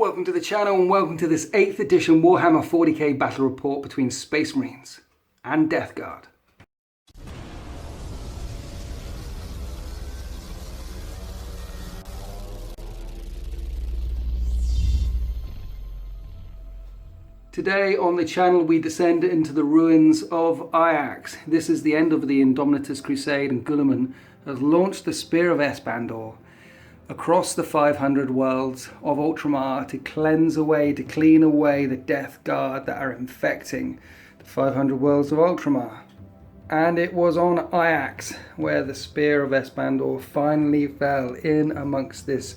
Welcome to the channel and welcome to this 8th edition Warhammer 40k battle report between Space Marines and Death Guard. Today on the channel we descend into the ruins of Ajax. This is the end of the Indomitus Crusade, and Guilliman has launched the Spear of Espandor across the 500 worlds of Ultramar to cleanse away, to clean away the Death Guard that are infecting the 500 worlds of Ultramar. And it was on Ajax where the Spear of Espandor finally fell in amongst this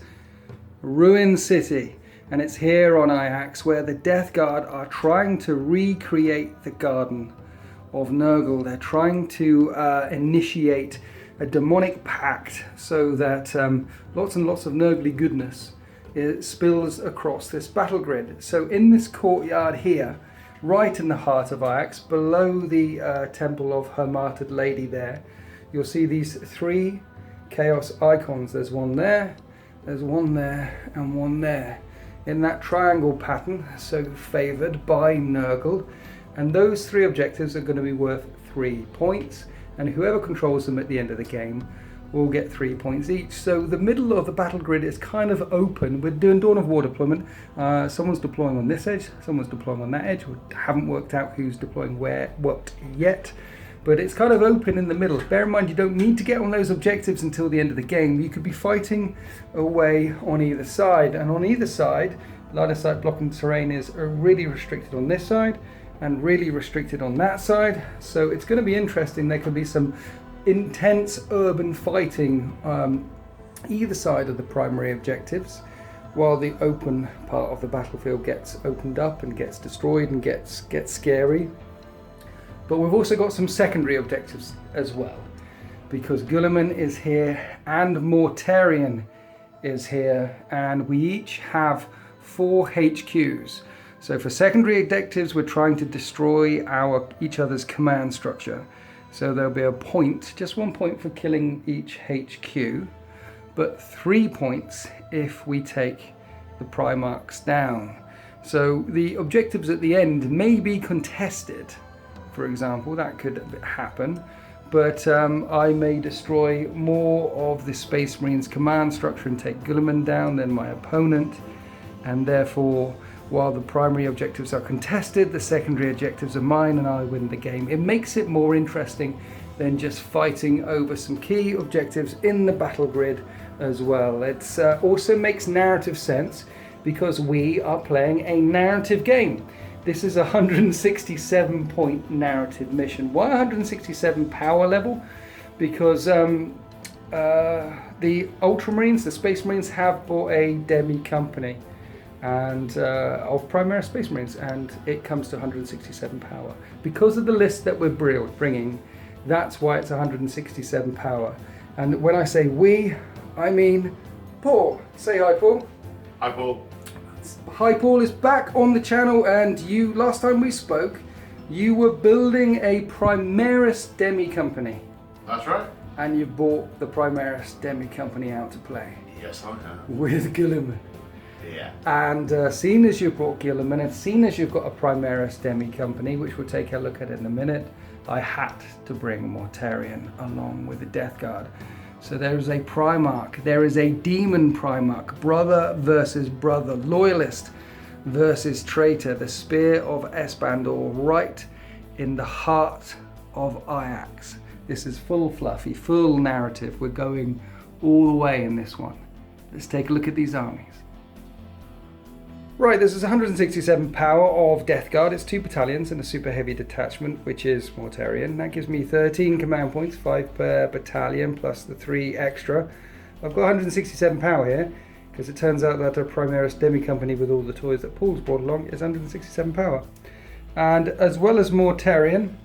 ruined city. And it's here on Ajax where the Death Guard are trying to recreate the Garden of Nurgle. They're trying to initiate a demonic pact so that lots and lots of Nurgly goodness spills across this battle grid. So in this courtyard here, right in the heart of Ajax, below the temple of her martyred lady there, you'll see these three chaos icons. There's one there, there's one there, and one there, in that triangle pattern so favoured by Nurgle. And those three objectives are going to be worth 3 points, and whoever controls them at the end of the game will get 3 points each. So the middle of the battle grid is kind of open. We're doing Dawn of War deployment. Someone's deploying on this edge, someone's deploying on that edge. We haven't worked out who's deploying what yet, but it's kind of open in the middle. Bear in mind, you don't need to get on those objectives until the end of the game. You could be fighting away on either side, and on either side, line of sight blocking terrain is really restricted on this side and really restricted on that side. So it's going to be interesting. There could be some intense urban fighting either side of the primary objectives, while the open part of the battlefield gets opened up and gets destroyed and gets scary. But we've also got some secondary objectives as well, because Guilliman is here and Mortarion is here, and we each have 4 HQs. So for secondary objectives, we're trying to destroy each other's command structure. So there'll be a point, just 1 point for killing each HQ, but 3 points if we take the Primarchs down. So the objectives at the end may be contested, for example, that could happen, but I may destroy more of the Space Marines command structure and take Guilliman down than my opponent, and therefore, while the primary objectives are contested, the secondary objectives are mine and I win the game. It makes it more interesting than just fighting over some key objectives in the battle grid as well. It also makes narrative sense because we are playing a narrative game. This is a 167 point narrative mission. Why 167 power level? Because the Ultramarines, the Space Marines, have bought a Demi Company and of Primaris Space Marines, and it comes to 167 power. Because of the list that we're bringing, that's why it's 167 power. And when I say we, I mean Paul. Say hi, Paul. Hi, Paul. SayHiPaul is back on the channel, and last time we spoke, you were building a Primaris Demi Company. That's right. And you bought the Primaris Demi Company out to play. Yes, I have. With Guilliman. Yeah. And seeing as you brought Guilliman, and seeing as you've got a Primaris Demi Company, which we'll take a look at in a minute, I had to bring Mortarion along with the Death Guard. So there is a Primarch, there is a Demon Primarch, brother versus brother, loyalist versus traitor, the Spear of Espandor, right in the heart of Ajax. This is full fluffy, full narrative. We're going all the way in this one. Let's take a look at these armies. Right, this is 167 power of Death Guard. It's 2 battalions and a super heavy detachment, which is Mortarion. That gives me 13 command points, 5 per battalion, plus the 3 extra. I've got 167 power here, because it turns out that a Primaris Demi Company with all the toys that Paul's brought along is 167 power. And as well as Mortarion,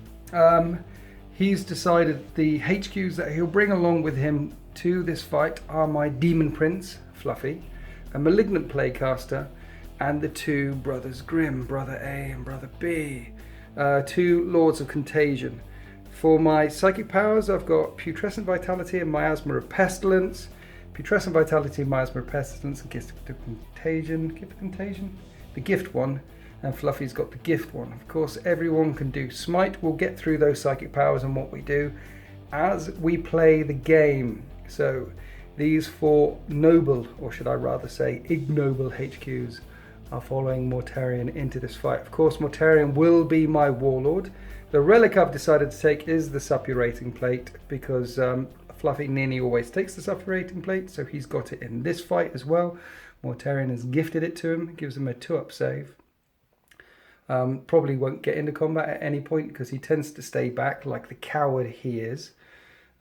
he's decided the HQs that he'll bring along with him to this fight are my Demon Prince, Fluffy, a Malignant Playcaster, and the 2 Brothers Grimm, Brother A and Brother B, 2 Lords of Contagion. For my psychic powers, I've got Putrescent Vitality and Miasma of Pestilence, Putrescent Vitality, Miasma Pestilence, and Gift of Contagion. Gift of Contagion? The gift one. And Fluffy's got the gift one. Of course, everyone can do Smite. We'll get through those psychic powers and what we do as we play the game. So these 4 noble, or should I rather say ignoble HQs are following Mortarion into this fight. Of course, Mortarion will be my warlord. The relic I've decided to take is the suppurating plate because Fluffy Ninny always takes the suppurating plate, so he's got it in this fight as well. Mortarion has gifted it to him, gives him a 2-up save. Probably won't get into combat at any point because he tends to stay back like the coward he is.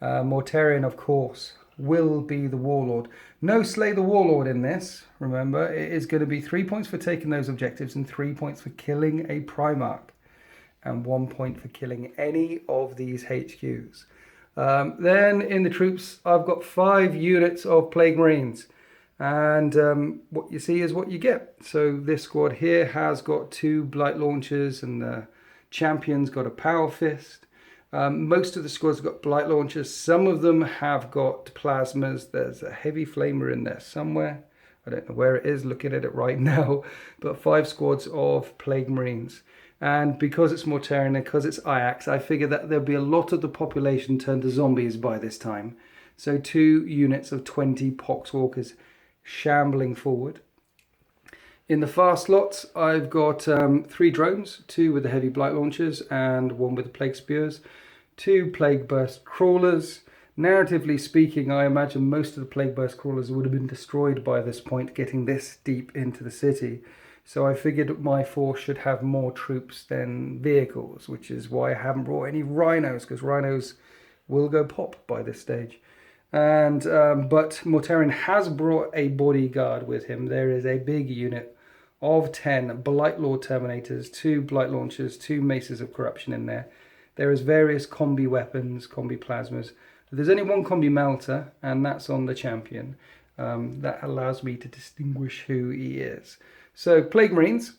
Mortarion, of course, will be the warlord. No Slay the Warlord in this, remember. It is going to be 3 points for taking those objectives and 3 points for killing a Primarch. And 1 point for killing any of these HQs. Then in the troops, I've got 5 units of Plague Marines. And what you see is what you get. So this squad here has got 2 Blight Launchers and the champion's got a Power Fist. Most of the squads have got Blight Launchers. Some of them have got Plasmas. There's a Heavy Flamer in there somewhere. I don't know where it is, looking at it right now. But 5 squads of Plague Marines. And because it's Mortarion and because it's Ajax, I figure that there'll be a lot of the population turned to zombies by this time. So 2 units of 20 Poxwalkers shambling forward. In the far slots, I've got 3 drones, 2 with the heavy blight launchers and 1 with the plague spears, 2 plague burst crawlers. Narratively speaking, I imagine most of the plague burst crawlers would have been destroyed by this point, getting this deep into the city. So I figured my force should have more troops than vehicles, which is why I haven't brought any rhinos, because rhinos will go pop by this stage. And but Mortarion has brought a bodyguard with him. There is a big unit of 10 Blight Lord Terminators, 2 Blight Launchers, 2 Maces of Corruption in there. There is various combi weapons, combi plasmas. There's only 1 combi melter, and that's on the champion. That allows me to distinguish who he is. So Plague Marines,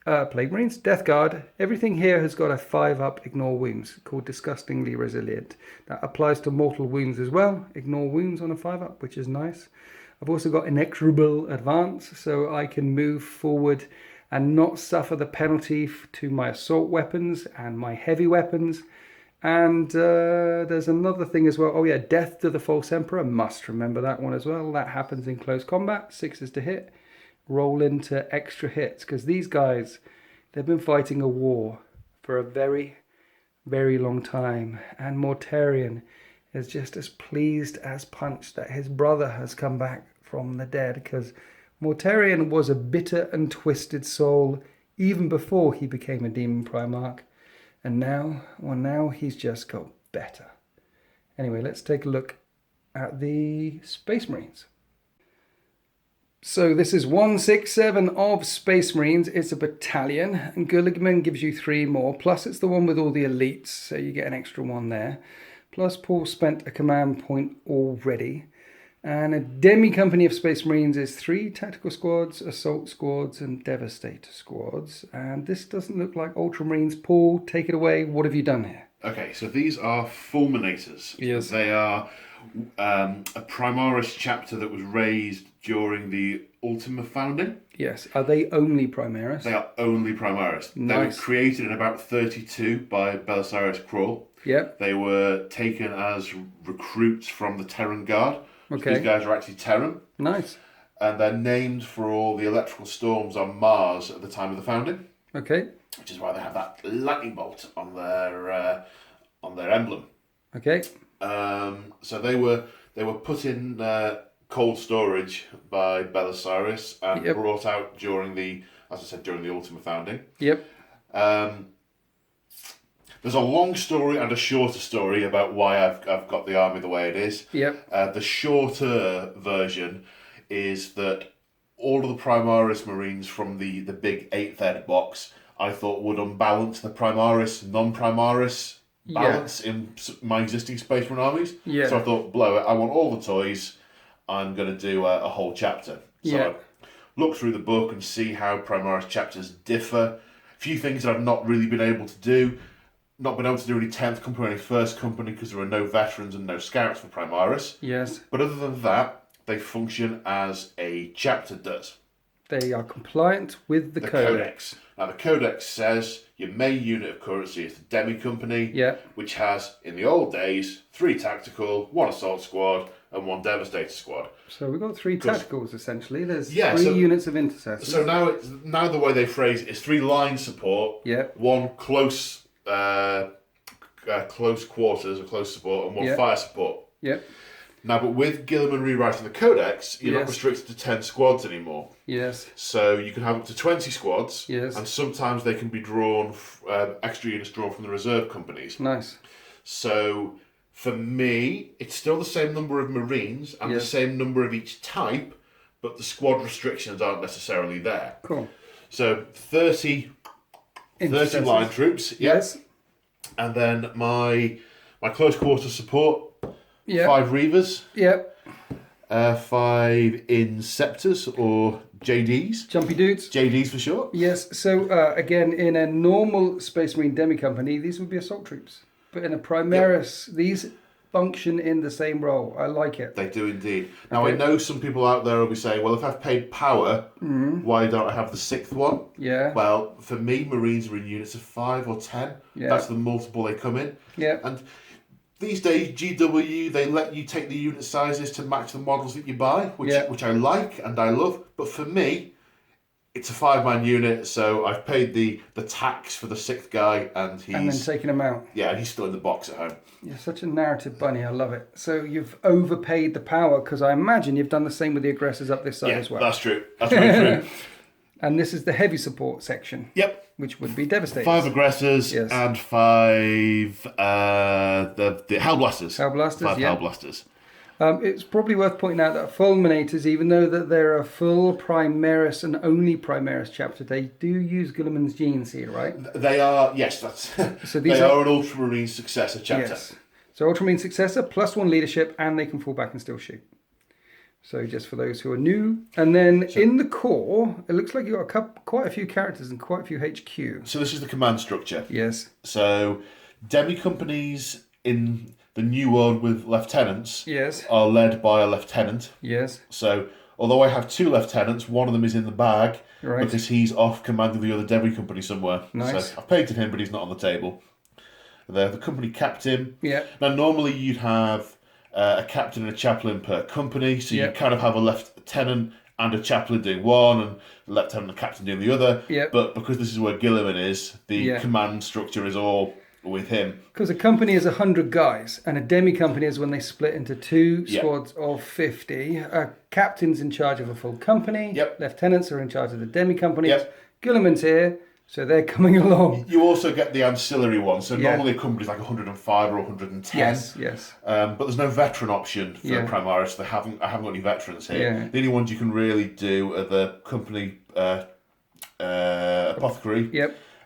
Death Guard, everything here has got a 5-up Ignore Wounds, called Disgustingly Resilient. That applies to mortal wounds as well. Ignore Wounds on a 5-up, which is nice. I've also got Inexorable Advance, so I can move forward and not suffer the penalty to my assault weapons and my heavy weapons. And there's another thing as well. Oh yeah, Death to the False Emperor. Must remember that one as well. That happens in close combat. 6s to hit. Roll into extra hits, because these guys, they've been fighting a war for a very, very long time, and Mortarion is just as pleased as punch that his brother has come back from the dead, because Mortarion was a bitter and twisted soul even before he became a demon Primarch, and now he's just got better. Anyway, let's take a look at the Space Marines. So this is 167 of Space Marines. It's a battalion, and Guilliman gives you 3 more. Plus it's the one with all the elites, so you get an extra 1 there. Plus Paul spent a command point already. And a Demi Company of Space Marines is 3 tactical squads, assault squads, and devastator squads. And this doesn't look like Ultramarines. Paul, take it away. What have you done here? Okay, so these are Fulminators. Yes. They are a Primaris chapter that was raised during the Ultima founding. Yes. Are they only Primaris? They are only Primaris. Nice. They were created in about 32 by Belisarius Crawl. Yep. They were taken as recruits from the Terran Guard. Okay. So these guys are actually Terran. Nice. And they're named for all the electrical storms on Mars at the time of the founding. Okay. Which is why they have that lightning bolt on their emblem. Okay. So they were put in cold storage by Belisarius and brought out during the Ultima founding. Yep. There's a long story and a shorter story about why I've got the army the way it is. Yep. The shorter version is that all of the Primaris Marines from the big 8th ed box I thought would unbalance the Primaris, non-Primaris balance in my existing Space Marine armies. Yeah. So I thought, blow it, I want all the toys, I'm going to do a whole chapter. So I look through the book and see how Primaris chapters differ. A few things that I've not really been able to do. Not been able to do any 10th company or any 1st company because there are no veterans and no scouts for Primaris. Yes. But other than that, they function as a chapter does. They are compliant with the codex. Now, the codex says your main unit of currency is the Demi Company, which has, in the old days, 3 tactical, 1 assault squad, and 1 devastator squad. So we've got 3 tacticals, essentially. There's 3 units of intercessors. So now the way they phrase it is 3 line support, 1 close quarters or close support, and 1 fire support. Now, but with Gilliman rewriting the codex, you're not restricted to 10 squads anymore. So you can have up to 20 squads, and sometimes they can be drawn, extra units drawn from the reserve companies. Nice. So for me, it's still the same number of Marines and the same number of each type, but the squad restrictions aren't necessarily there. Cool. So 30 line troops, and then my close quarter support. 5 Reavers. 5 Inceptors or JDs. Jumpy dudes. JDs for short. Yes. So again, in a normal Space Marine Demi Company, these would be assault troops. But in a Primaris, these function in the same role. I like it. They do indeed. Now, I know some people out there will be saying, well, if I've paid power, why don't I have the 6th one? Well, for me, Marines are in units of 5 or 10. That's the multiple they come in. And these days, GW, they let you take the unit sizes to match the models that you buy, which I like and I love. But for me, it's a 5-man unit, so I've paid the tax for the 6th guy, and then taking him out. Yeah, and he's still in the box at home. You're such a narrative bunny. I love it. So you've overpaid the power, because I imagine you've done the same with the aggressors up this side as well. That's true. That's very true. And this is the heavy support section. Which would be devastating. 5 aggressors and 5 the Hellblasters. 5 Hellblasters. It's probably worth pointing out that Fulminators, even though that they're a full Primaris and only Primaris chapter, they do use Guilliman's genes here, right? They are, yes, that's so they are an Ultramarine successor chapter. Yes. So Ultramarine successor, +1 leadership, and they can fall back and still shoot. So just for those who are new. And then in the core, it looks like you've got quite a few characters and quite a few HQ. So this is the command structure. Yes. So Demi companies in the new world with lieutenants yes. are led by a lieutenant. Yes. So although I have 2 lieutenants, one of them is in the bag right. because he's off commanding the other Demi company somewhere. Nice. So I've painted him, but he's not on the table. The company captain. Yeah. Now normally you'd have a captain and a chaplain per company, so you kind of have a lieutenant and a chaplain doing one, and the lieutenant and the captain doing the other. Yep. But because this is where Gilliman is, the command structure is all with him. Because a company is 100 guys, and a demi company is when they split into 2 squads of 50. Captain's in charge of a full company. Yep. Lieutenants are in charge of the demi companies. Yep. Gilliman's here, so they're coming along. You also get the ancillary one. So normally a company's like 105 or 110. Yes. But there's no veteran option for Primaris. I haven't got any veterans here. Yeah. The only ones you can really do are the company apothecary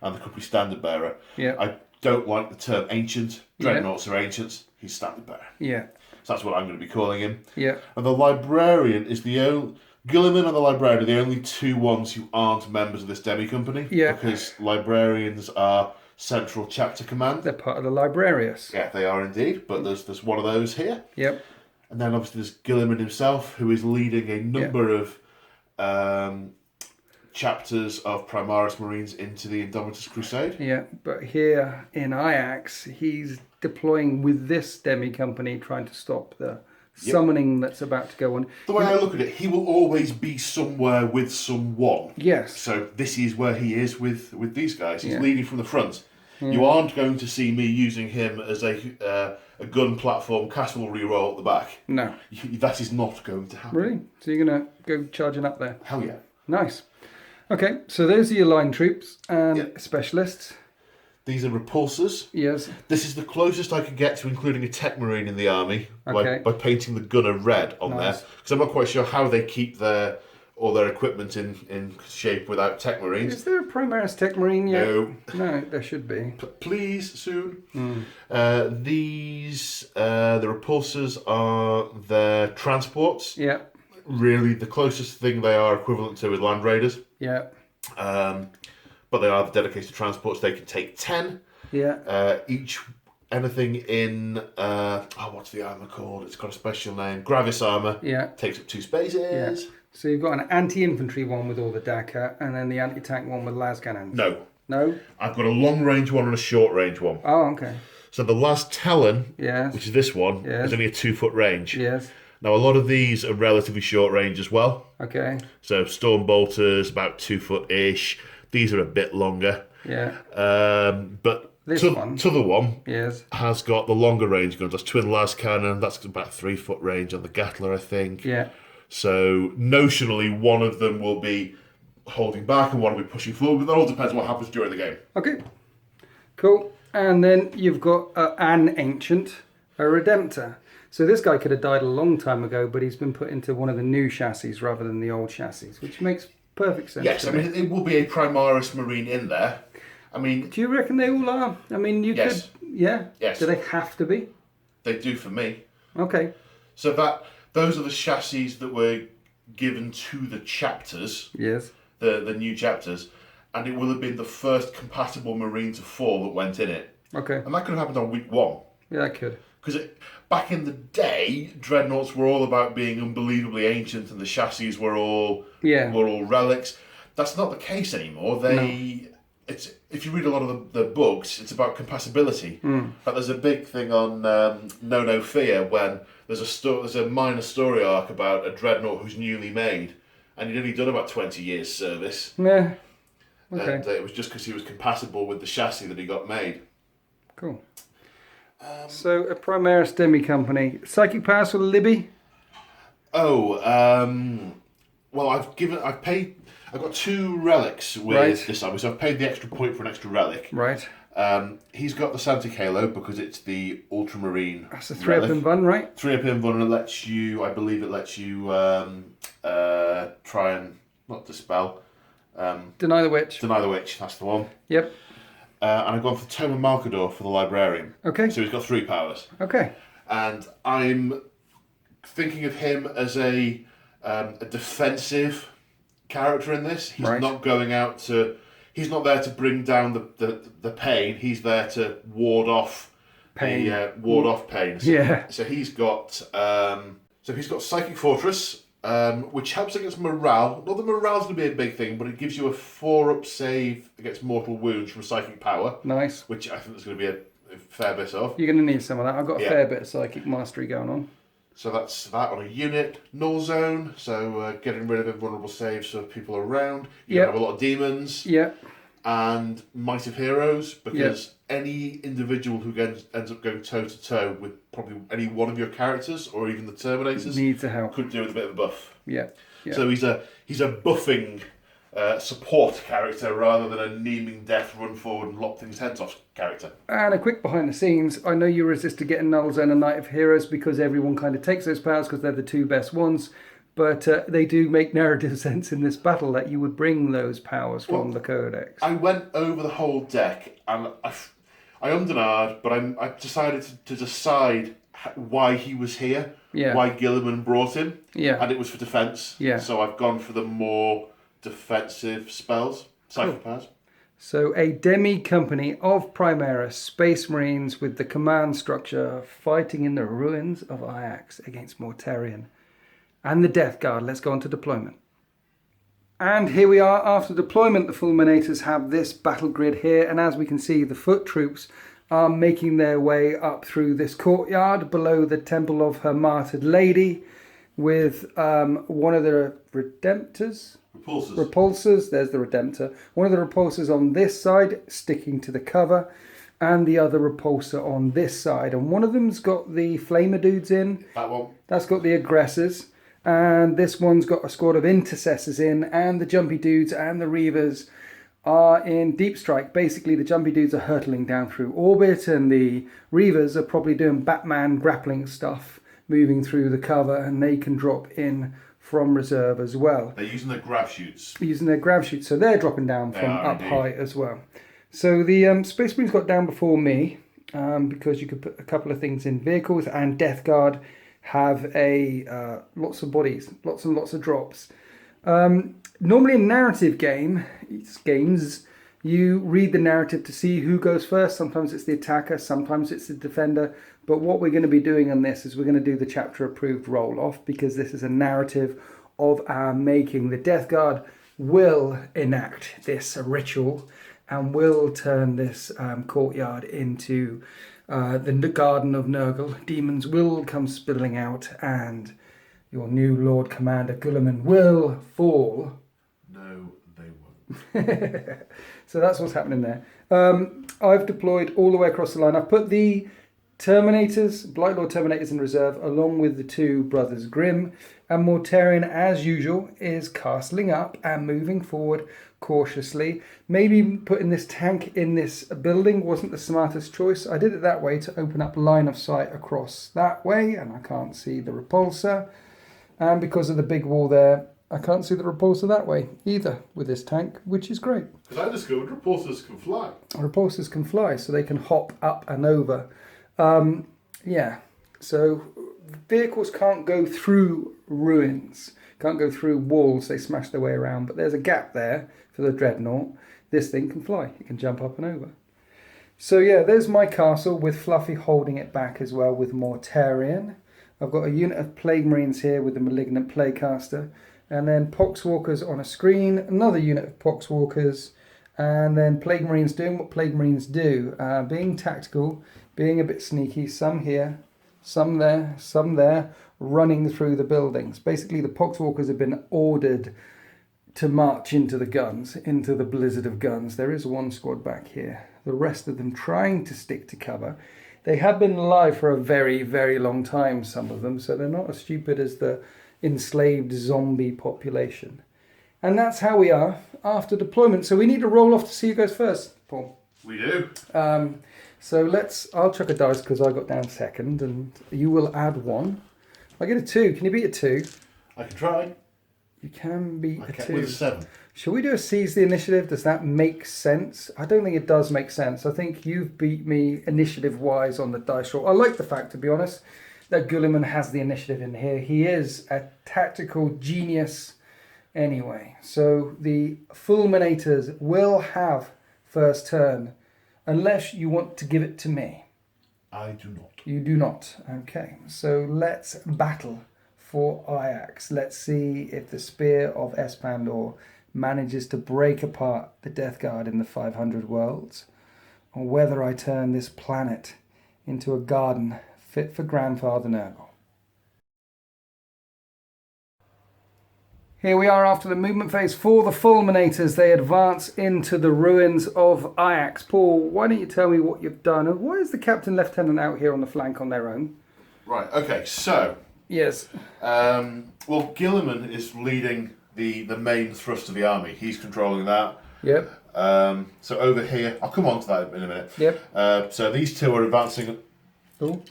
and the company standard bearer. I don't like the term ancient. Dreadnoughts are ancients. He's standard bearer. Yeah. So that's what I'm going to be calling him. Yeah. And the librarian is the only... Gilliman and the librarian are the only 2 ones who aren't members of this demi company. Yeah. Because librarians are central chapter command. They're part of the librarius. Yeah, they are indeed. But there's one of those here. Yep. And then obviously there's Gilliman himself, who is leading a number of chapters of Primaris Marines into the Indomitus Crusade. Yeah, but here in Ajax, he's deploying with this demi company, trying to stop the summoning that's about to go on. The way I look at it, he will always be somewhere with someone. Yes. So this is where he is with these guys. He's leading from the front. You aren't going to see me using him as a gun platform castle reroll at the back. No. That is not going to happen. Really? So you're going to go charging up there? Hell yeah. Nice. Okay, so those are your line troops and specialists. These are repulsors. Yes. This is the closest I could get to including a tech marine in the army by painting the gunner red on there. Because I'm not quite sure how they keep all their equipment in shape without tech marines. Is there a Primaris tech marine yet? No. No, there should be. Please, soon. These, the repulsors are their transports. Yeah. Really, the closest thing they are equivalent to is land raiders. Yeah. But they are the dedicated transports. They can take 10. Yeah. Each anything in what's the armor called? It's got a special name. Gravis armor. Yeah. Takes up 2 spaces. Yeah. So you've got an anti-infantry one with all the Daka, and then the anti-tank one with las cannons. No. No? I've got a long range one and a short range one. Oh, okay. So the last Talon, Yes. which is this one, Yes. is only a 2-foot range. Yes. Now, a lot of these are relatively short range as well. Okay. So Storm Bolters, about 2-foot-ish. These are a bit longer. Yeah. But This the one. other one Yes. has got the longer range guns. That's twin las cannon. That's about 3-foot range on the Gatler, I think. Yeah. So notionally, one of them will be holding back and one will be pushing forward. But that all depends what happens during the game. Okay. Cool. And then you've got an Ancient, a Redemptor. So this guy could have died a long time ago, but he's been put into one of the new chassis rather than the old chassis, which makes perfect sense. Yes, I mean, it will be a Primaris Marine in there. I mean... Do you reckon they all are? I mean, you Yes. could... Yeah? Yes. Do they have to be? They do for me. Okay. So those are the chassis that were given to the chapters, Yes. the new chapters, and it will have been the first compatible Marine to fall that went in it. Okay. And that could have happened on week 1. Yeah, that could. Because back in the day, dreadnoughts were all about being unbelievably ancient, and the chassis were all relics. That's not the case anymore. It's if you read a lot of the books, it's about compatibility. But there's a big thing on No Fear when there's a minor story arc about a dreadnought who's newly made, and he'd only done about 20 years service. Yeah. Okay. And it was just because he was compatible with the chassis that he got made. Cool. So a Primaris Demi Company. Psychic powers for Libby? Well, I've got 2 relics with this army, so I've paid the extra point for an extra relic. Right. He's got the Santic Halo because it's the Ultramarine. That's a 3-up in Bun, right? 3-up in Bun, and I believe it lets you try and, not dispel. Deny the Witch. Deny the Witch, that's the one. Yep. And I've gone for Tome of Malkador for the Librarian. Okay. So he's got 3 powers. Okay. And I'm thinking of him as a defensive character in this. He's not going out to... He's not there to bring down the pain. He's there to ward off pain. Pain. So he's got Psychic Fortress, which helps against morale. Not that morale's going to be a big thing, but it gives you a 4-up save against mortal wounds from Psychic Power. Nice. Which I think there's going to be a fair bit of. You're going to need some of that. I've got a fair bit of Psychic Mastery going on. So that's that on a unit. Null Zone, so getting rid of invulnerable saves for people around. You have a lot of demons. Yeah. And Might of Heroes, because any individual who ends up going toe-to-toe with probably any one of your characters, or even the Terminators, needs a help. Could do with a bit of a buff. Yeah. So he's a buffing support character rather than a Neeming Death, run forward and lop things heads off character. And a quick behind the scenes, I know you resisted getting Null Zone and Knight of Heroes because everyone kind of takes those powers because they're the 2 best ones, but they do make narrative sense in this battle that you would bring those powers from the Codex. I went over the whole deck and I ummed and ahed, but I decided to decide why he was here, why Gilliman brought him, and it was for defence. So I've gone for the more defensive spells, psychic powers. So a Demi Company of Primaris Space Marines with the command structure fighting in the ruins of Ajax against Mortarion and the Death Guard. Let's go on to deployment. And here we are after deployment. The Fulminators have this battle grid here, and as we can see, the foot troops are making their way up through this courtyard below the Temple of Her Martyred Lady with one of the repulsors. There's the Redemptor. One of the repulsors on this side sticking to the cover, and the other repulsor on this side. And one of them's got the Flamer dudes in. That one. That's got the Aggressors. And this one's got a squad of Intercessors in, and the Jumpy Dudes and the Reavers are in Deep Strike. Basically, the Jumpy Dudes are hurtling down through orbit, and the Reavers are probably doing Batman grappling stuff, moving through the cover, and they can drop in from reserve as well. They're using their grav shoots. So they're dropping down from up high as well. So the Space Marines got down before me, because you could put a couple of things in vehicles, and Death Guard have lots of bodies, lots and lots of drops. Normally in narrative games, You read the narrative to see who goes first. Sometimes it's the attacker, sometimes it's the defender. But what we're going to be doing on this is we're going to do the chapter approved roll off, because this is a narrative of our making. The Death Guard will enact this ritual and will turn this courtyard into the Garden of Nurgle. Demons will come spilling out, and your new Lord Commander Guilliman will fall. No, they won't. So that's what's happening there. I've deployed all the way across the line. I've put the Terminators, Blightlord Terminators in reserve, along with the two Brothers Grimm. And Mortarion, as usual, is castling up and moving forward cautiously. Maybe putting this tank in this building wasn't the smartest choice. I did it that way to open up line of sight across that way, and I can't see the repulsor. And because of the big wall there, I can't see the repulsor that way either with this tank, which is great. Because I discovered repulsors can fly. Repulsors can fly, so they can hop up and over. Yeah, so vehicles can't go through ruins, can't go through walls, they smash their way around, but there's a gap there for the Dreadnought. This thing can fly, it can jump up and over. So yeah, there's my castle with Fluffy holding it back as well with Mortarion. I've got a unit of Plague Marines here with the Malignant Plaguecaster, and then Poxwalkers on a screen, another unit of Poxwalkers, and then Plague Marines doing what Plague Marines do, being tactical, being a bit sneaky, some here, some there, running through the buildings. Basically, the Poxwalkers have been ordered to march into the guns, into the blizzard of guns. There is one squad back here. The rest of them trying to stick to cover. They have been alive for a very, very long time, some of them, so they're not as stupid as the enslaved zombie population. And that's how we are after deployment. So we need to roll off to see who goes first, Paul. We do. So I'll chuck a dice because I got down second, and you will add one. I get a 2. Can you beat a 2? I can try. You can beat a 2. With a 7. Shall we do a seize the initiative? Does that make sense? I don't think it does make sense. I think you've beat me initiative-wise on the dice roll. I like the fact, to be honest, that Guilliman has the initiative in here. He is a tactical genius anyway. So the Fulminators will have first turn, unless you want to give it to me. I do not. You do not. Okay, so let's battle for Ajax. Let's see if the Spear of Espandor manages to break apart the Death Guard in the 500 worlds, or whether I turn this planet into a garden fit for Grandfather Nurgle. Here we are after the movement phase for the Fulminators. They advance into the ruins of Ajax. Paul, why don't you tell me what you've done, and why is the Captain Lieutenant out here on the flank on their own? Right, okay, so... Yes. Well, Guilliman is leading the main thrust of the army. He's controlling that. Yep. So over here, I'll come on to that in a minute. Yep. So these two are advancing. Oh.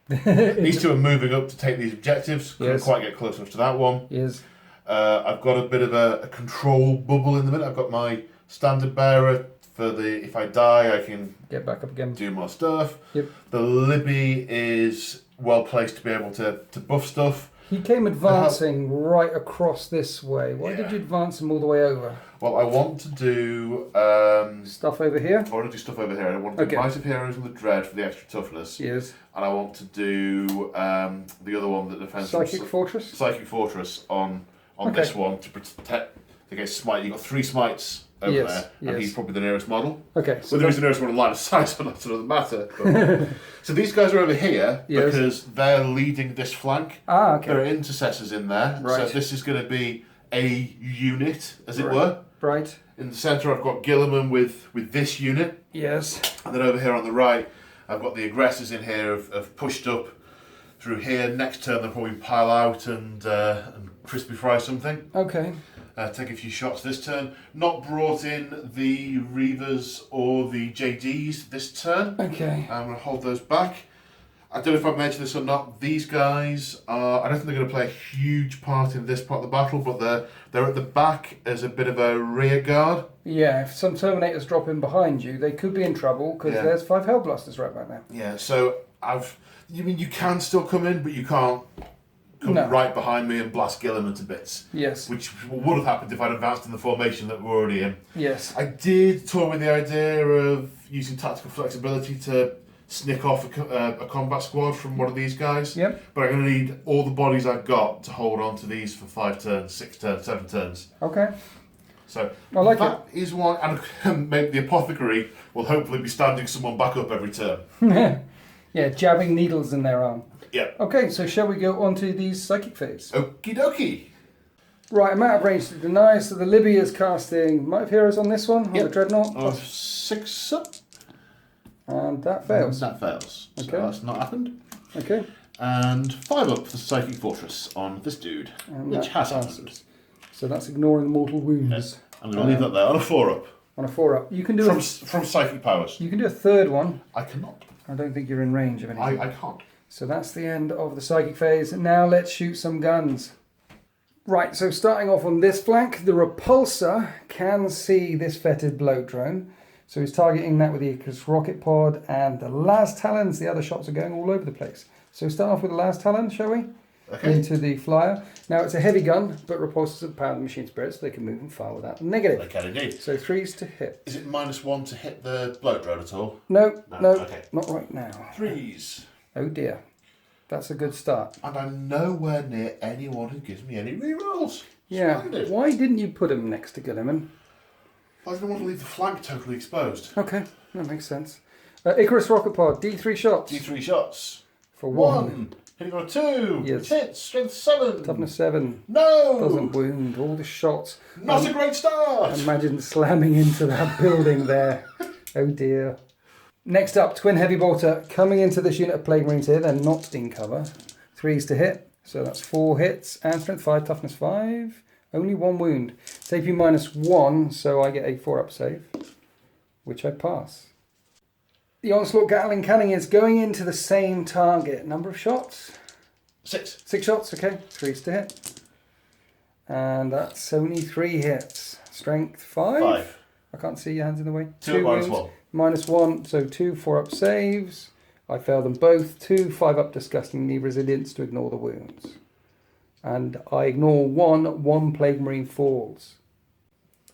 These two are moving up to take these objectives. Couldn't Yes. quite get close enough to that one. Yes. I've got a bit of a control bubble in the middle. I've got my standard bearer for the, if I die, I can Get back up again. do more stuff. Yep. The Libby is well placed to be able to buff stuff. He came advancing right across this way. Why did you advance him all the way over? Well, I want to do... Stuff over here? I want to do stuff over here. I want to do Might of Heroes and the Dread for the extra toughness. Yes. And I want to do the other one that defends... Psychic Fortress? Psychic Fortress on this one to protect against smite. You've got 3 smites over there, and he's probably the nearest model. Okay. So whether he's the nearest model line of sight, so that's another matter. But, so these guys are over here because they're leading this flank. Ah, okay. There are intercessors in there. Right. So this is going to be a unit, as it were. Right. In the centre, I've got Guilliman with this unit. Yes. And then over here on the right, I've got the aggressors in here have pushed up through here. Next turn, they'll probably pile out and crispy fry something. Okay. Take a few shots this turn. Not brought in the Reavers or the JDs this turn. Okay. I'm going to hold those back. I don't know if I've mentioned this or not. These guys are, I don't think they're going to play a huge part in this part of the battle, but they're at the back as a bit of a rear guard. Yeah, if some Terminators drop in behind you, they could be in trouble because there's 5 Hellblasters right back there. Yeah, so you can still come in, but you can't come No. right behind me and blast Guilliman to bits. Yes. Which would have happened if I'd advanced in the formation that we're already in. Yes. I did toy with the idea of using tactical flexibility to snick off a combat squad from one of these guys. Yep. But I'm going to need all the bodies I've got to hold on to these for 5 turns, 6 turns, 7 turns. Okay. So I like that is one, and maybe the apothecary will hopefully be standing someone back up every turn. Yeah, jabbing needles in their arm. Yeah. Okay, so shall we go on to these psychic phase? Okie dokie. Right, I'm out of range to deny, so the Libby is casting Might of Heroes on this one, on the Dreadnought. Of 6 up. And that fails. That fails. So Okay. that's not happened. Okay. And 5 up for the Psychic Fortress on this dude, And which that has passes. happened. So that's ignoring the mortal wounds. Yes. I'm going to leave that there on a 4 up. On a 4 up. You can do From Psychic Powers. you can do a third one. I cannot. I don't think you're in range of anything. I can't. So that's the end of the psychic phase. Now let's shoot some guns. Right, so starting off on this flank, the repulsor can see this fetid bloat drone. So he's targeting that with the Icarus rocket pod, and the las talons, the other shots are going all over the place. So start off with the las talon, shall we? Okay. Into the flyer. Now it's a heavy gun, but repulsors are powered machine spirits, so they can move and fire without negative. They can indeed. So 3s to hit. Is it -1 to hit the bloat drone at all? No, Okay. not right now. 3s. Oh dear. That's a good start. And I'm nowhere near anyone who gives me any rerolls. Yeah. Splendid. Why didn't you put him next to Guilliman? I didn't want to leave the flank totally exposed. Okay, that makes sense. Icarus rocket pod, D3 shots. D3 shots. For 1. Hitting on a 2. Yes. Which hits. Strength 7. Toughness 7. No. Doesn't wound. All the shots. Not a great start. Imagine slamming into that building there. Oh dear. Next up, Twin Heavy Bolter coming into this unit of Plague Marines here. They're not in cover. 3s to hit. So that's 4 hits. And Strength 5, Toughness 5. Only 1 wound. It's AP -1, so I get a 4 up save, which I pass. The Onslaught Gatling Cannon is going into the same target. Number of shots? 6. 6 shots, okay. 3s to hit. And that's only 3 hits. Strength 5? 5. I can't see your hands in the way. 2 wounds. -1, so 2 4-up saves. I fail them both. 2 5-up disgustingly resilience to ignore the wounds. And I ignore 1 Plague Marine falls.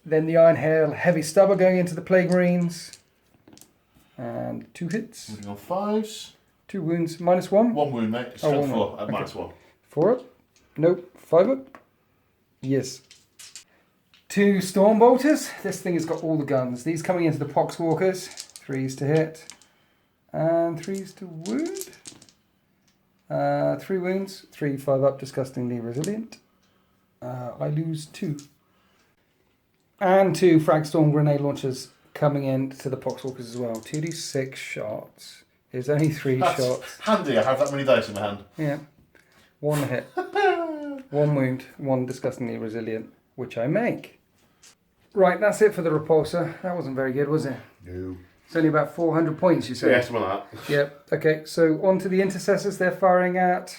Then the Iron Hail Heavy Stubber going into the Plague Marines. And 2 hits. Moving on 5s. 2 wounds. -1. 1 wound, mate. Oh, Strength 1 4 wound. at Okay. -1. 4 up. Nope. 5 up. Yes. 2 Storm Bolters. This thing has got all the guns. These coming into the Poxwalkers. 3s to hit. And 3s to wound. 3 wounds. 3 5-up disgustingly resilient. I lose 2. And 2 Fragstorm grenade launchers coming in to the Poxwalkers as well. 2d6 shots. Is only 3 That's shots. handy. I have that many dice in my hand. Yeah. 1 hit. 1 wound. 1 disgustingly resilient, which I make. Right, that's it for the repulsor. That wasn't very good, was it? No. It's only about 400 points, you say? Yeah, something like that. Yep. Okay, so on to the Intercessors. They're firing at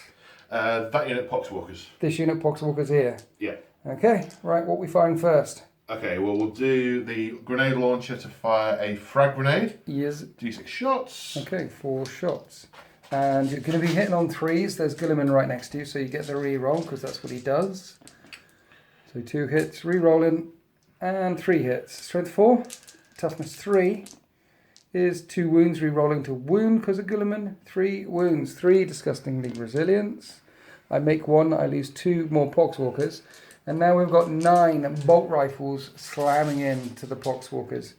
That unit, Poxwalkers. this unit, Poxwalkers here. Yeah. Okay, right, what are we firing first? Okay, well, we'll do the grenade launcher to fire a frag grenade. Yes. D6 shots. Okay, 4 shots. And you're going to be hitting on 3s. There's Guilliman right next to you, so you get the re-roll, because that's what he does. So 2 hits, re-rolling, and 3 hits. Strength 4, toughness 3 is 2 wounds, re-rolling to wound because of Guilliman. 3 wounds, 3 disgustingly resilience. I make 1, I lose 2 more Poxwalkers. And now we've got 9 bolt rifles slamming into the Poxwalkers.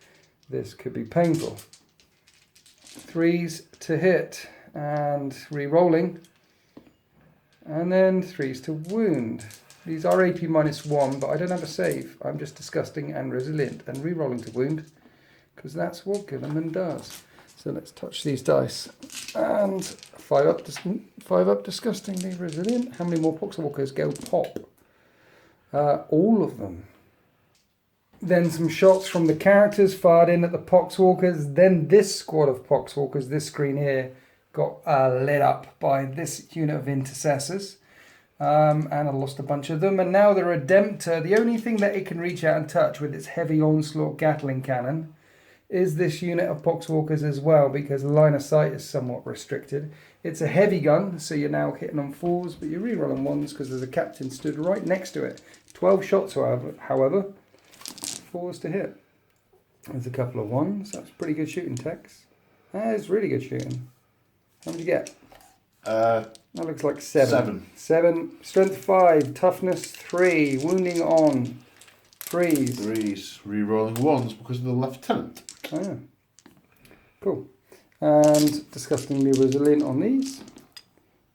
This could be painful. 3s to hit and re-rolling. And then 3s to wound. These are AP -1, but I don't have a save. I'm just disgusting and resilient and re-rolling to wound, because that's what Guilliman does. So let's touch these dice. And 5 up disgustingly resilient. How many more Poxwalkers go pop? All of them. Then some shots from the characters fired in at the Poxwalkers. Then this squad of Poxwalkers, this screen here, got lit up by this unit of Intercessors. And I lost a bunch of them. And now the Redemptor, the only thing that it can reach out and touch with its heavy onslaught Gatling cannon is this unit of Poxwalkers as well, because line of sight is somewhat restricted. It's a heavy gun, so you're now hitting on 4s, but you're rerolling 1s because there's a captain stood right next to it. 12 shots, however, 4s to hit. There's a couple of 1s. That's pretty good shooting, Tex. That is really good shooting. How many did you get? That looks like 7. 7. Strength 5. Toughness 3. Wounding on 3s. 3s. Rerolling 1s because of the lieutenant. Oh, yeah. Cool. And disgustingly resilient on these.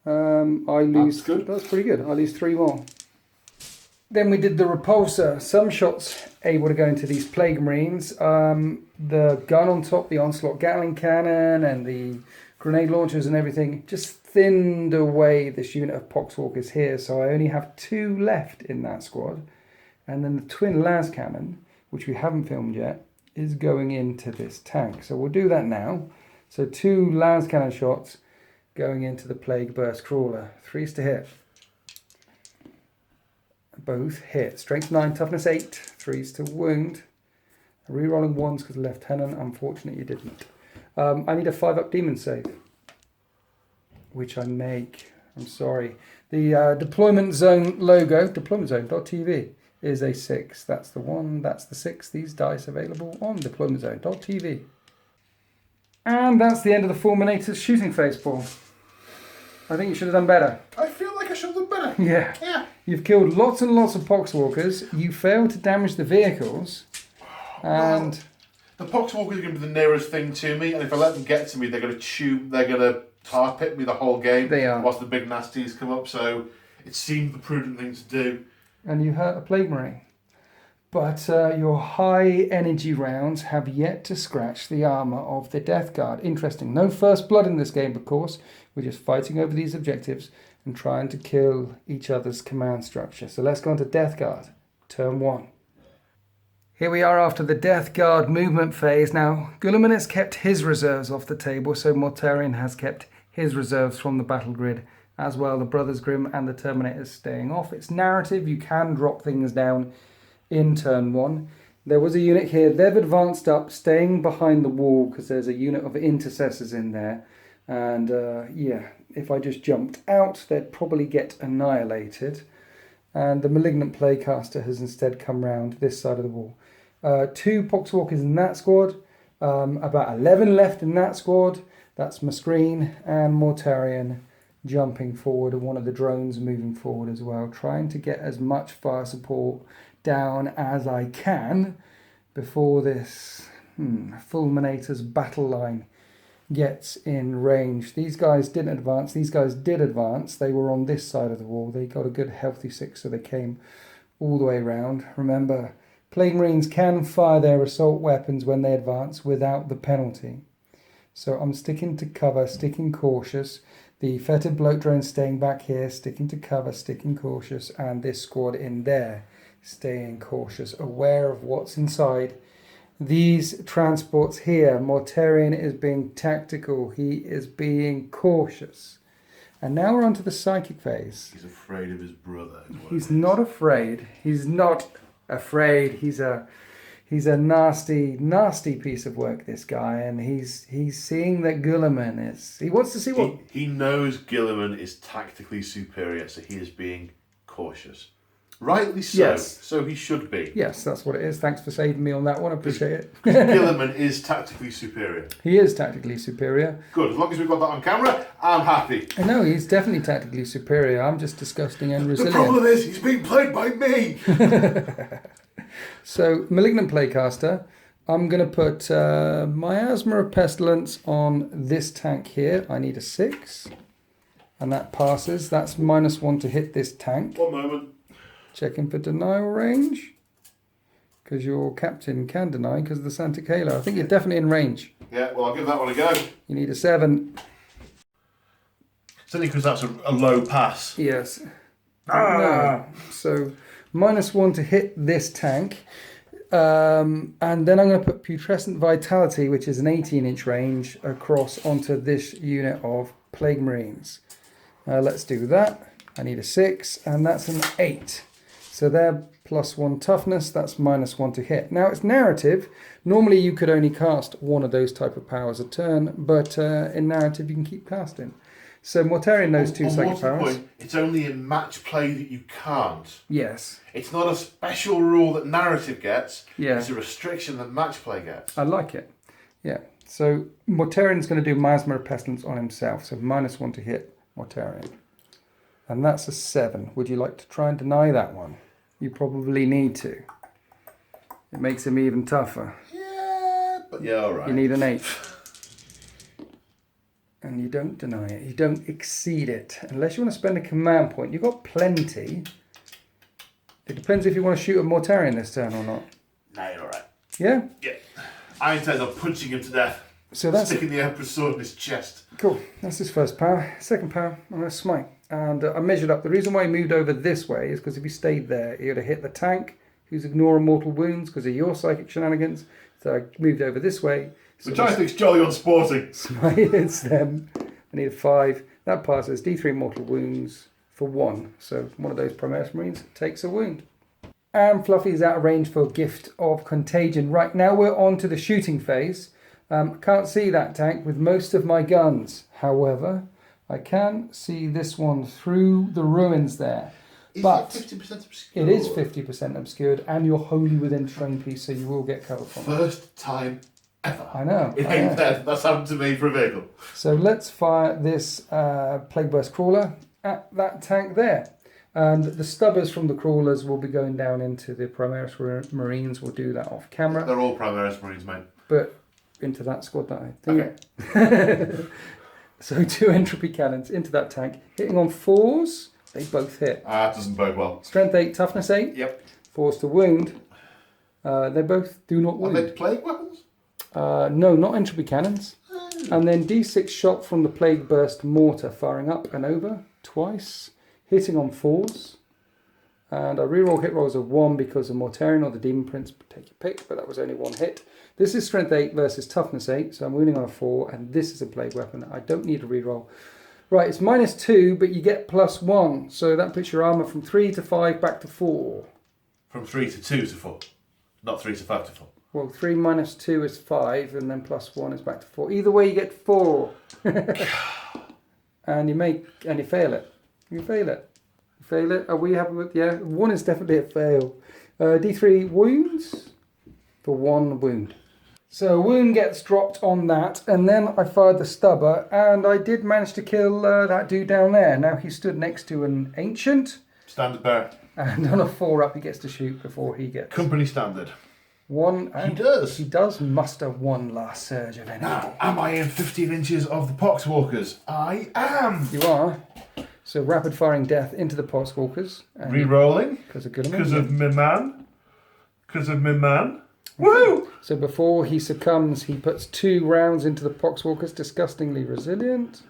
I lose. That's good. That's pretty good. I lose 3 more. Then we did the repulsor. Some shots able to go into these Plague Marines. The gun on top, the Onslaught Gatling Cannon, and the grenade launchers and everything just thinned away this unit of Poxwalkers here. So I only have 2 left in that squad. And then the twin las cannon, which we haven't filmed yet, is going into this tank. So we'll do that now. So 2 las cannon shots going into the Plague Burst Crawler. 3s to hit. Both hit. Strength 9, toughness 8, 3s to wound. Rerolling 1s because Lieutenant, unfortunately you didn't. I need a 5-up demon save, which I make. I'm sorry. The deployment zone logo, deploymentzone.tv, is a 6. That's the 1, that's the 6. These dice available on deploymentzone.tv. And that's the end of the Fulminator's shooting phase, Paul. I think you should have done better. I feel like I should have done better. Yeah. You've killed lots and lots of Poxwalkers. You failed to damage the vehicles. And the Poxwalkers are going to be the nearest thing to me, and if I let them get to me, they're going to tar pit me the whole game. They are. Whilst the big nasties come up, so it seemed the prudent thing to do. And you hurt a Plague Marine. But your high energy rounds have yet to scratch the armour of the Death Guard. Interesting. No first blood in this game, of course. We're just fighting over these objectives and trying to kill each other's command structure. So let's go on to Death Guard. Turn 1. Here we are after the Death Guard movement phase. Now, Guilliman has kept his reserves off the table, so Mortarion has kept his reserves from the battle grid. As well, the Brothers Grimm and the Terminators staying off. It's narrative. You can drop things down in turn 1. There was a unit here. They've advanced up, staying behind the wall because there's a unit of Intercessors in there. And yeah, if I just jumped out, they'd probably get annihilated. And the Malignant Playcaster has instead come round this side of the wall. 2 Poxwalkers in that squad. About 11 left in that squad. That's Mascreen and Mortarion jumping forward, and one of the drones moving forward as well, trying to get as much fire support down as I can before this Fulminator's battle line gets in range. These guys didn't advance. These guys did advance. They were on this side of the wall. They got a good healthy 6, so they came all the way around. Remember, Plague Marines can fire their assault weapons when they advance without the penalty. So I'm sticking to cover, sticking cautious. The Fetid Bloat Drone staying back here, sticking to cover, sticking cautious. And this squad in there, staying cautious, aware of what's inside. These transports here, Mortarion is being tactical. He is being cautious. And now we're on to the psychic phase. He's afraid of his brother. He's not afraid. He's not afraid. He's a nasty, nasty piece of work, this guy, and he's seeing that Guilliman is. He wants to see what he knows. Guilliman is tactically superior, so he is being cautious. Rightly so. Yes. So he should be. Yes, that's what it is. Thanks for saving me on that one. I appreciate it. Guilliman is tactically superior. He is tactically superior. Good. As long as we've got that on camera, I'm happy. I know, he's definitely tactically superior. I'm just disgusting and resilient. The problem is, he's being played by me. So, Malignant Playcaster, I'm going to put Miasma of Pestilence on this tank here. I need a 6. And that passes. That's -1 to hit this tank. One moment. Checking for denial range. Because your captain can deny because of the Santa Halo. I think you're definitely in range. Yeah, well, I'll give that one a go. You need a 7. It's only because that's a low pass. Yes. No. So, -1 to hit this tank. And then I'm going to put Putrescent Vitality, which is an 18-inch range, across onto this unit of Plague Marines. Let's do that. I need a 6, and that's an 8. So they're +1 toughness, that's -1 to hit. Now it's narrative. Normally you could only cast one of those type of powers a turn, but in narrative you can keep casting. So Mortarion knows two psychic powers. Point, it's only in match play that you can't. Yes. It's not a special rule that narrative gets. Yeah. It's a restriction that match play gets. I like it. Yeah. So Mortarion's going to do Miasma of Pestilence on himself. So -1 to hit Mortarion. And that's a 7. Would you like to try and deny that one? You probably need to. It makes him even tougher. Yeah, but yeah, all right. You need an 8. And you don't deny it. You don't exceed it. Unless you want to spend a command point. You've got plenty. It depends if you want to shoot a Mortarion this turn or not. No, you're all right. Yeah? Yeah. I intend on punching him to death. So that's sticking the Emperor's sword in his chest. cool. That's his first power. Second power, I'm going to smite. And I measured up. The reason why he moved over this way is because if he stayed there, he would have hit the tank, who's ignoring mortal wounds because of your psychic shenanigans. So I moved over this way. Which I think's jolly unsporting. Smites them. I need a 5. That passes. D3 mortal wounds for 1. So one of those Primaris Marines takes a wound. And Fluffy's out of range for Gift of Contagion. Right, now we're on to the shooting phase. Can't see that tank with most of my guns. However, I can see this one through the ruins there. But it 50% obscured? it is 50% obscured, and you're wholly within terrain piece, so you will get cover from it. First time ever. I know. It ain't dead. That's happened to me for a vehicle. So let's fire this Plague Burst Crawler at that tank there. And the stubbers from the crawlers will be going down into the Primaris Marines. We'll do that off camera. They're all Primaris Marines, mate. But into that squad that I think. Okay. So 2 entropy cannons into that tank. Hitting on 4s. They both hit. That doesn't bode well. Strength 8, toughness 8. Yep. 4s to wound. They both do not wound. Are they plague weapons? No, not entropy cannons. And then D6 shot from the Plague Burst mortar, firing up and over twice, hitting on 4s. And I reroll hit rolls of 1 because of Mortarion or the Demon Prince, take your pick, but that was only 1 hit. This is Strength 8 versus Toughness 8, so I'm wounding on a 4, and this is a Plague weapon. I don't need a reroll. Right, it's -2, but you get +1, so that puts your armour from 3 to 5 back to 4. From 3 to 2 to 4. Not 3 to 5 to 4. Well, 3 minus 2 is 5, and then +1 is back to 4. Either way, you get 4. And you fail it. You fail it. You fail it. Are we happy with? Yeah, 1 is definitely a fail. D3 wounds for 1 wound. So a wound gets dropped on that, and then I fired the stubber, and I did manage to kill that dude down there. Now he stood next to an ancient. Standard bearer. And on a 4 up, he gets to shoot before he gets. Company standard. 1. And he does. He does muster 1 last surge of energy. Now, am I in 15 inches of the Poxwalkers? I am. You are. So rapid firing death into the Poxwalkers. Re-rolling. Because of Goodman. Because of me man. Because of me man. Woo! So before he succumbs, he puts 2 rounds into the Poxwalkers, disgustingly resilient.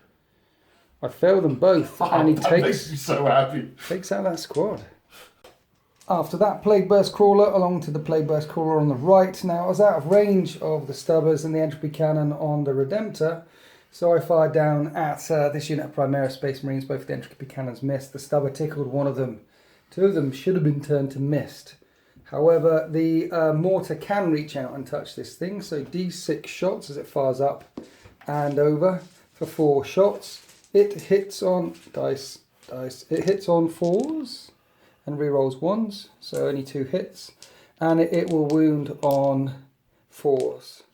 I fail them both, and he makes me so happy. takes out that squad. After that, Plague Burst Crawler along to the Plague Burst Crawler on the right. Now, I was out of range of the Stubbers and the Entropy Cannon on the Redemptor, so I fired down at this unit of Primaris Space Marines. Both the Entropy Cannons missed. The Stubber tickled one of them. 2 of them should have been turned to mist. However, the mortar can reach out and touch this thing, so D6 shots as it fires up and over for 4 shots. It hits on dice. It hits on 4s and rerolls 1s, so only 2 hits, and it will wound on 4s.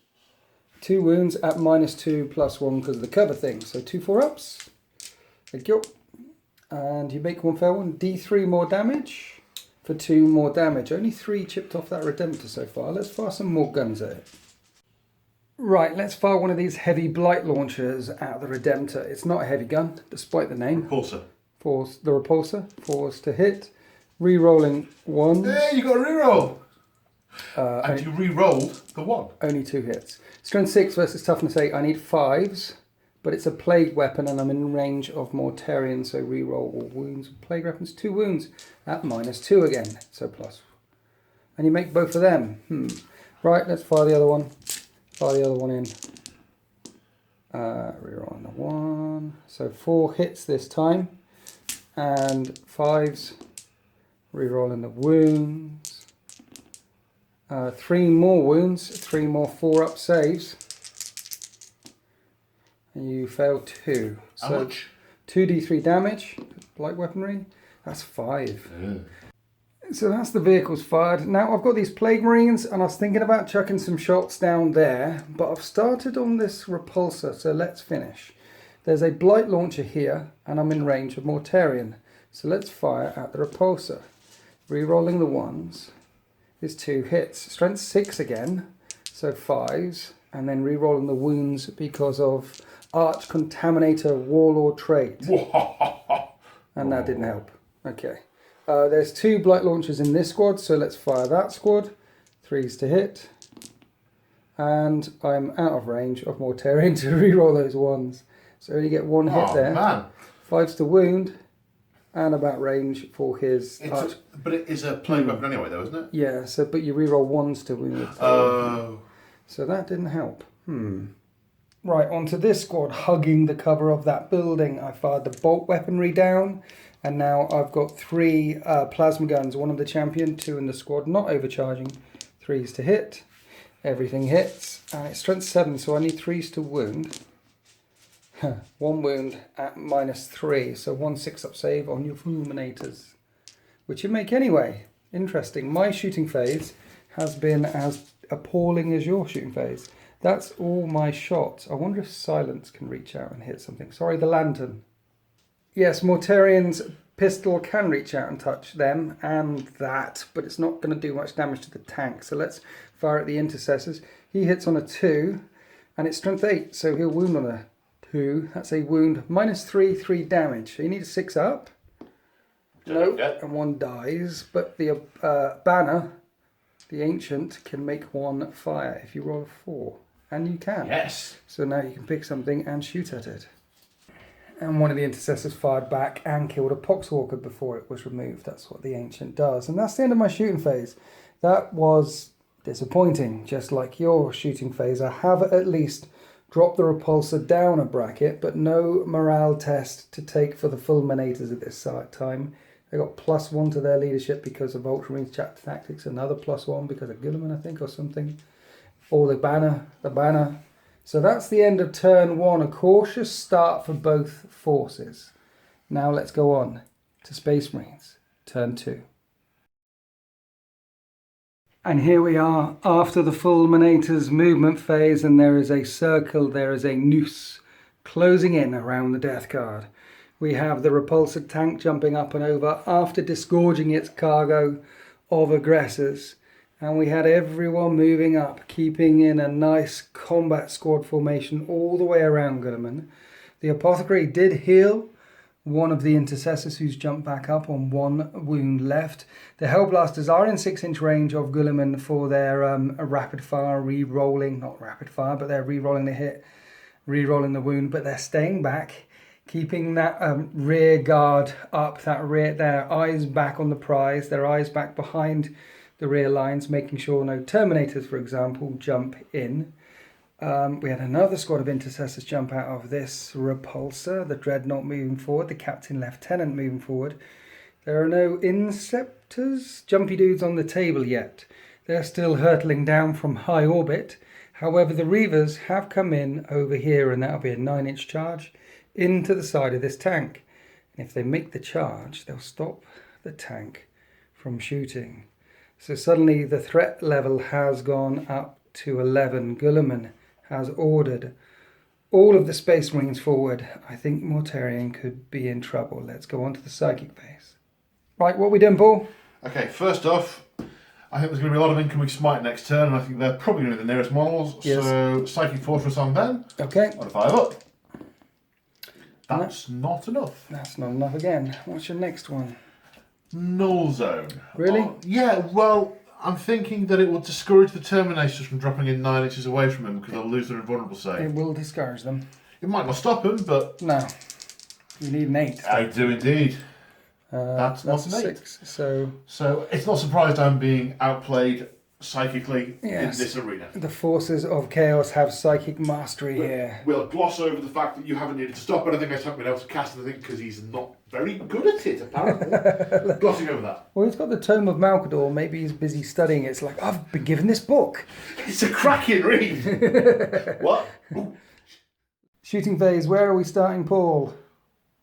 2 wounds at -2 +1 because of the cover thing, so 2 4-ups. Thank you. And you make 1 fail one, D3 more damage. For 2 more damage. Only 3 chipped off that Redemptor so far. Let's fire some more guns at it. Right, let's fire one of these heavy blight launchers at the Redemptor. It's not a heavy gun, despite the name. Repulsor. The repulsor. 4s to hit. Re-rolling 1s. There, you got a reroll. And you re-rolled the 1. Only 2 hits. Strength 6 versus Toughness 8. I need 5s. But it's a plague weapon and I'm in range of Mortarion, so reroll all wounds. Plague weapons, 2 wounds at -2 again, so plus. And you make both of them. Right, let's fire the other one. Fire the other one in. Reroll on the 1. So 4 hits this time. And 5s Rerolling the wounds. 3 more wounds, 3 more 4-up saves. And you failed 2. How So much? 2d3 damage, light weaponry. That's 5. Yeah. So that's the vehicles fired. Now I've got these Plague Marines and I was thinking about chucking some shots down there, but I've started on this repulsor, so let's finish. There's a Blight launcher here and I'm in range of Mortarion. So let's fire at the repulsor. Rerolling the ones is 2 hits. Strength 6 again, so 5s, and then rerolling the wounds because of Arch Contaminator Warlord trait. And that didn't help. Okay. There's 2 Blight launchers in this squad, so let's fire that squad. 3s to hit. And I'm out of range of Mortarion to reroll those ones. So only get 1 hit there. Man. 5s to wound. And about range for his... But it is a plague weapon anyway, though, isn't it? Yeah, so but you reroll 1s to wound. Oh. So that didn't help. Right, onto this squad, hugging the cover of that building. I fired the bolt weaponry down. And now I've got 3 plasma guns, 1 of the champion, 2 in the squad, not overcharging. 3s to hit. Everything hits. And it's strength 7, so I need 3s to wound. 1 wound at -3, so 1 6-up save on your fulminators. Which you make anyway. Interesting. My shooting phase has been as appalling as your shooting phase. That's all my shots. I wonder if silence can reach out and hit something. Sorry, the lantern. Yes, Mortarion's pistol can reach out and touch them and that, but it's not going to do much damage to the tank. So let's fire at the Intercessors. He hits on a 2, and it's strength 8, so he'll wound on a 2. That's a wound. -3, 3 damage. So you need a 6 up. Nope, and 1 dies. But the banner, the Ancient, can make 1 fire if you roll a 4. And you can. Yes. So now you can pick something and shoot at it. And one of the Intercessors fired back and killed a Poxwalker before it was removed. That's what the Ancient does. And that's the end of my shooting phase. That was disappointing, just like your shooting phase. I have at least dropped the repulsor down a bracket, but no morale test to take for the Fulminators at this time. They got +1 to their leadership because of Ultramarines Chapter Tactics, another +1 because of Guilliman, I think, or something. Or the banner. So that's the end of turn 1, a cautious start for both forces. Now let's go on to Space Marines, turn 2. And here we are after the Fulminator's movement phase, and there is a circle, there is a noose closing in around the Death Guard. We have the repulsor tank jumping up and over after disgorging its cargo of aggressors. And we had everyone moving up, keeping in a nice combat squad formation all the way around Guilliman. The Apothecary did heal one of the Intercessors who's jumped back up on 1 wound left. The Hellblasters are in 6-inch range of Guilliman for their rapid fire re-rolling, not rapid fire, but they're re-rolling the hit, re-rolling the wound, but they're staying back, keeping that rear guard up, their eyes back on the prize, their eyes back behind the rear lines, making sure no Terminators, for example, jump in. We had another squad of Intercessors jump out of this repulsor, the Dreadnought moving forward, the Captain Lieutenant moving forward. There are no Inceptors, jumpy dudes on the table yet. They're still hurtling down from high orbit. However, the Reavers have come in over here, and that'll be a 9-inch charge into the side of this tank. And if they make the charge, they'll stop the tank from shooting. So suddenly the threat level has gone up to 11. Guilliman has ordered all of the Space Marines forward. I think Mortarion could be in trouble. Let's go on to the Psychic phase. Right, what are we doing, Paul? Okay, first off, I think there's going to be a lot of incoming smite next turn, and I think they're probably going to be the nearest models. Yes. So, Psychic Fortress on them. Okay. On a 5 up. That's not enough. That's not enough again. What's your next one? Null Zone. Really? Yeah, well, I'm thinking that it will discourage the Terminators from dropping in 9 inches away from him because they'll lose their invulnerable save. It will discourage them. It might not stop him, but... No. You need an 8. I do indeed. That's not an 8. 6. So it's not surprised I'm being outplayed psychically Yes. in this arena. The forces of chaos have psychic mastery here. We'll gloss over the fact that you haven't needed to stop anything. I haven't been able to cast anything because he's not very good at it, apparently. Glossing over that. Well, he's got the Tome of Malkador. Maybe he's busy studying it. It's like, I've been given this book. It's a cracking read. What? Ooh. Shooting phase, where are we starting, Paul?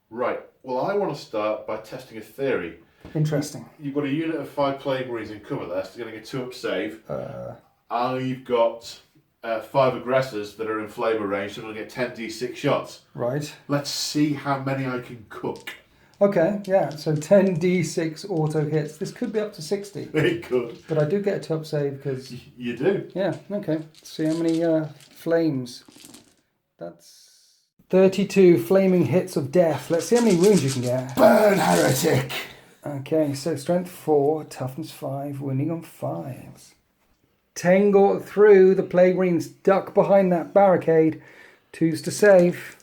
Right. Well, I want to start by testing a theory. Interesting. You've got a unit of 5 Plague Marines in cover there, so you're getting a 2-up save. I've got 5 aggressors that are in flamer range, so I'm going to get 10d6 shots. Right. Let's see how many I can cook. Okay, yeah, so 10d6 auto hits. This could be up to 60. It could. But I do get a top save because... You do? Yeah, okay. Let's see how many flames. That's 32 flaming hits of death. Let's see how many wounds you can get. Burn, heretic! Okay, so strength 4, toughness 5, wounding on 5s. 10 got through. The Plague Marines duck behind that barricade. 2s to save.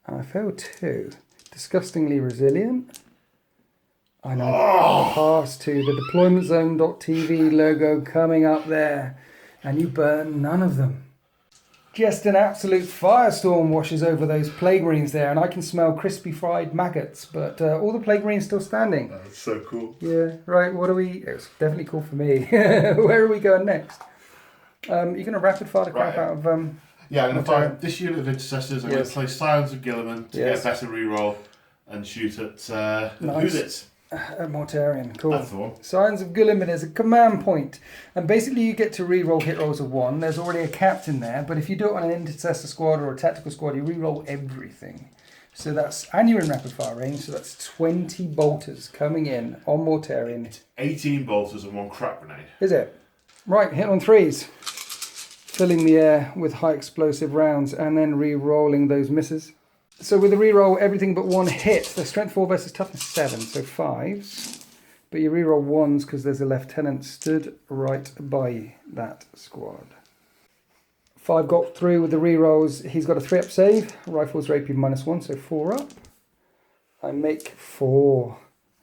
I failed 2. Disgustingly resilient. I know. Pass to the deploymentzone.tv logo coming up there. And you burn none of them. Just an absolute firestorm washes over those Plague Marines there, and I can smell crispy fried maggots, but all the Plague Marines still standing. That's so cool. Yeah, right, what are we... It's definitely cool for me. Where are we going next? You're going to rapid fire the crap out of... Yeah, I'm going to fire this unit of Intercessors. I'm going to play Scions of Guilliman to get a better reroll and shoot at... Who's it? Mortarion, cool. That's the one. Scions of Guilliman is a command point, and basically you get to re-roll hit rolls of 1. There's already a captain there, but if you do it on an intercessor squad or a tactical squad, you re-roll everything. So that's, and you're in rapid fire range, so that's 20 bolters coming in on Mortarion. 18 bolters and 1 crack grenade. Is it? Right, hit on 3s. Filling the air with high explosive rounds and then re-rolling those misses. So with the reroll, everything but 1 hit. The strength 4 versus toughness 7, so 5s. But you reroll 1s because there's a lieutenant stood right by that squad. 5 got through with the rerolls. He's got a 3-up save. Rifles rapid -1, so 4 up. I make 4.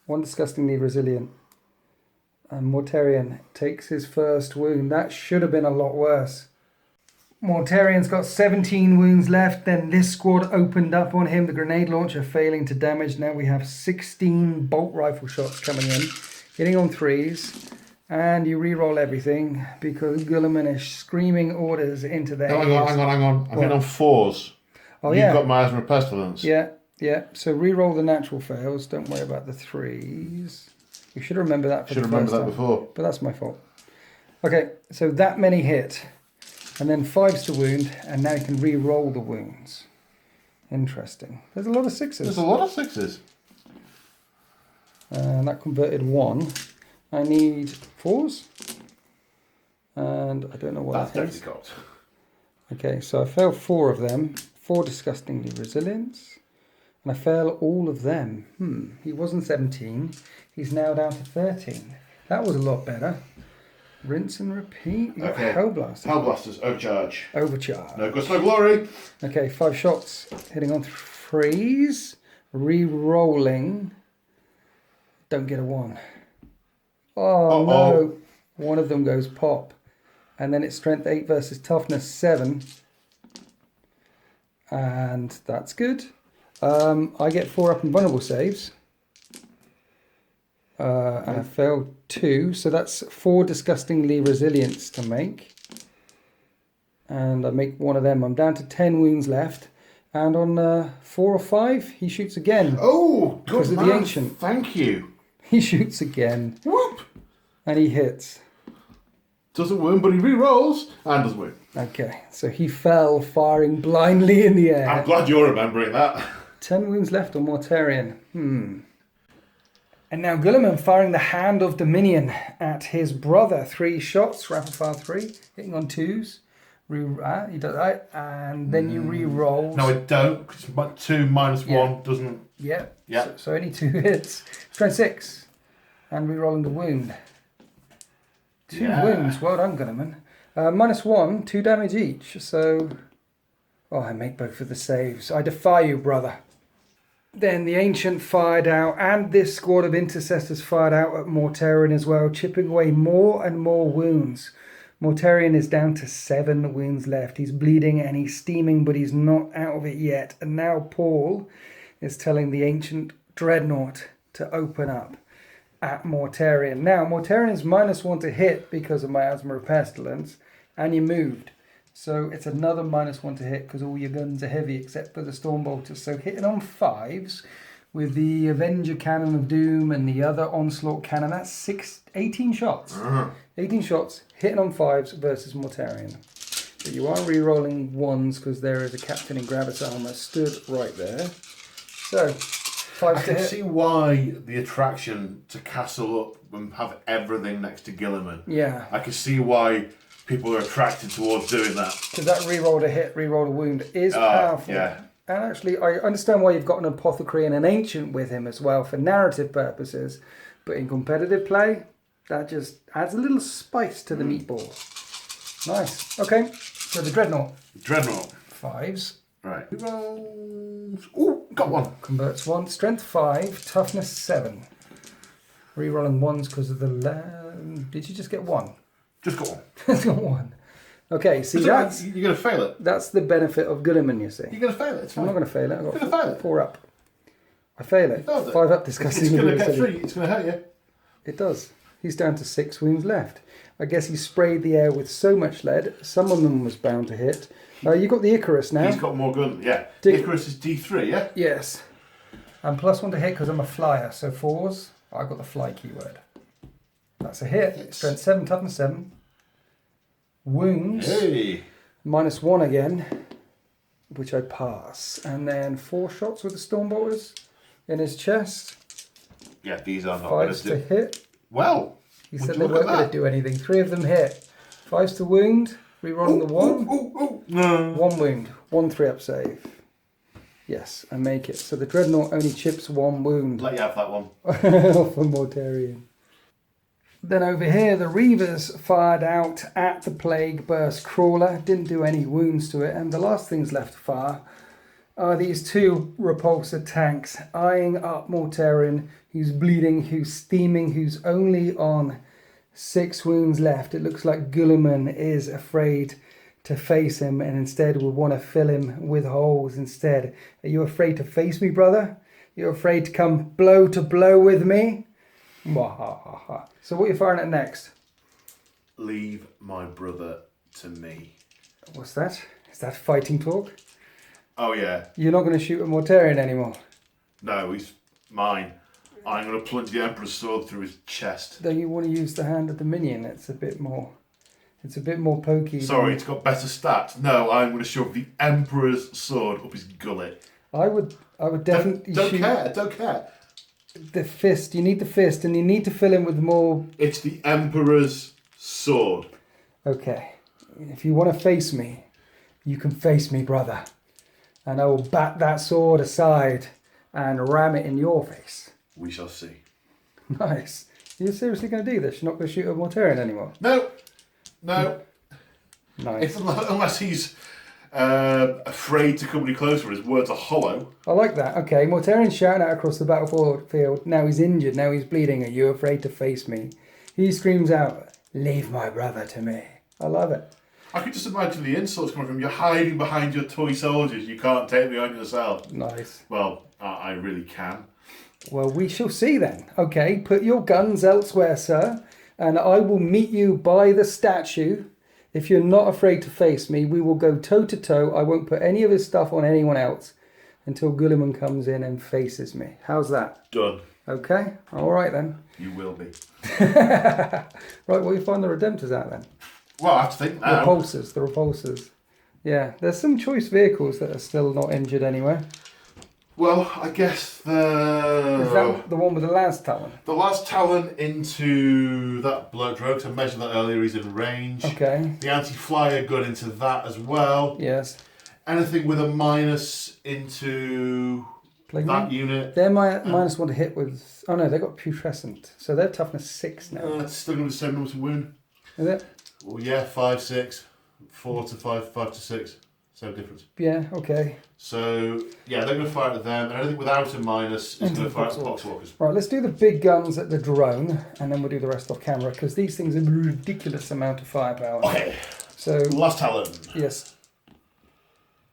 1 disgustingly resilient. And Mortarion takes his first wound. That should have been a lot worse. Mortarion's got 17 wounds left, then this squad opened up on him, the grenade launcher failing to damage. Now we have 16 bolt rifle shots coming in, hitting on 3s, and you re-roll everything because Guilliman is screaming orders into their ears. Hang on. I'm hitting on 4s. Oh, You've got Miasma of Pestilence. Yeah. So re-roll the natural fails, don't worry about the 3s. You should remember that for the first time. Before. But that's my fault. Okay, so that many hit. And then 5s to wound, and now you can re-roll the wounds. Interesting. There's a lot of 6s. There's a lot of 6s. And that converted 1. I need 4s. And I don't know what That's that is. definitely got. Okay, so I failed 4 of them. 4 disgustingly resilience. And I failed all of them. He wasn't 17. He's now down to 13. That was a lot better. Rinse and repeat. Okay. Hellblaster. Hellblasters, overcharge. Overcharge. No guts, no glory. Okay, 5 shots. Hitting on 3s. Re-rolling. Don't get a 1. Oh, no. One of them goes pop. And then it's strength 8 versus toughness 7. And that's good. I get 4 up and vulnerable saves. And I failed 2, so that's 4 disgustingly resilience to make. And I make 1 of them. I'm down to 10 wounds left. And on 4 or 5, he shoots again. Oh, good because of the ancient. Thank you. He shoots again. Whoop. And he hits. Doesn't win, but he re-rolls and does win. Okay, so he fell firing blindly in the air. I'm glad you're remembering that. 10 wounds left on Mortarion. And now Guilliman firing the Hand of Dominion at his brother. 3 shots, rapid fire 3, hitting on 2s. He does that, and then you re-roll. No, I don't, because 2 minus 1 doesn't... Yeah. Yeah. So only 2 hits. Strength 6. And re-rolling the wound. 2 wounds, well done Guilliman. -1, 2 damage each, so... Oh, I make both of the saves. I defy you, brother. Then the Ancient fired out, and this squad of Intercessors fired out at Mortarion as well, chipping away more and more wounds. Mortarion is down to 7 wounds left. He's bleeding and he's steaming, but he's not out of it yet. And now Paul is telling the ancient dreadnought to open up at Mortarion. Now, Mortarion's -1 to hit because of Miasma of Pestilence, and you moved. So it's another -1 to hit because all your guns are heavy except for the Stormbolters. So hitting on 5s with the Avenger Cannon of Doom and the other Onslaught Cannon, that's 18 shots. 18 shots, hitting on 5s versus Mortarion. But you are re-rolling 1s because there is a Captain in Gravis armor stood right there. So, 5 I to can hit. see why the attraction to castle up and have everything next to Guilliman. Yeah. I can see why people are attracted towards doing that. Because that re-roll to hit, re-roll to wound is powerful. Yeah. And actually, I understand why you've got an Apothecary and an Ancient with him as well for narrative purposes. But in competitive play, that just adds a little spice to the meatball. Nice. Okay, so the Dreadnought. Dreadnought. 5s. Right. Who rolls? Ooh, got one. Converts 1. Strength 5, toughness 7. Re-rolling 1s because of the... Did you just get 1? Just got one. Just got 1. Okay, see, You're going to fail it. that's the benefit of Guilliman, you see. You're going to fail it. It's I'm fine. not going to fail it. I've You're got going to fail it. 4 up. I fail it. You failed it. 5 up It's disgusting. going to get 3. It's going to hurt you. It does. He's down to 6 wounds left. I guess he sprayed the air with so much lead, some of them was bound to hit. You got the Icarus now. He's got more gun. Yeah. Dig- Icarus is D3, yeah? Yes. And +1 to hit because I'm a flyer. So 4s. I got the fly keyword. That's a hit. Yes. Strength 7, toughness 7. Wounds. Hey. -1 again, which I pass. And then 4 shots with the Stormbolters in his chest. Yeah, these are not going 5s to to do. hit. Well. He would said you they look weren't at going that? to do anything. 3 of them hit. 5s to wound. Rerolling the 1. No. 1 wound. 1 3-up save. Yes, I make it. So the Dreadnought only chips 1 wound. Let you have that one. For Mortarion. Then over here, the Reavers fired out at the Plague Burst Crawler. Didn't do any wounds to it. And the last things left to fire are these 2 repulsor tanks eyeing up Mortarion, who's bleeding, who's steaming, who's only on 6 wounds left. It looks like Guilliman is afraid to face him and instead would want to fill him with holes instead. Are you afraid to face me, brother? You're afraid to come blow to blow with me? Mwahaha. So what are you firing at next? Leave my brother to me. What's that? Is that fighting talk? Oh, yeah. You're not going to shoot a Mortarion anymore? No, he's mine. I'm going to plunge the Emperor's sword through his chest. Don't you want to use the hand of the minion? It's a bit more pokey. Sorry, it's got better stats. No, I'm going to shove the Emperor's sword up his gullet. I would definitely Don't shoot care, don't care. the fist. You need the fist, and you need to fill in with more. It's the Emperor's sword. Okay, if you want to face me, you can face me, brother, and I will bat that sword aside and ram it in your face. We shall see. Nice. You're seriously going to do this? You're not going to shoot a Mortarion anymore? No. Nice. Unless he's afraid to come any closer, his words are hollow. I like that. Okay, Mortarion's shouting out across the battlefield. Now he's injured. Now he's bleeding. Are you afraid to face me? He screams out, "Leave my brother to me." I love it. I could just imagine the insults coming from you're hiding behind your toy soldiers. You can't take me on yourself. Nice. Well, I really can. Well, we shall see then. Okay, put your guns elsewhere, sir, and I will meet you by the statue. If you're not afraid to face me, we will go toe to toe. I won't put any of his stuff on anyone else until Guilliman comes in and faces me. How's that? Done. Okay, all right then. You will be. Right, well, you find the Redemptors out then. Well, I have to think now. The repulsors. Yeah, there's some choice vehicles that are still not injured anywhere. Well, I guess Is that the one with the last talon? the last talon into that bloke drove to measure that earlier. He's in range. Okay. The anti-flyer gun into that as well. Yes. Anything with a minus into that unit. They're -1 to hit with. Oh no, they got putrescent, so they're toughness 6 now. It's still going to be the same number to wound. Is it? Well, yeah, 5, 6, 4 to 5, 5 to 6. Same difference. Yeah, okay. So, yeah, they're going to fire at them, and anything without a minus is going to fire at the Poxwalkers. Right, let's do the big guns at the drone, and then we'll do the rest off camera, because these things have a ridiculous amount of firepower. Okay. So, Last Talon. yes.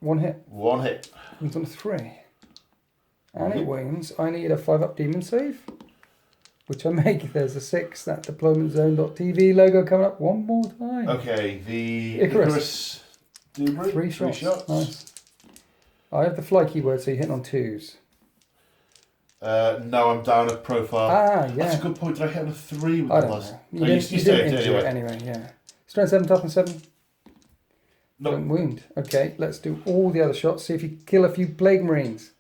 One hit. One hit. Wounds on a 3. And it wounds. I need a 5-up demon save, which I make. There's a 6. That deploymentzone.tv logo coming up one more time. Okay, the Icarus. Debris. 3 shots. Nice. I have the fly keyword, so you're hitting on 2s. No, I'm down at profile. Ah, yeah. That's a good point. Did I hit on a 3 with I the don't last? know. You didn't injure it anyway, yeah. Strength 7, toughness 7. No. Don't wound. Okay, let's do all the other shots. See if you kill a few Plague Marines.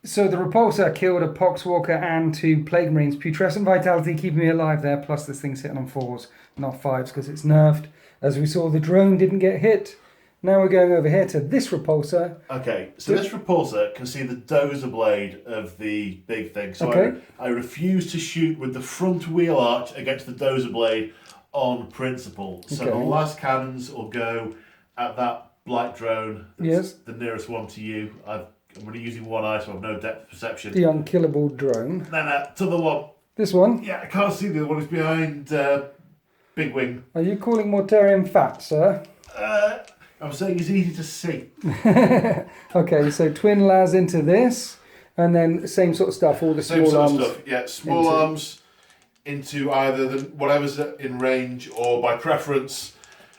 So the Repulsor killed a Poxwalker and 2 Plague Marines. Putrescent Vitality keeping me alive there, plus this thing's hitting on 4s, not 5s, because it's nerfed. As we saw, the drone didn't get hit. Now we're going over here to this Repulsor. Okay, so this Repulsor can see the dozer blade of the big thing. So Okay. I refuse to shoot with the front wheel arch against the dozer blade on principle. So Okay. the last cannons will go at that blight drone. That's Yes. the nearest one to you. I'm only using one eye, so I have no depth perception. The unkillable drone. No, to the one. This one. Yeah, I can't see the other one. It's behind Big Wing. Are you calling Mortarion fat, sir? I'm saying it's easy to see. Okay, so twin las into this, and then same sort of stuff, all the Same small sort arms. of stuff. Yeah, small arms into either whatever's in range, or by preference,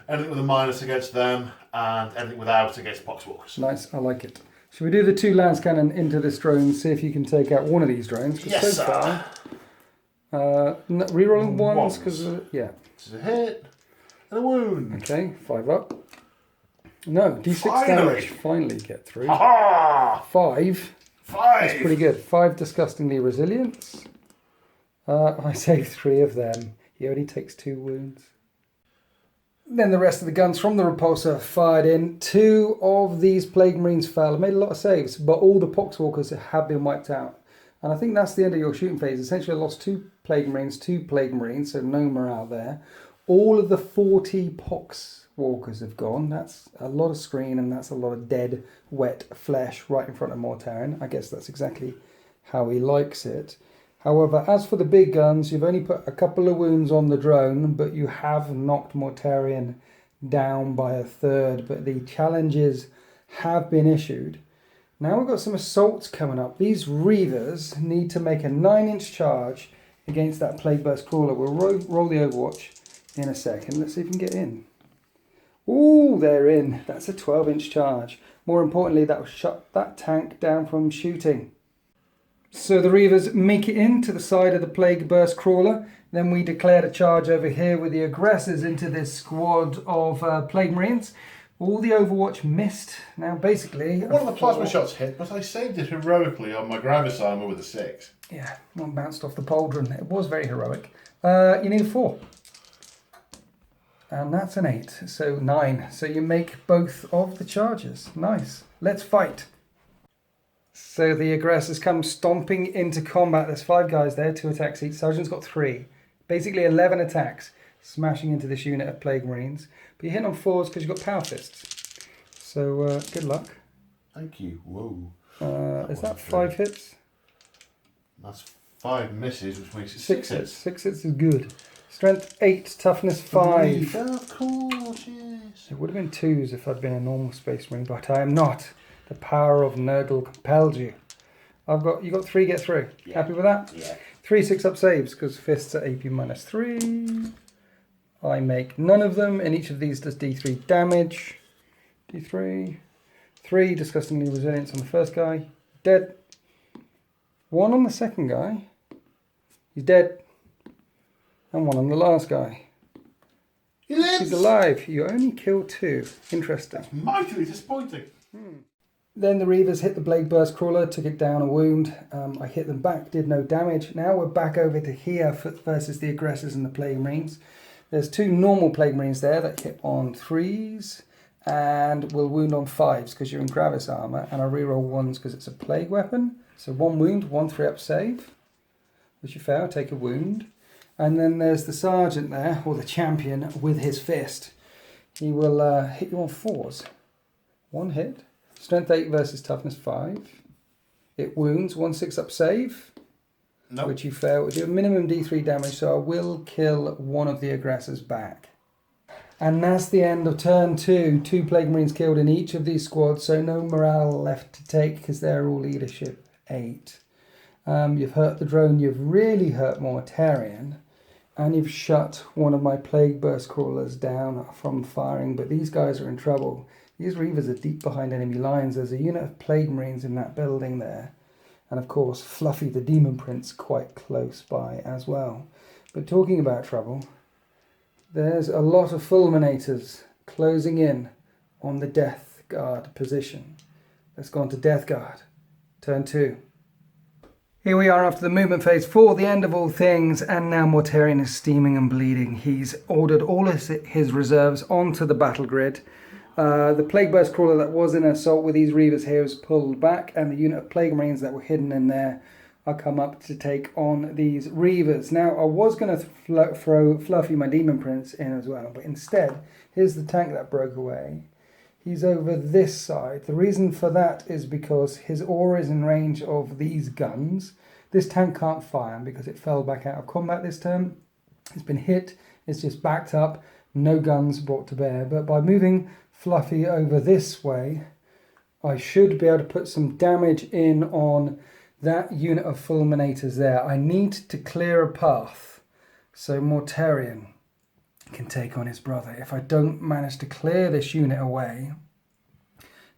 anything with a minus against them, and anything without against Poxwalkers. Nice, I like it. Should we do the 2 lance cannon into this drone, see if you can take out one of these drones? 'Cause Yes, so sir. far, rerolling ones, Ones. because, yeah. This is a hit and a wound. Okay, 5 up. No, D6 Finally. damage. Finally get through. Aha! 5. 5! That's pretty good. 5 disgustingly resilience. I saved 3 of them. He only takes 2 wounds. Then the rest of the guns from the Repulsor fired in. 2 of these Plague Marines fell. I made a lot of saves, but all the Poxwalkers have been wiped out. And I think that's the end of your shooting phase. Essentially, I lost 2 Plague Marines, so no morale there. All of the 40 Poxwalkers have gone. That's a lot of screen, and that's a lot of dead, wet flesh right in front of Mortarion. I guess that's exactly how he likes it. However, as for the big guns, you've only put a couple of wounds on the drone, but you have knocked Mortarion down by a 3rd. But the challenges have been issued. Now we've got some assaults coming up. These Reavers need to make a 9-inch charge against that Plague Burst Crawler. We'll roll the Overwatch in a second. Let's see if we can get in. Ooh, they're in. That's a 12-inch charge. More importantly, that will shut that tank down from shooting. So the Reavers make it in to the side of the Plague Burst Crawler. Then we declared a charge over here with the aggressors into this squad of Plague Marines. All the Overwatch missed. Now basically... One of the plasma shots hit, but I saved it heroically on my Gravis armor with a 6. Yeah, one bounced off the pauldron. It was very heroic. You need a 4. And that's an 8, so 9. So you make both of the charges. Nice. Let's fight. So the aggressors come stomping into combat. There's 5 guys there, 2 attacks each. Sergeant's got 3. Basically 11 attacks, smashing into this unit of Plague Marines. But you're hitting on 4s because you've got Power Fists. So good luck. Thank you. Whoa. Is that 5 hits? That's 5 misses, which makes it 6 6 hits. hits. 6 hits is good. Strength 8, toughness 5. Of course, yes. It would have been 2s if I'd been a normal Space Marine, but I am not. The power of Nurgle compelled you. You got 3 get through. Yeah. Happy with that? Yeah. 3 6-up saves because fists are AP -3. I make none of them, and each of these does D3 damage. D3. 3 disgustingly resilience on the first guy. Dead. 1 on the second guy. He's dead. And 1 on the last guy. He lives! He's alive. You only kill 2. Interesting. Mightily disappointing. Then the Reavers hit the Blade Burst Crawler, took it down a wound. I hit them back, did no damage. Now we're back over to here versus the aggressors and the Plague Marines. There's 2 normal Plague Marines there that hit on 3s and will wound on 5s because you're in Gravis armor, and I reroll 1s because it's a Plague weapon. So 1 wound, 1 3-up save, which you fail, take a wound. And then there's the Sergeant there, or the Champion, with his fist. He will hit you on 4s. 1 hit. Strength 8 versus toughness 5. It wounds, 1/6 up save. Nope. Which you fail. Would do a minimum D3 damage, so I will kill one of the aggressors back. And that's the end of turn 2. 2 Plague Marines killed in each of these squads, so no morale left to take because they're all leadership 8. You've hurt the drone, you've really hurt Mortarion, and you've shut one of my Plague Burst Crawlers down from firing, but these guys are in trouble. These Reavers are deep behind enemy lines. There's a unit of Plague Marines in that building there. And of course, Fluffy the Demon Prince quite close by as well. But talking about trouble, there's a lot of Fulminators closing in on the Death Guard position. Let's go on to Death Guard. Turn 2. Here we are after the movement phase 4, the end of all things, and now Mortarion is steaming and bleeding. He's ordered all his reserves onto the battle grid. The Plague Burst Crawler that was in assault with these Reavers here is pulled back, and the unit of Plague Marines that were hidden in there are come up to take on these Reavers. Now, I was going to throw Fluffy, my Demon Prince, in as well, but instead, here's the tank that broke away. He's over this side. The reason for that is because his aura is in range of these guns. This tank can't fire because it fell back out of combat this turn. It's been hit, it's just backed up, no guns brought to bear. But by moving Fluffy over this way, I should be able to put some damage in on that unit of Fulminators there. I need to clear a path so Mortarion can take on his brother. If I don't manage to clear this unit away,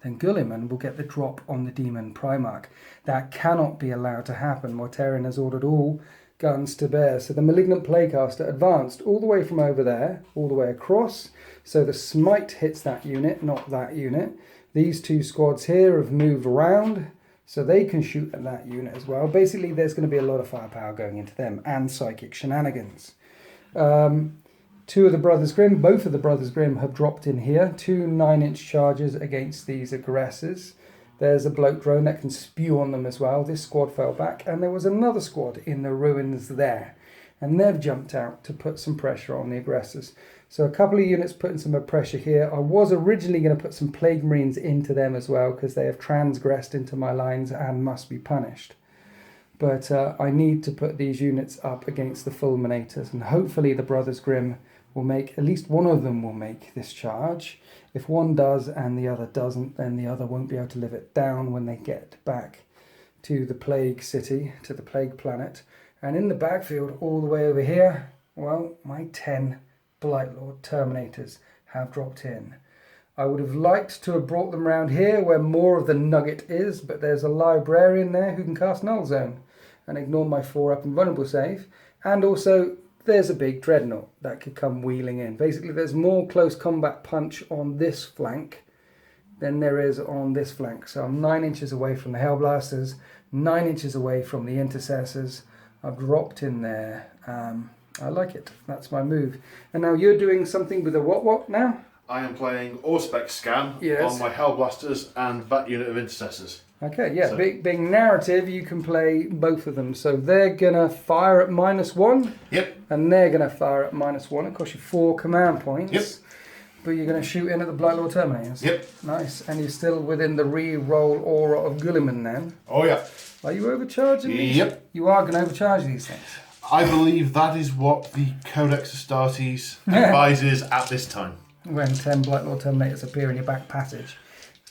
then Gulliman will get the drop on the Demon Primarch. That cannot be allowed to happen. Mortarion has ordered all guns to bear. So the Malignant Playcaster advanced all the way from over there, all the way across. So the smite hits that unit, not that unit. These 2 squads here have moved around, so they can shoot at that unit as well. Basically, there's going to be a lot of firepower going into them, and psychic shenanigans. 2 of the Brothers Grimm, both of the Brothers Grimm have dropped in here. 2 9-inch charges against these aggressors. There's a bloke drone that can spew on them as well. This squad fell back, and there was another squad in the ruins there. And they've jumped out to put some pressure on the aggressors. So a couple of units putting some pressure here. I was originally going to put some Plague Marines into them as well, because they have transgressed into my lines and must be punished. But I need to put these units up against the Fulminators, and hopefully the Brothers Grimm will make, at least one of them will make this charge. If one does and the other doesn't, then the other won't be able to live it down when they get back to the Plague City, to the Plague Planet. And in the backfield, all the way over here, well, my 10 Blightlord Terminators have dropped in. I would have liked to have brought them around here where more of the nugget is, but there's a Librarian there who can cast Null Zone and ignore my 4-up invulnerable save. And also, there's a big Dreadnought that could come wheeling in. Basically, there's more close combat punch on this flank than there is on this flank. So I'm 9 inches away from the Hellblasters, 9 inches away from the Intercessors. I've dropped in there. I like it. That's my move. And now you're doing something with a what now? I am playing Auspex Scan on my Hellblasters and that unit of Intercessors. Okay, yeah, so, being narrative, you can play both of them. So they're going to fire at -1. Yep. And they're going to fire at -1. It costs you 4 command points. Yep. But you're going to shoot in at the Blightlord Terminators. Yep. Nice. And you're still within the re-roll aura of Gulliman then. Oh, yeah. Are you overcharging these? Yep. You are going to overcharge these things. I believe that is what the Codex Astartes advises at this time. When 10 Blightlord Terminators appear in your back passage.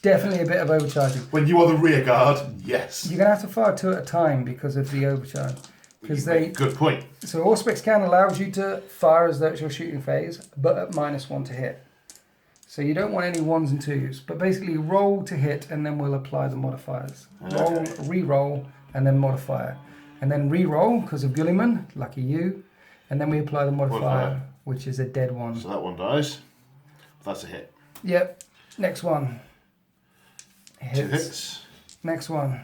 Definitely a bit of overcharging. When you are the rear guard, yes. You're going to have to fire 2 at a time because of the overcharge. Good point. So Auspex Scan allows you to fire as though it's your shooting phase, but at -1 to hit. So you don't want any 1s and 2s, but basically roll to hit and then we'll apply the modifiers. Roll, re-roll, and then modifier. And then re-roll because of Gulliman, lucky you, and then we apply the modifier, which is a dead one. So that one dies. That's a hit. Yep. Next one. Hits. 2 hits. Next one.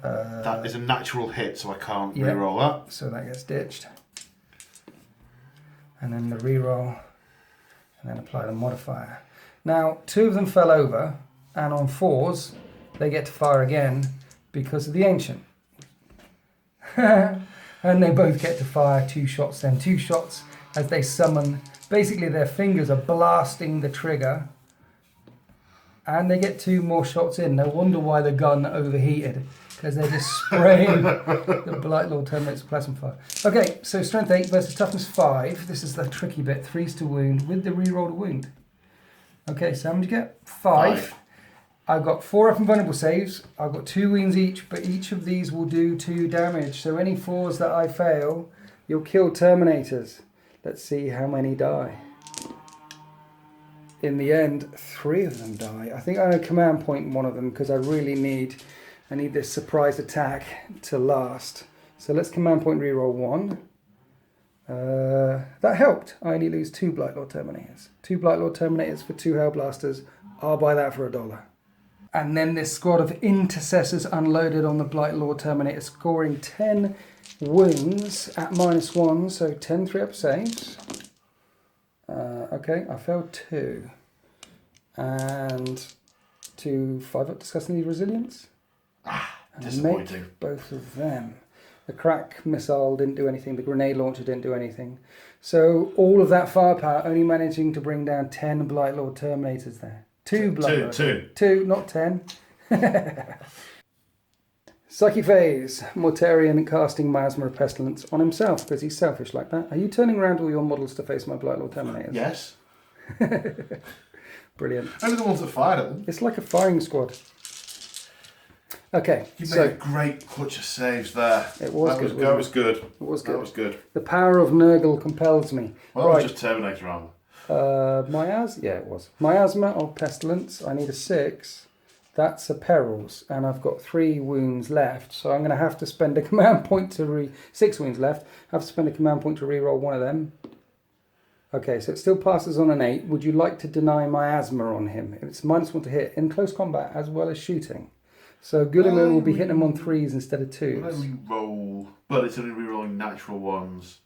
That is a natural hit, so I can't re-roll that. So that gets ditched. And then the re-roll, and then apply the modifier. Now, 2 of them fell over, and on 4s, they get to fire again because of the Ancient. And they both get to fire 2 shots, then 2 shots as they summon. Basically, their fingers are blasting the trigger And they get 2 more shots in. No wonder why the gun overheated. Because they're just spraying the Blight Lord Terminates with plasma fire. Okay, so strength 8 versus toughness 5. This is the tricky bit. 3's to wound with the reroll to wound. Okay, so how many do you get? 5. I've got 4 up and vulnerable saves. I've got 2 wounds each, but each of these will do 2 damage. So any 4s that I fail, you'll kill Terminators. Let's see how many die. In the end, 3 of them die. I think I'm going to command point one of them because I need this surprise attack to last. So let's command point reroll 1. That helped. I only lose 2 Blight Lord Terminators. 2 Blight Lord Terminators for 2 Hellblasters. I'll buy that for $1. And then this squad of Intercessors unloaded on the Blight Lord Terminator, scoring 10 wounds at -1, so 10 3-up saves. Okay, I failed 2. And 2 5-up disgustingly resilience. And Disappointing. make both of them. The crack missile didn't do anything, the grenade launcher didn't do anything. So all of that firepower only managing to bring down 10 Blight Lord Terminators there. 2 Blight Lord. 2, not 10. Psyche phase. Mortarion casting Miasma of Pestilence on himself because he's selfish like that. Are you turning around all your models to face my Blight Lord Terminators? Yes. Brilliant. Only the ones that fired at them. It's like a firing squad. Okay, You made a great clutch of saves there. It was good. That was good. It was good. That was good. The power of Nurgle compels me. Well, that was just Terminator armor. Yeah, it was. Miasma of Pestilence. I need a 6. That's a Perils, and I've got 3 wounds left, so I'm going to have to spend a command point to 6 wounds left. I have to spend a command point to reroll one of them. Okay, so it still passes on an 8. Would you like to deny Miasma on him? It's -1 to hit in close combat as well as shooting. So Gulliman will be hitting him on 3s instead of 2s. When I re-roll, but it's only re-rolling natural ones.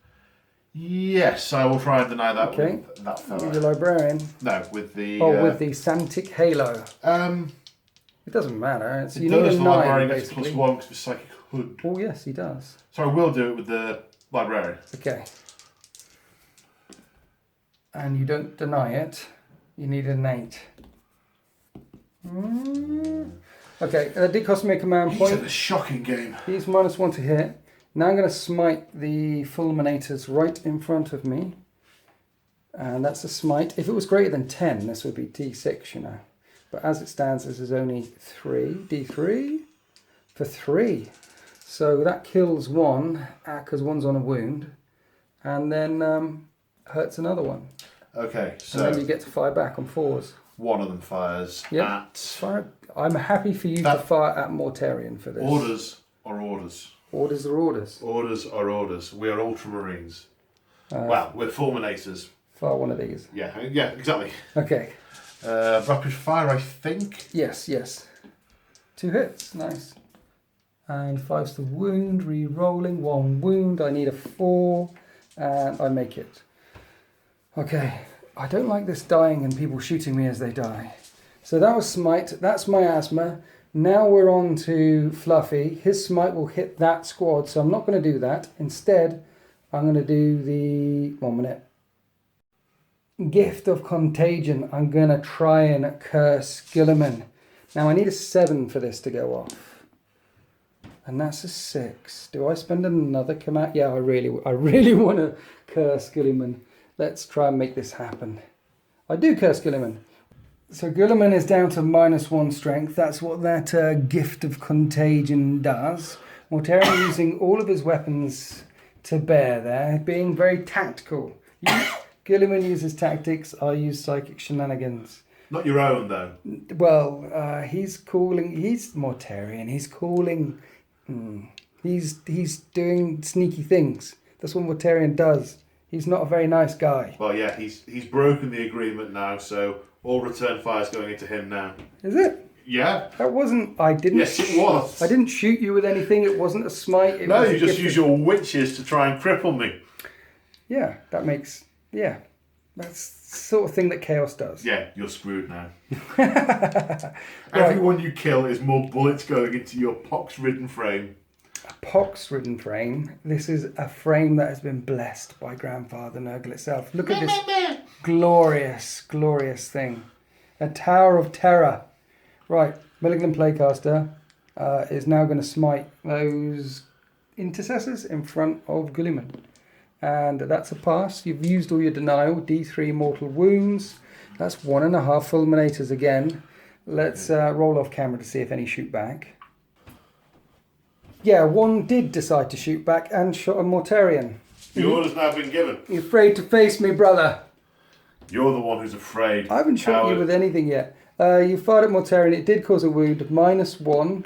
Yes, I will try and deny that with that fella. With the Librarian? No, with the... with the Santic Halo. It doesn't matter. It's, you need a 9, Librarian gets basically. +1 because the Psychic Hood. Oh, yes, he does. So I will do it with the Librarian. Okay. And you don't deny it. You need an 8. Okay, that did cost me a command point. It's a shocking game. He's -1 to hit. Now I'm going to smite the Fulminators right in front of me. And that's a smite. If it was greater than 10, this would be D6, you know. But as it stands, this is only 3. D3 for 3. So that kills 1, because 1's on a wound. And then hurts another one. Okay, so... And then you get to fire back on 4s. One of them fires at... Fire. I'm happy for you to fire at Mortarion for this. Orders are orders. Orders are orders. Orders are orders. We are Ultramarines. Well, we're Fulminators. Fire one of these. Yeah, exactly. Okay. Rapid fire, I think. Yes. 2 hits. Nice. And 5's to wound. Re-rolling. 1 wound. I need a 4. And I make it. Okay. I don't like this dying and people shooting me as they die. So that was Smite. That's Miasma. Now we're on to Fluffy. His Smite will hit that squad, so I'm not going to do that. Instead, I'm going to do the... 1 minute. Gift of Contagion. I'm going to try and curse Gilliman. Now I need a 7 for this to go off. And that's a 6. Do I spend another command? Yeah, I really want to curse Gilliman. Let's try and make this happen. I do curse Gilliman. So Gilliman is down to -1 strength. That's what that Gift of Contagion does. Mortarion using all of his weapons to bear there, being very tactical. Gilliman uses tactics, I use psychic shenanigans. Not your own, though. Well, he's Mortarion, he's calling... He's doing sneaky things. That's what Mortarion does. He's not a very nice guy. Well, yeah, he's broken the agreement now, so all return fire's going into him now. Is it? Yeah. That wasn't... I didn't... Yes, it was. I didn't shoot you with anything. It wasn't a smite. No, you just use your witches to try and cripple me. Yeah, that makes... Yeah. That's the sort of thing that Chaos does. Yeah, you're screwed now. Everyone you kill is more bullets going into your pox-ridden frame. A pox-ridden frame. This is a frame that has been blessed by Grandfather Nurgle itself. Look at this glorious, glorious thing. A Tower of Terror. Right, Malignant Playcaster is now going to smite those Intercessors in front of Guilliman. And that's a pass. You've used all your denial. D3 mortal wounds. That's 1.5 fulminators again. Let's roll off camera to see if any shoot back. Yeah, one did decide to shoot back and shot a Mortarion. The order's now been given. You're afraid to face me, brother. You're the one who's afraid. I haven't shot you with anything yet. You fired at Mortarion. It did cause a wound, -1.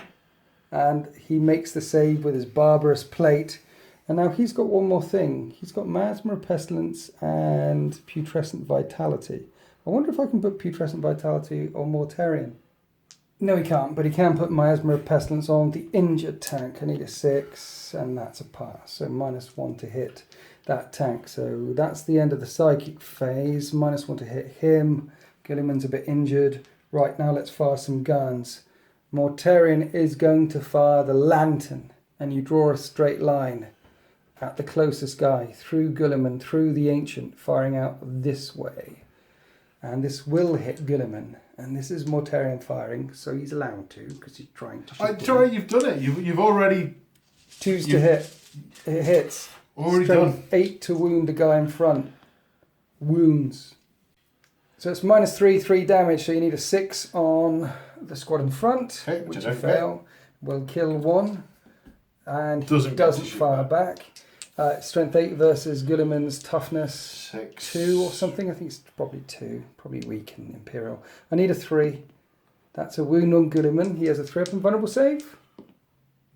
And he makes the save with his Barbarous Plate. And now he's got one more thing. He's got Miasma of Pestilence and Putrescent Vitality. I wonder if I can put Putrescent Vitality on Mortarion. No, he can't, but he can put Miasma of Pestilence on the injured tank. I need a 6, and that's a pass. So -1 to hit that tank. So that's the end of the psychic phase. -1 to hit him. Guilliman's a bit injured. Right, now let's fire some guns. Mortarion is going to fire the lantern, and you draw a straight line at the closest guy, through Guilliman, through the Ancient, firing out this way. And this will hit Guilliman. And this is Mortarion firing, so he's allowed to, because he's trying to shoot. Sorry, you've done it. You've already... 2s to hit. It hits. Already Strength done. 8 to wound the guy in front. Wounds. So it's -3, 3 damage, so you need a 6 on the squad in front, Okay, which which you I fail. Will kill 1. And he Doesn't doesn't get to shoot fire back. Strength 8 versus Guilliman's toughness 6. 2 or something. I think it's probably 2. Probably weak in Imperial. I need a 3. That's a wound on Guilliman. He has a 3 up and vulnerable save.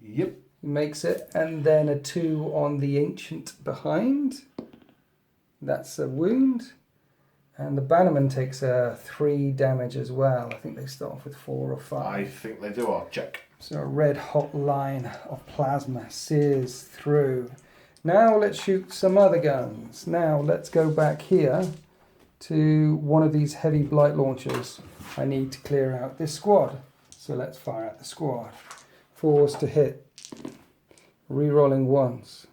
Yep. He makes it. And then a 2 on the Ancient behind. That's a wound. And the Bannerman takes a 3 damage as well. I think they start off with 4 or 5. I think they do. I'll check. So a red hot line of plasma sears through. Now let's shoot some other guns. Now let's go back here to one of these heavy blight launchers. I need to clear out this squad. So let's fire at the squad. 4s to hit. Rerolling 1s.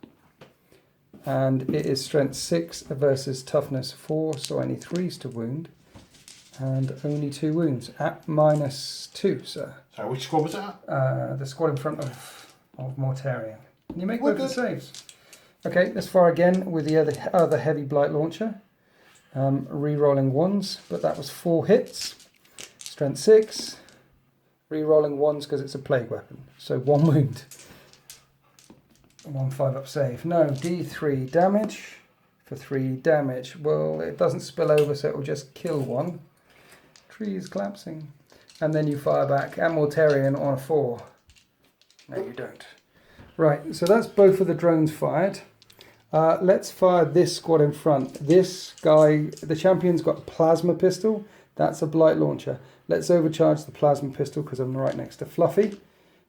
And it is strength 6 versus toughness 4, so I need 3s to wound. And only 2 wounds at -2, sir. Sorry, which squad was that? The squad in front of Mortarion. Can you make We're both the good. saves? Okay, let's fire again with the other heavy blight launcher. Re-rolling 1s, but that was 4 hits. Strength 6. Re-rolling 1s because it's a plague weapon. So 1 wound. 1 5-up save. No, D3 damage for 3 damage. Well, it doesn't spill over, so it will just kill 1. Tree is collapsing. And then you fire back at Mortarion on a 4. No, you don't. Right, so that's both of the drones fired. Let's fire this squad in front. This guy, the champion's got a plasma pistol. That's a blight launcher. Let's overcharge the plasma pistol because I'm right next to Fluffy.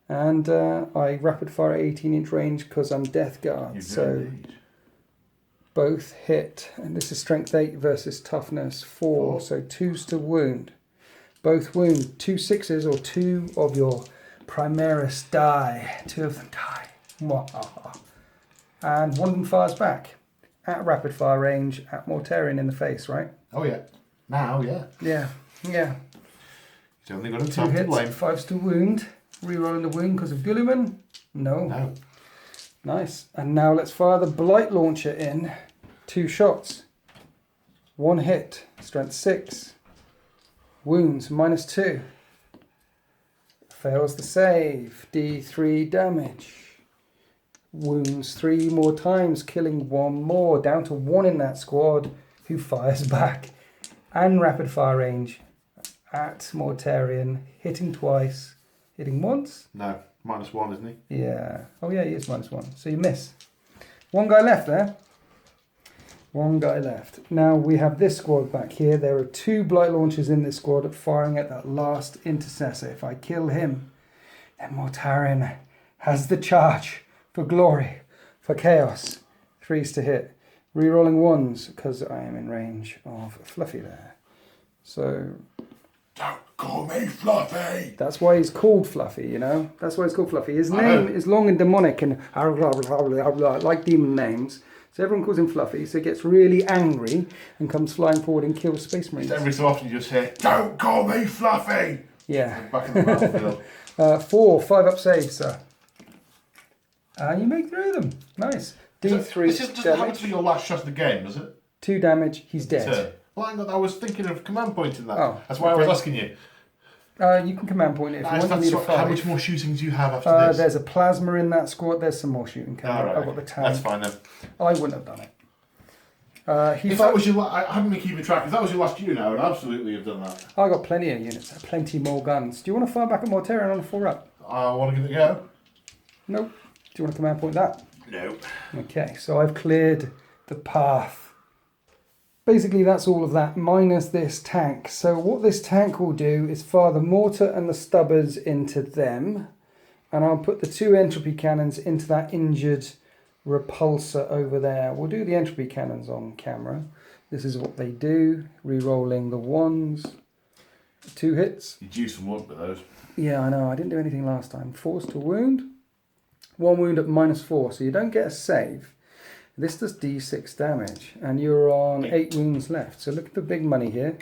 And I rapid fire at 18-inch range because I'm Death Guard. So indeed. both hit. And this is strength 8 versus toughness 4. So 2s to wound. Both wound. 2 6s or 2 of your Primaris die. 2 of them die. And one of them fires back at rapid fire range at Mortarion in the face, right? Oh, yeah. Now, yeah. Yeah, yeah. He's only got a 2 time to hits, blame. 5s to wound. Rerolling the wound because of Guilliman. No. No. Nice. And now let's fire the blight launcher in. 2 shots. 1 hit. Strength 6. Wounds -2. Fails the save. D3 damage. Wounds 3 more times, killing 1 more. Down to 1 in that squad who fires back. And rapid fire range at Mortarion. Hitting twice. Hitting once? No. -1, isn't he? Yeah. Oh yeah, he is -1. So you miss. 1 guy left there. 1 guy left. Now we have this squad back here. There are 2 blight launchers in this squad firing at that last intercessor. If I kill him, then Mortarion has the charge for glory, for chaos. 3s to hit. Rerolling 1s because I am in range of Fluffy there. So Don't call me Fluffy! that's why he's called Fluffy, you know? That's why he's called Fluffy. His name is long and demonic and like demon names. So everyone calls him Fluffy, so he gets really angry and comes flying forward and kills Space Marines. Every so often you just hear, "Don't call me Fluffy!" Yeah. Back in the battlefield. 4, 5 up saves, sir. You make 3 of them. Nice. D3 This doesn't happen to be your last shot of the game, does it? 2 damage, he's dead. Well, I was thinking of command pointing that. Oh, that's why I was asking you. You can command point it if you want. You need a 5. How much more shooting do you have after this? There's a plasma in that squad. There's some more shooting coming. Right, I've got the tank. That's fine then. I wouldn't have done it. That was your, I haven't been keeping track. If that was your last unit, I would absolutely have done that. I got plenty of units, plenty more guns. Do you want to fire back at Mortarion on a 4 up? I want to give it a go. Nope. Do you want to command point that? No. Okay, so I've cleared the path. Basically, that's all of that, minus this tank. So what this tank will do is fire the mortar and the stubbers into them. And I'll put the 2 entropy cannons into that injured repulsor over there. We'll do the entropy cannons on camera. This is what they do. Re-rolling the 1s. 2 hits. You used some wood with those. Yeah, I know. I didn't do anything last time. Force to wound. 1 wound at -4, so you don't get a save. This does D6 damage, and you're on 8 wounds left. So look at the big money here.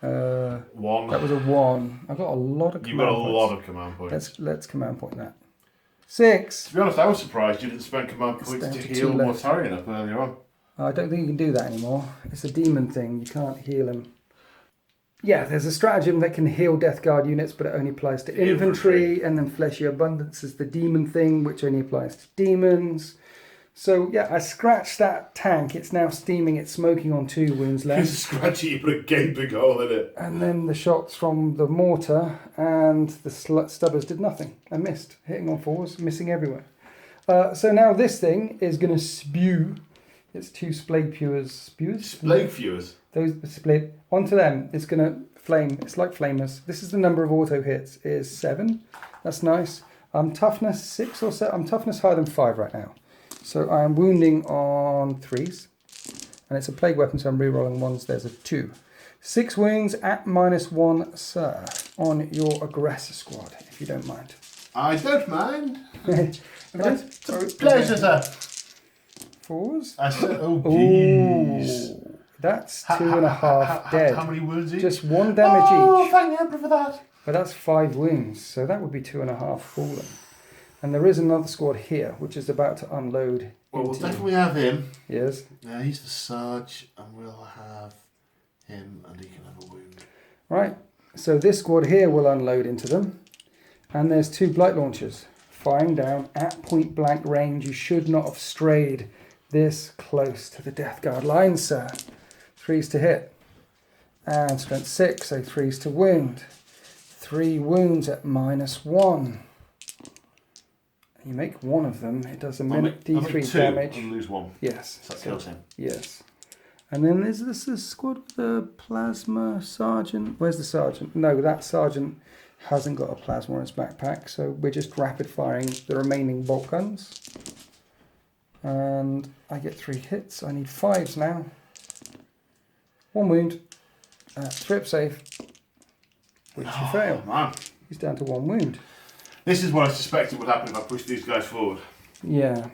1. That was a 1. I've got a lot of command points. You've got a lot of command points. Let's command point that. 6. To be honest, I was surprised you didn't spend command points to heal Mortarion up earlier on. I don't think you can do that anymore. It's a demon thing. You can't heal him. Yeah, there's a stratagem that can heal Death Guard units, but it only applies to infantry. And then Fleshy Abundance is the demon thing, which only applies to demons. So, yeah, I scratched that tank. It's now steaming. It's smoking on 2 wounds left. You scratch it, you put a gaping hole in it. And then the shots from the mortar and the stubbers did nothing. I missed. Hitting on 4s, missing everywhere. So now this thing is going to spew. It's 2 Splague Pewers. Splague Pewers? Those split. Onto them, it's going to flame. It's like flamers. This is the number of auto hits. Is 7. That's nice. I'm toughness 6 or 7. I'm toughness higher than 5 right now. So I'm wounding on 3s. And it's a plague weapon, so I'm re-rolling 1s. There's a 2. 6 wounds at -1, sir, on your aggressor squad, if you don't mind. I don't mind. It's a pleasure, sir. 4s? I said, oh, jeez. That's 2.5 dead. How many wounds each? Just 1 damage each. Oh, thank the Emperor for that. But that's 5 wounds, so that would be 2.5 fallen. And there is another squad here, which is about to unload. Well, we'll definitely have him. Yes. Yeah, he's the Sarge, and we'll have him, and he can have a wound. Right, so this squad here will unload into them. And there's 2 blight launchers firing down at point blank range. You should not have strayed this close to the Death Guard line, sir. 3s to hit. And strength 6, so 3s to wound. 3 wounds at -1. You make 1 of them, it does a minute D3 damage. And lose 1. Yes. So that kills him. Yes. And then there's this squad with the plasma sergeant. Where's the sergeant? No, that sergeant hasn't got a plasma in his backpack, so we're just rapid firing the remaining bolt guns. And I get 3 hits. I need 5s now. 1 wound. 3 up save. Which you fail. Man. He's down to 1 wound. This is what I suspected would happen if I pushed these guys forward. Yeah,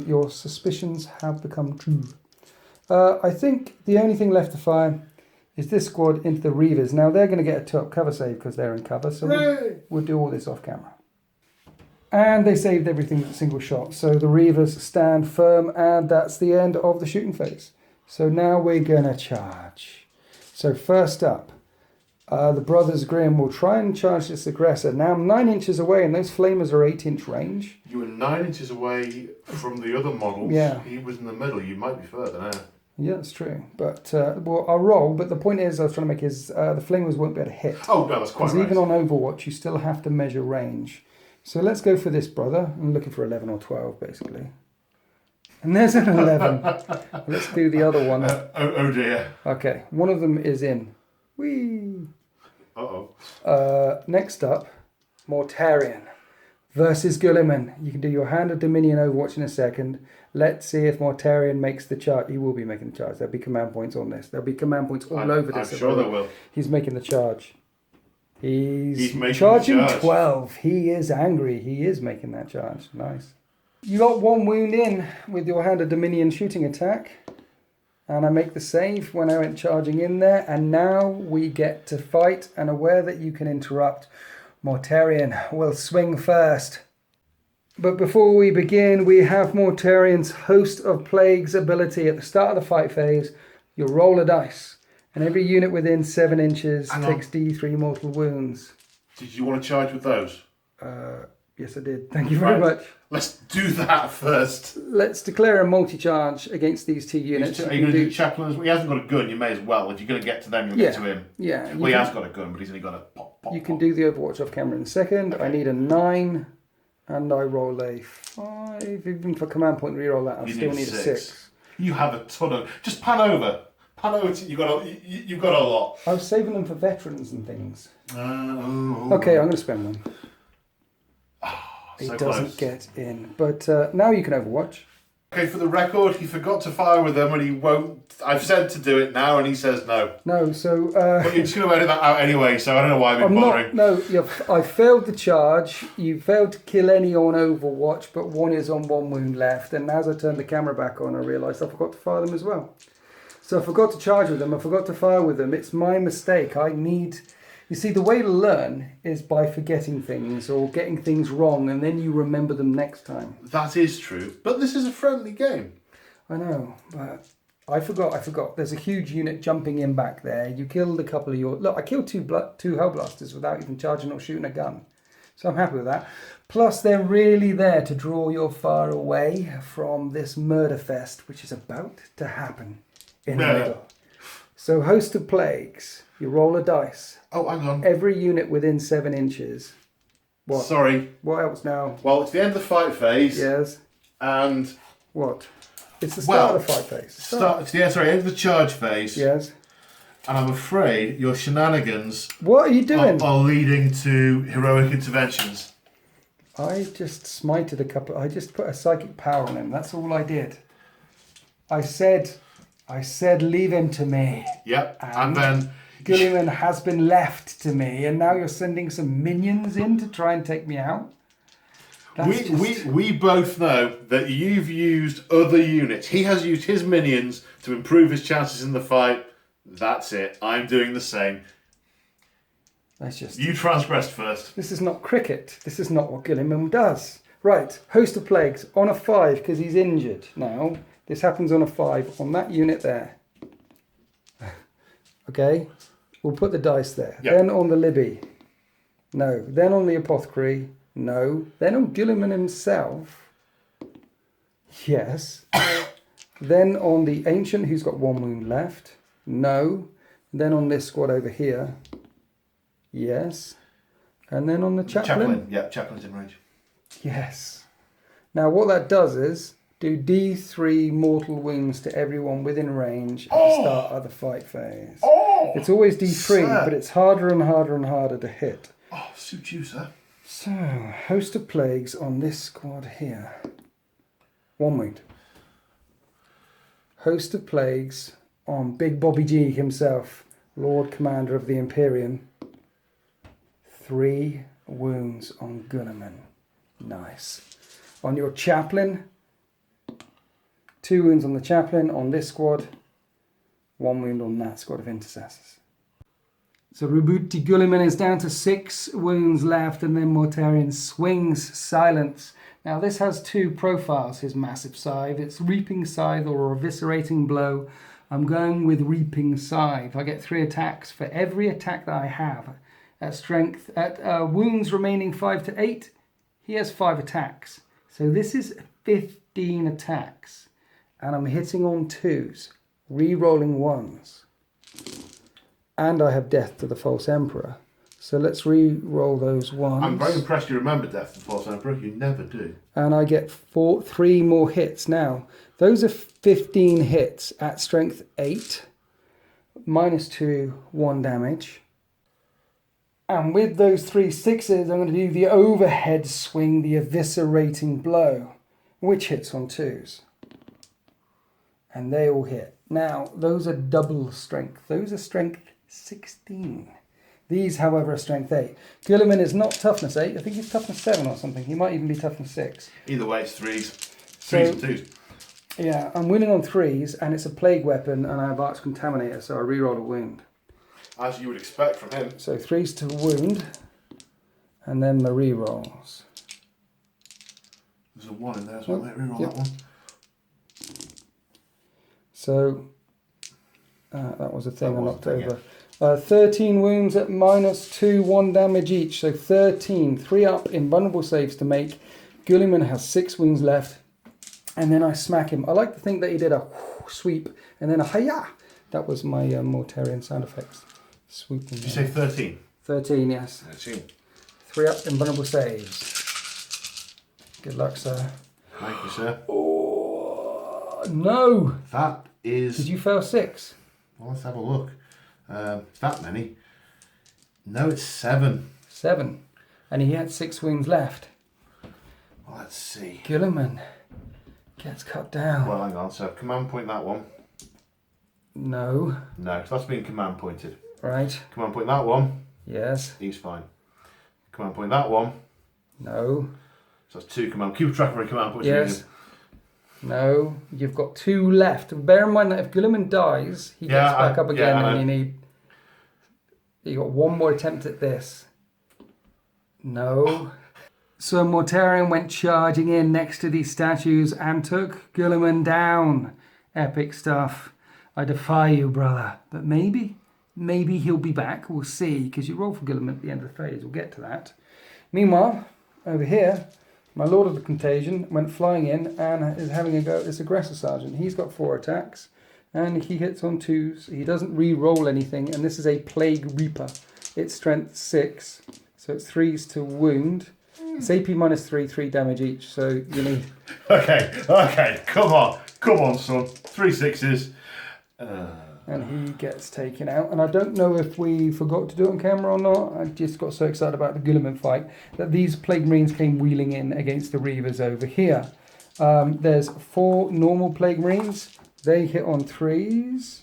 your suspicions have become true. I think the only thing left to fire is this squad into the Reavers. Now they're going to get a 2-up cover save because they're in cover, so we'll do all this off camera. And they saved everything with a single shot. So the Reavers stand firm, and that's the end of the shooting phase. So now we're going to charge. So first up, the Brothers Grimm will try and charge this aggressor. Now I'm 9 inches away, and those flamers are 8-inch range. You were 9 inches away from the other models. Yeah. He was in the middle. You might be further now. Yeah, that's true. But, well, I'll roll. But the point is, I was trying to make is the flamers won't be able to hit. Oh, no, that's quite right. Because even on Overwatch, you still have to measure range. So let's go for this brother. I'm looking for 11 or 12, basically. And there's an 11. Let's do the other one. Oh dear. Okay, one of them is in. Whee! Uh-oh. Next up, Mortarion versus Gulliman. You can do your Hand of Dominion Overwatch in a second. Let's see if Mortarion makes the charge. He will be making the charge. There'll be command points on this. There'll be command points all over this. I'm sure there will. He's making the charge. He's making charging the charge. 12. He is angry. He is making that charge. Nice. You got 1 wound in with your Hand of Dominion shooting attack. And I make the save when I went charging in there. And now we get to fight, and aware that you can interrupt, Mortarion will swing first. But before we begin, we have Mortarion's Host of Plagues ability. At the start of the fight phase, you roll a dice. And every unit within 7 inches takes D3 mortal wounds. Did you want to charge with those? Yes, I did. Thank you very much. Let's do that first. Let's declare a multi-charge against these 2 units. Are you going to do Chaplain as well? He hasn't got a gun, you may as well. If you're going to get to them, you'll get to him. Yeah. Well, he has got a gun, but he's only got a pop. You can do the Overwatch off camera in a second. Okay. I need a 9, and I roll a 5. Even for command point, reroll that. I still need a 6. You have a ton of... Just pan over. You've got a lot. I was saving them for veterans and things. Okay, I'm going to spend one. It doesn't get in. But now you can Overwatch. Okay, for the record, he forgot to fire with them and he won't... I've said to do it now and he says no. No, so... but you're just going to edit that out anyway, so I don't know why I'm bothering. I failed the charge. You failed to kill any on Overwatch, but 1 is on 1 wound left. And as I turned the camera back on, I realised I forgot to fire them as well. So I forgot to charge with them. I forgot to fire with them. It's my mistake. You see, the way to learn is by forgetting things or getting things wrong, and then you remember them next time. That is true, but this is a friendly game. I know, but I forgot. There's a huge unit jumping in back there. You killed a couple of your... Look, I killed two Hellblasters without even charging or shooting a gun. So I'm happy with that. Plus, they're really there to draw your fire away from this murder fest, which is about to happen in the middle. So, Host of Plagues. You roll a dice. Oh, hang on. Every unit within 7 inches. What? Sorry. What else now? Well, it's the end of the fight phase. Yes. And... What? It's the start of the fight phase. End of the charge phase. Yes. And I'm afraid your shenanigans... What are you doing? Are leading to heroic interventions. I just smited a couple... I just put a psychic power on him. That's all I did. I said leave him to me. Yep. And then... Gilliman has been left to me, and now you're sending some minions in to try and take me out? We both know that you've used other units. He has used his minions to improve his chances in the fight. That's it. I'm doing the same. You transgressed first. This is not cricket. This is not what Gilliman does. Right, Host of Plagues on a 5 because he's injured now. This happens on a 5 on that unit there. Okay, we'll put the dice there. Yep. Then on the Libby. No. Then on the Apothecary. No. Then on Gilliman himself. Yes. Then on the Ancient, who's got 1 wound left. No. Then on this squad over here. Yes. And then on the Chaplain. Yeah, Chaplain's in range. Yes. Now what that does is do D3 mortal wounds to everyone within range at the start of the fight phase. It's always D3, but it's harder and harder and harder to hit. Suit you, sir. So, Host of Plagues on this squad here. 1 wound. Host of Plagues on Big Bobby G himself, Lord Commander of the Imperium. 3 wounds on Gunnerman. Nice. On your Chaplain, 2 wounds on the Chaplain on this squad, 1 wound on that squad of Intercessors. So Rubuti Gulliman is down to 6 wounds left, and then Mortarion swings Silence. Now this has 2 profiles, his massive scythe. It's Reaping Scythe or Eviscerating Blow. I'm going with Reaping Scythe. I get 3 attacks for every attack that I have. At strength, at wounds remaining 5 to 8, he has 5 attacks. So this is 15 attacks. And I'm hitting on 2s, re-rolling 1s. And I have Death to the False Emperor. So let's re-roll those 1s. I'm very impressed you remember Death to the False Emperor. You never do. And I get 3 more hits. Now, those are 15 hits at strength 8. -2, 1 damage. And with those 3 6s, I'm going to do the overhead swing, the Eviscerating Blow, which hits on 2s. And they all hit. Now, those are double strength. Those are strength 16. These, however, are strength 8. Guilliman is not toughness 8. I think he's toughness 7 or something. He might even be toughness 6. Either way, it's 3s. 3s So, and 2s. Yeah, I'm winning on 3s, and it's a plague weapon, and I have Arch Contaminator, so I reroll a wound. As you would expect from him. So 3s to wound, and then the rerolls. There's a 1 in there, so I might reroll that one. So, that was a thing I knocked thing, over. 13 wounds at -2, 1 damage each. So 13, 3 up in vulnerable saves to make. Guilliman has 6 wounds left. And then I smack him. I like to think that he did a sweep and then a hiya. That was my Mortarian sound effects. Swoop. Did you say 13? 13, yes. 13. 3 up in vulnerable saves. Good luck, sir. Thank you, sir. Oh, no. That is... Did you fail 6? Well, let's have a look. That many? No, it's 7. 7. And he had 6 wounds left. Well, let's see. Guilliman gets cut down. Well, hang on. So, command point that one. No. No, so that's been command pointed. Right. Command point that one. Yes. He's fine. Command point that one. No. So that's 2 command. Keep track of your command points. Yes. No. You've got 2 left. Bear in mind that if Guilliman dies, he gets back up again, and you got 1 more attempt at this. No. So Mortarion went charging in next to these statues and took Guilliman down. Epic stuff. I defy you, brother. But maybe he'll be back. We'll see, because you roll for Guilliman at the end of the phase. We'll get to that. Meanwhile, over here, my Lord of the Contagion went flying in and is having a go at this Aggressor Sergeant. He's got 4 attacks, and he hits on 2s. He doesn't re-roll anything, and this is a Plague Reaper. It's strength 6, so it's 3s to wound. It's AP -3, 3 damage each, so you need... Okay, come on, son. 3 6s. And he gets taken out. And I don't know if we forgot to do it on camera or not. I just got so excited about the Guilliman fight that these Plague Marines came wheeling in against the Reavers over here. There's 4 normal Plague Marines. They hit on 3s.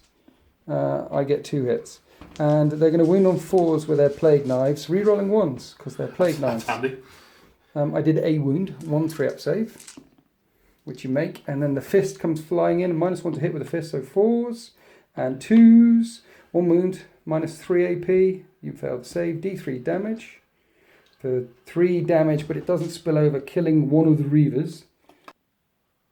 I get 2 hits. And they're going to wound on 4s with their Plague Knives, re-rolling 1s because they're Plague Knives. That's handy. I did a wound, 1 3-up save, which you make, and then the fist comes flying in, -1 to hit with the fist, so 4s and 2s, 1 wound, -3 AP, you failed the save, D3 damage, for 3 damage, but it doesn't spill over, killing 1 of the Reavers.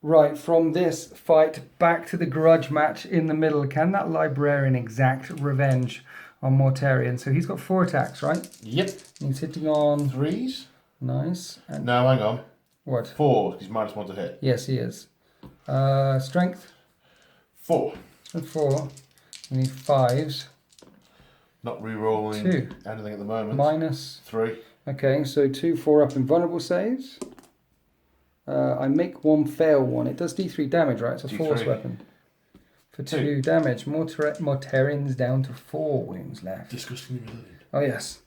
Right, from this fight, back to the grudge match in the middle. Can that Librarian exact revenge on Mortarion? So he's got 4 attacks, right? Yep. He's hitting on... 3s? Nice. And No, hang on. what? 4, he's -1 to hit. Yes, he is. Strength? 4. Strength 4. We need 5s. Not re-rolling 2. anything at the moment. -3. 3. Okay, so 2 4-up invulnerable saves. I make 1 fail 1. It does D3 damage, right? It's a D3. force weapon. For 2 damage. Mortarion's down to 4 wounds left. Disgustingly resilient. Oh, yes.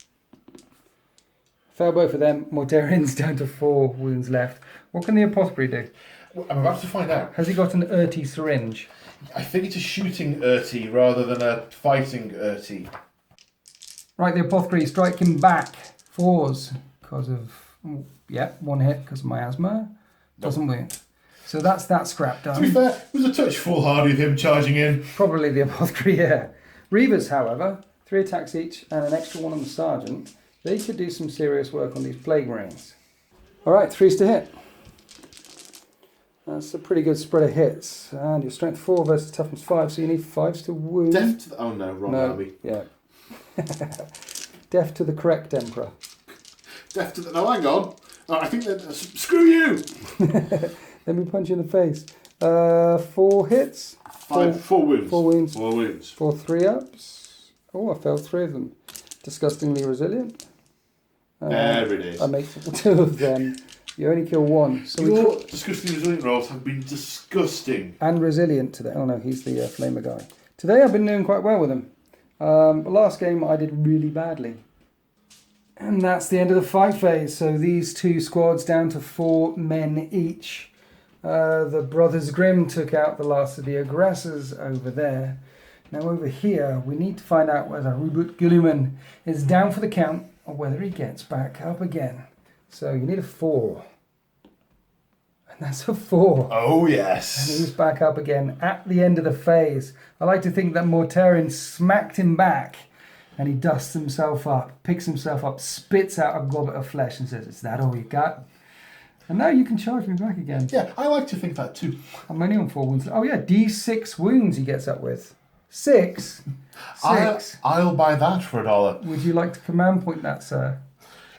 Fail both of them. Mortarion's down to 4 wounds left. What can the Apothecary do? Well, I'm about to find out. Has he got an Urti syringe? I think it's a shooting Urti rather than a fighting Urti. Right, the Apothecary striking back. 4s because of... Yeah, 1 hit because of miasma. Doesn't wound. So that's that scrap done. To be fair, it was a touch foolhardy of him charging in. Probably the Apothecary, yeah. Reavers, however, 3 attacks each and an extra 1 on the Sergeant. They could do some serious work on these Plague Marines. Alright, 3s to hit. That's a pretty good spread of hits. And your strength 4 versus toughness 5, so you need 5s to wound. Deaf to the... Oh no, wrong army. Yeah. Deaf to the correct Emperor. Deaf to the... No, hang on. I think that... Screw you! Let me punch you in the face. 4 hits. 4 wounds. 4 wounds. 4 wounds. 4 3-ups. Oh, I failed 3 of them. Disgustingly resilient. There it is. I make 2 of them. You only kill 1. So Your disgusting resilient rolls have been disgusting. and resilient today. Oh no, he's the flamer guy. Today I've been doing quite well with him. But last game I did really badly. And that's the end of the fight phase. So these 2 squads down to 4 men each. The Brothers Grimm took out the last of the aggressors over there. Now over here, we need to find out whether Reboot Guilliman is down for the count or whether he gets back up again. So you need a 4. And that's a 4. Oh, And yes. he's back up again at the end of the phase. I like to think that Mortarion smacked him back and he dusts himself up, picks himself up, spits out a goblet of flesh and says, "Is that all you got?" And now you can charge me back again. Yeah, I like to think that too. I'm only on 4 wounds. Oh yeah, D6 wounds he gets up with. 6? 6? I'll buy that for $1. Would you like to command point that, sir?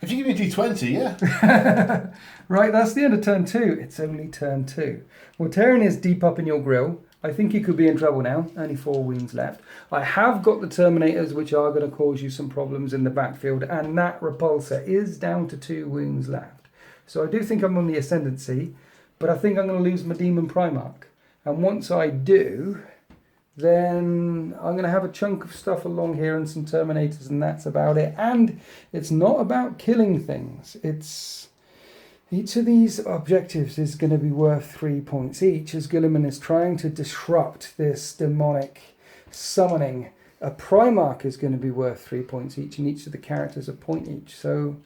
If you give me a D20, yeah. Right, that's the end of turn 2. It's only turn 2. Mortarion is deep up in your grill. I think he could be in trouble now. Only 4 wounds left. I have got the Terminators, which are going to cause you some problems in the backfield, and that Repulsor is down to 2 wounds left. So I do think I'm on the ascendancy, but I think I'm going to lose my Demon Primarch. And once I do, then I'm going to have a chunk of stuff along here and some Terminators, and that's about it. And it's not about killing things. It's each of these objectives is going to be worth 3 points each, as Guilliman is trying to disrupt this demonic summoning. A Primarch is going to be worth 3 points each, and each of the characters a point each. So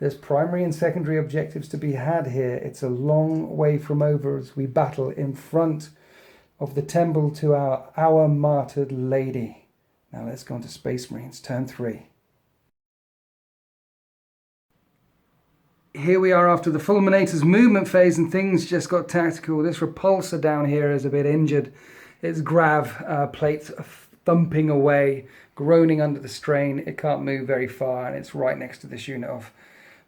there's primary and secondary objectives to be had here. It's a long way from over as we battle in front of the temple to our martyred lady. Now let's go on to Space Marines, turn 3. Here we are after the Fulminator's movement phase, and things just got tactical. This Repulsor down here is a bit injured. Its grav plates are thumping away, groaning under the strain. It can't move very far, and it's right next to this unit of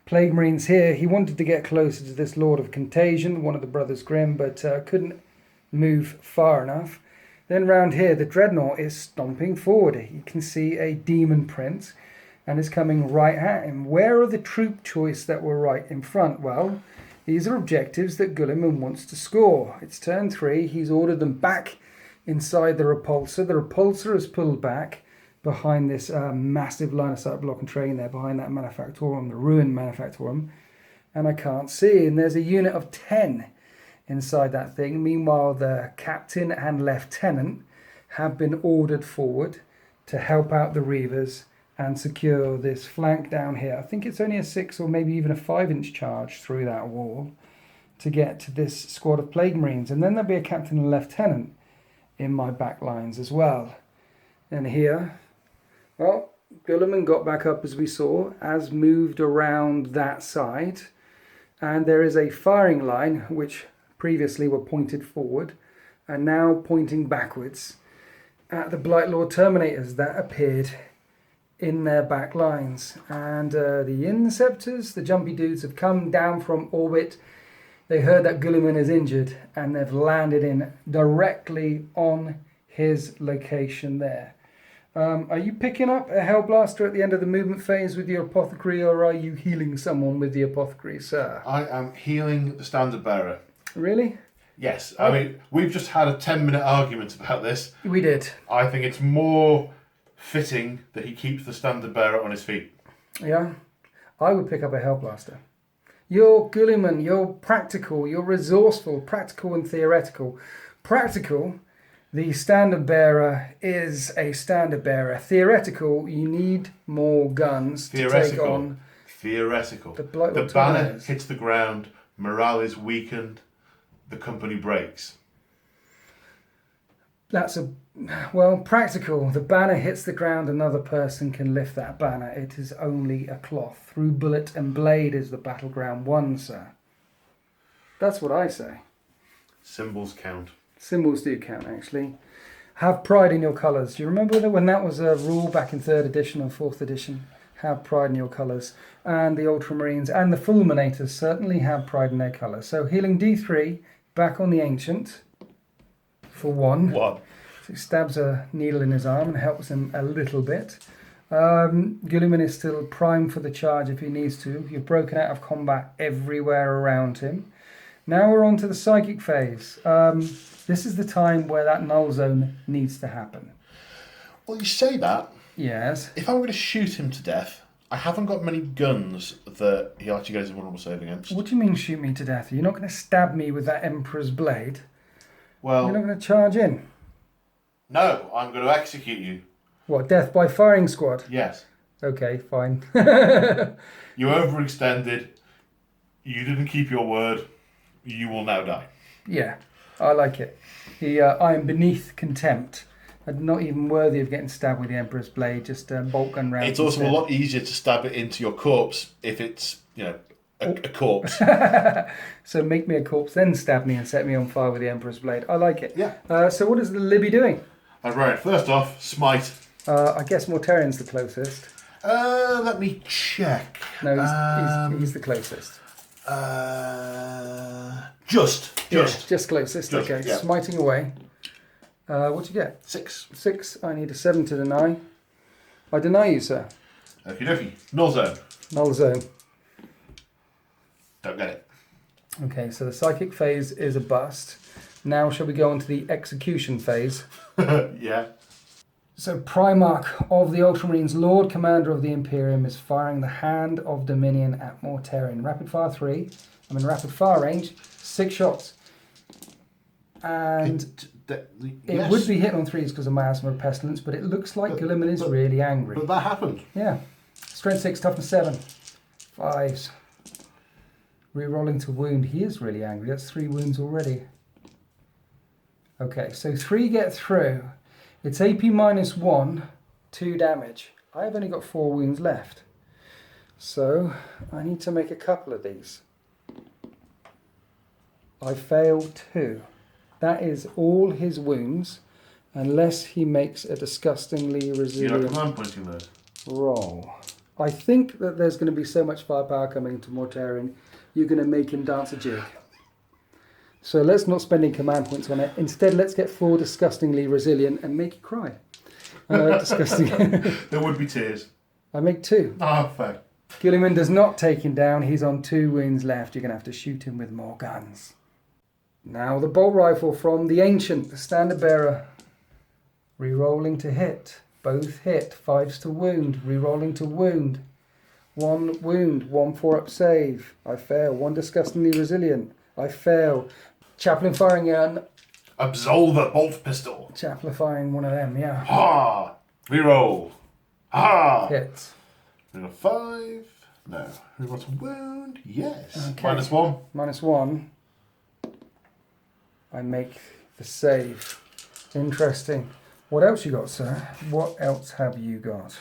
Plague Marines here. He wanted to get closer to this Lord of Contagion, one of the Brothers Grimm, but couldn't move far enough. Then round here, the Dreadnought is stomping forward. You can see a Demon Prince and is coming right at him. Where are the troop choice that were right in front? Well, these are objectives that Guilliman wants to score. It's turn 3. He's ordered them back inside the Repulsor. The Repulsor is pulled back behind this massive line of sight block and train there, behind that Manufactorum, the ruined Manufactorum. And I can't see. And there's a unit of 10 inside that thing. Meanwhile, the captain and lieutenant have been ordered forward to help out the Reavers and secure this flank down here. I think it's only a 6 or maybe even a 5-inch charge through that wall to get to this squad of Plague Marines. And then there'll be a captain and lieutenant in my back lines as well. And here, well, Guilliman got back up as we saw, has moved around that side. And there is a firing line which previously were pointed forward and now pointing backwards at the Blightlord Terminators that appeared in their back lines. And the Interceptors, the jumpy dudes, have come down from orbit. They heard that Guilliman is injured and they've landed in directly on his location there. Are you picking up a Hellblaster at the end of the movement phase with your Apothecary, or are you healing someone with the Apothecary, sir? I am healing the Standard Bearer. Really? Yes. I mean, we've just had a 10-minute argument about this. We did. I think it's more fitting that he keeps the Standard Bearer on his feet. Yeah? I would pick up a Hellblaster. You're Guilliman, you're practical, you're resourceful, practical and theoretical. Practical, the Standard Bearer is a Standard Bearer. Theoretical, you need more guns to take on Theoretical. the banner hits the ground, morale is weakened, the company breaks. That's practical. The banner hits the ground, another person can lift that banner. It is only a cloth. Through bullet and blade is the battleground won, sir. That's what I say. Symbols count. Symbols do count, actually. Have pride in your colours. Do you remember that when that was a rule back in 3rd edition and 4th edition? Have pride in your colours. And the Ultramarines and the Fulminators certainly have pride in their colours. So healing D3, back on the Ancient for 1. What? So he stabs a needle in his arm and helps him a little bit. Guilliman is still primed for the charge if he needs to. You're broken out of combat everywhere around him. Now we're on to the psychic phase. This is the time where that null zone needs to happen. Well, you say that. Yes. If I'm going to shoot him to death, I haven't got many guns that he actually gets a vulnerable save against. What do you mean shoot me to death? You're not going to stab me with that Emperor's blade? Well, You're not going to charge in? No, I'm going to execute you. What, death by firing squad? Yes. Okay, fine. You overextended. You didn't keep your word. You will now die. Yeah, I like it. I am beneath contempt. I'm not even worthy of getting stabbed with the Emperor's blade, just bolt gun round. It's also a lot easier to stab it into your corpse if it's, a corpse. So make me a corpse, then stab me and set me on fire with the Emperor's blade. I like it. Yeah. So what is the Libby doing? Right, first off, smite. I guess Mortarian's the closest. Let me check. No, he's the closest. Just Closest. Just, Okay, yeah. smiting away. What'd you get? 6. 6. I need a 7 to deny. I deny you, sir. Okie dokie. Null zone. Null zone. Don't get it. Okay, so the psychic phase is a bust. Now shall we go on to the execution phase? Yeah. So Primarch of the Ultramarines, Lord Commander of the Imperium, is firing the Hand of Dominion at Mortarion. Rapid fire 3. I'm in rapid fire range. 6 shots. And it would be hit on 3s because of Miasma of Pestilence, but it looks like Guilliman is really angry. But that happened. Yeah. Strength 6, toughness 7. 5s. Rerolling to wound. He is really angry. That's 3 wounds already. Okay, so 3 get through. It's AP -1, 2 damage. I've only got 4 wounds left. So I need to make a couple of these. I fail 2. That is all his wounds, unless he makes a disgustingly resilient command pointing those. roll. I think that there's going to be so much firepower coming into Mortarion, you're going to make him dance a jig. So let's not spend any command points on it. Instead, let's get 4 disgustingly resilient and make you cry. Disgusting. There would be tears. I make 2. Ah, fair. Guilliman does not take him down. He's on 2 wounds left. You're going to have to shoot him with more guns. Now the bolt rifle from the Ancient, the standard bearer. Rerolling to hit. Both hit. 5s to wound. Rerolling to wound. 1 wound. 1 4-up save. I fail. 1 disgustingly resilient. I fail. Chaplain firing an Absolver bolt pistol. Chaplain firing one of them, yeah. Ha! Reroll. Ha! Hits. Reroll 5. No. Reroll to wound. Yes. Okay. -1. -1. I make the save. Interesting. What else you got, sir? What else have you got?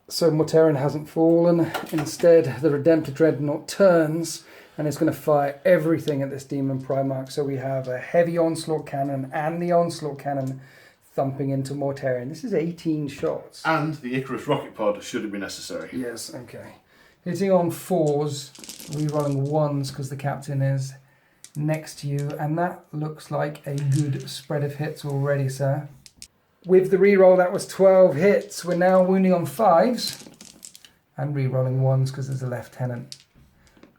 So Mortarion hasn't fallen. Instead, the Redemptor Dreadnought turns and it's going to fire everything at this Demon Primarch. So we have a heavy onslaught cannon and the onslaught cannon thumping into Mortarion. This is 18 shots. And the Icarus rocket pod should it be necessary. Yes, okay. Hitting on 4s, rerolling 1s because the captain is next to you, and that looks like a good spread of hits already, sir. With the reroll, that was 12 hits. We're now wounding on 5s and rerolling 1s because there's a lieutenant.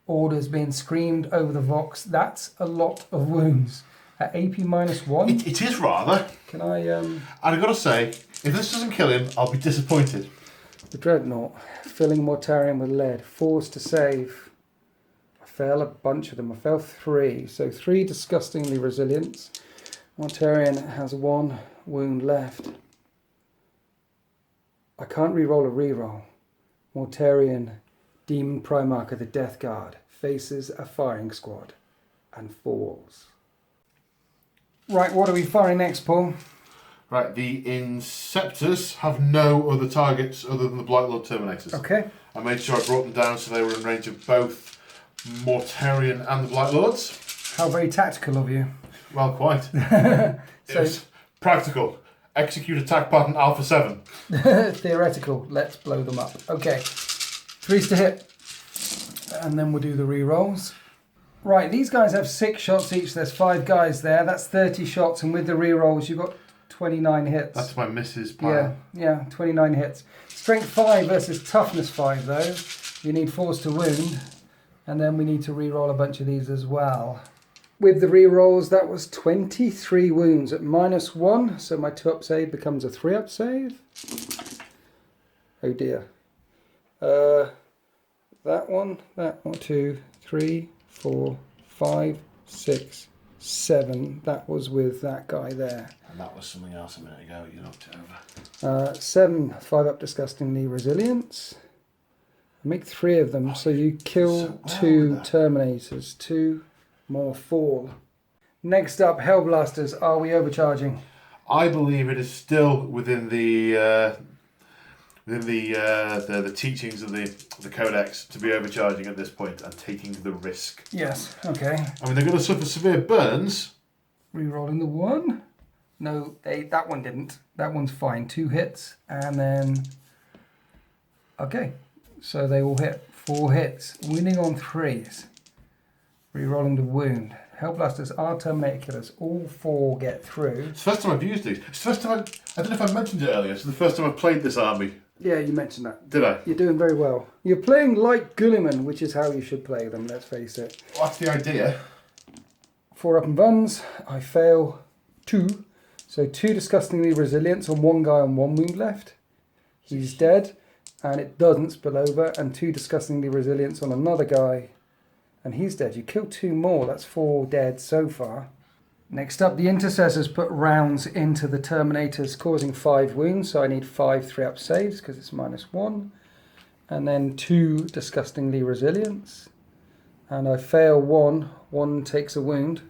Orders being screamed over the Vox. That's a lot of wounds. At AP -1. It is rather. Can I... And I've got to say, if this doesn't kill him, I'll be disappointed. The Dreadnought, filling Mortarion with lead. 4s to save. I fail a bunch of them. I fail 3. So 3 disgustingly resilience. Mortarion has 1 wound left. I can't re-roll a re-roll. Mortarion, Demon Primarch of the Death Guard, faces a firing squad and falls. Right, what are we firing next, Paul? Right, the Inceptors have no other targets other than the Blightlord Terminators. Okay. I made sure I brought them down so they were in range of both Mortarion and the Blightlords. How very tactical of you. Well, quite. So, It was practical. Execute attack pattern Alpha 7. theoretical. Let's blow them up. Okay. 3s to hit. And then we'll do the re-rolls. Right, these guys have 6 shots each. There's 5 guys there. That's 30 shots. And with the re-rolls, you've got 29 hits. That's my missus plan. Yeah, 29 hits. Strength 5 versus toughness 5, though. You need 4s to wound. And then we need to re-roll a bunch of these as well. With the re-rolls, that was 23 wounds at -1. So my 2-up save becomes a 3-up save. Oh dear. That one, 2, 3, 4, 5, 6, 7. That was with that guy there. And that was something else a minute ago. You knocked it over. 7. 5 up disgustingly resilience. Make 3 of them, so you kill 2 Terminators. 2 more fall. Next up, Hellblasters. Are we overcharging? I believe it is still within the teachings of the Codex to be overcharging at this point and taking the risk. Yes. Okay. I mean, they're going to suffer severe burns. Rerolling the 1. No, that one didn't. That one's fine. 2 hits, and then okay. So they all hit. 4 hits. Winning on 3s. Rerolling the wound. Hellblasters are Terminator killers. All 4 get through. It's the first time I've used these. It's the first time I don't know if I mentioned it earlier. It's the first time I've played this army. Yeah, you mentioned that. Did I? You're doing very well. You're playing like Gulliman, which is how you should play them, let's face it. Well, that's the idea. 4 up and buns. I fail 2. So 2 disgustingly resilience on 1 guy on 1 wound left. He's dead. And it doesn't spill over. And 2 disgustingly resilience on another guy. And he's dead. You killed 2 more. That's 4 dead so far. Next up, the Intercessors put rounds into the Terminators, causing 5 wounds. So I need 5 3-up saves because it's -1. And then 2 disgustingly resilience. And I fail 1. 1 takes a wound.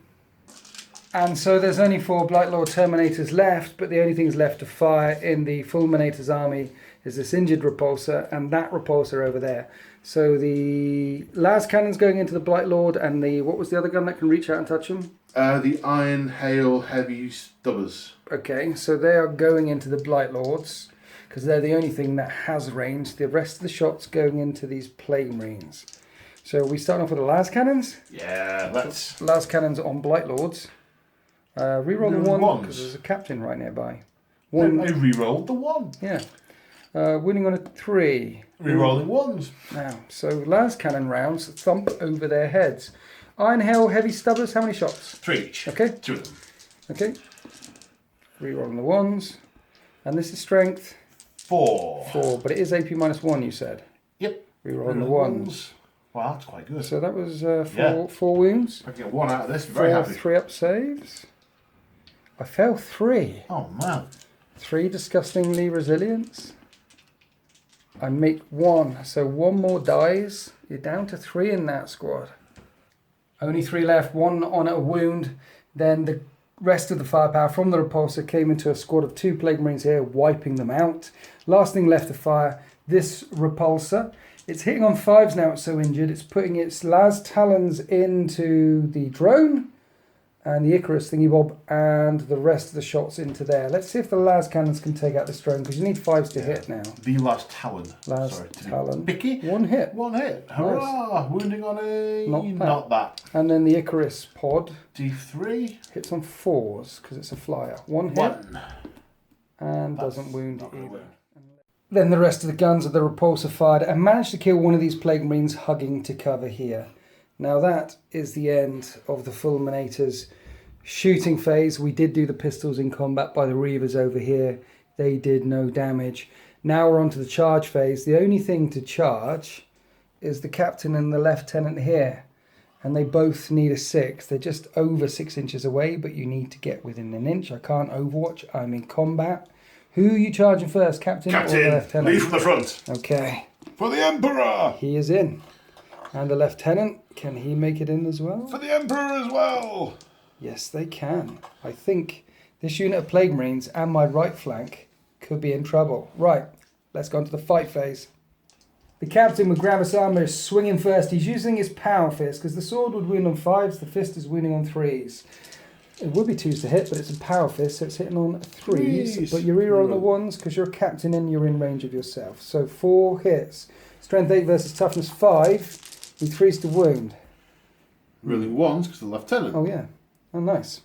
And so there's only 4 Blightlord Terminators left, but the only things left to fire in the Fulminator's army is this injured repulsor and that repulsor over there. So the las cannon's going into the Blightlord, and the, what was the other gun that can reach out and touch him? The Iron Hail Heavy Stubbers. Okay, so they are going into the Blightlords, because they're the only thing that has range. The rest of the shots going into these Plague Marines. So we start off with the las cannons? Yeah, let's... Las cannons on Blightlords. Reroll the 1, because there's a captain right nearby. 1. I re-rolled the 1. Yeah. Winning on a 3. Re-rolling 1s. Now, so las cannon rounds thump over their heads. Iron Hail Heavy Stubbers, how many shots? 3 each. Okay. 2 of them. Okay. Rerolling the 1s. And this is strength? 4. 4, but it is AP -1, you said. Yep. Rerolling the 1s. Wow, that's quite good. So that was 4, Yeah. 4 wounds. If I can get 1 out of this, very 4 happy. 3-up saves. I fell 3. Oh, man. 3 disgustingly resilience. I make 1, so 1 more dies. You're down to 3 in that squad. Only 3 left, 1 on a wound. Then the rest of the firepower from the repulsor came into a squad of 2 Plague Marines here, wiping them out. Last thing left to fire, this repulsor. It's hitting on 5s now, it's so injured. It's putting its las talons into the drone and the Icarus thingy bob, and the rest of the shots into there. Let's see if the las cannons can take out this drone, because you need 5s to hit now. The last talon. Las talon. Picky. 1 hit. 1 hit. Hurrah! Nice. Wounding on a... Not that. And then the Icarus pod. D3. Hits on 4s, because it's a flyer. 1 hit. 1. And That's doesn't wound not either. gonna win. Then the rest of the guns of the repulsor fired and managed to kill one of these Plague Marines hugging to cover here. Now that is the end of the Fulminator's shooting phase. We did do the pistols in combat by the Reavers over here. They did no damage. Now we're on to the charge phase. The only thing to charge is the captain and the lieutenant here. And they both need a 6. They're just over 6 inches away, but you need to get within an inch. I can't overwatch. I'm in combat. Who are you charging first, captain or the lieutenant? Lead from the front. Okay. For the Emperor! He is in. And the lieutenant, can he make it in as well? For the Emperor as well! Yes, they can. I think this unit of Plague Marines and my right flank could be in trouble. Right, let's go on to the fight phase. The captain with Gravis armor is swinging first. He's using his power fist, because the sword would wound on 5s, the fist is wounding on 3s. It would be 2s to hit, but it's a power fist, so it's hitting on 3s. But you're reroll on the 1s, because you're a captain and you're in range of yourself. So 4 hits. Strength 8 versus toughness 5, with 3s to wound. Rolling 1s, because the lieutenant. Oh, yeah. Oh, nice.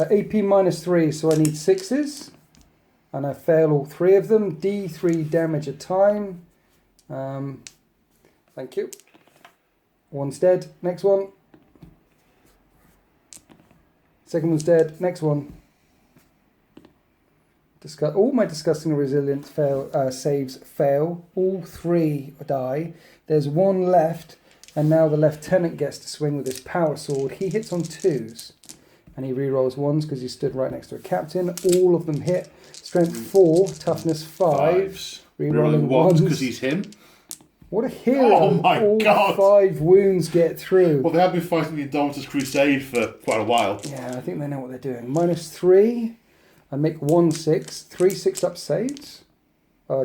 AP -3, so I need 6s. And I fail all 3 of them. D3 damage a time. Thank you. 1's dead. Next one. Second one's dead. Next one. All my disgusting resilience saves fail. All 3 die. There's 1 left. And now the lieutenant gets to swing with his power sword. He hits on 2s. and he rerolls ones because he stood right next to a captain. All of them hit. Strength 4, toughness 5. Fives. Rerolling ones ones. because he's him. What a hero! Oh my All God. 5 wounds get through. Well, they have been fighting the Indomitus Crusade for quite a while. Yeah, I think they know what they're doing. -3. I make 1/6. 3 6-up saves.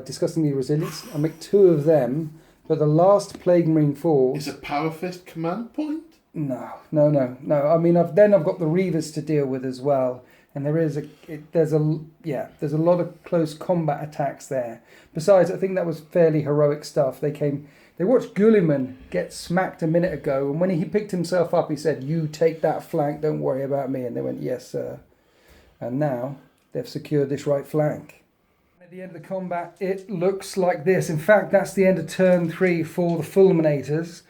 Discussing the resilience. I make 2 of them. But the last Plague Marine falls. Is a Power Fist command point? No. I mean, I've got the Reavers to deal with as well, and there's a lot of close combat attacks there. Besides, I think that was fairly heroic stuff. They watched Guilliman get smacked a minute ago, and when he picked himself up, he said, "You take that flank. Don't worry about me." And they went, "Yes, sir." And now they've secured this right flank. At the end of the combat, it looks like this. In fact, that's the end of turn 3 for the Fulminators.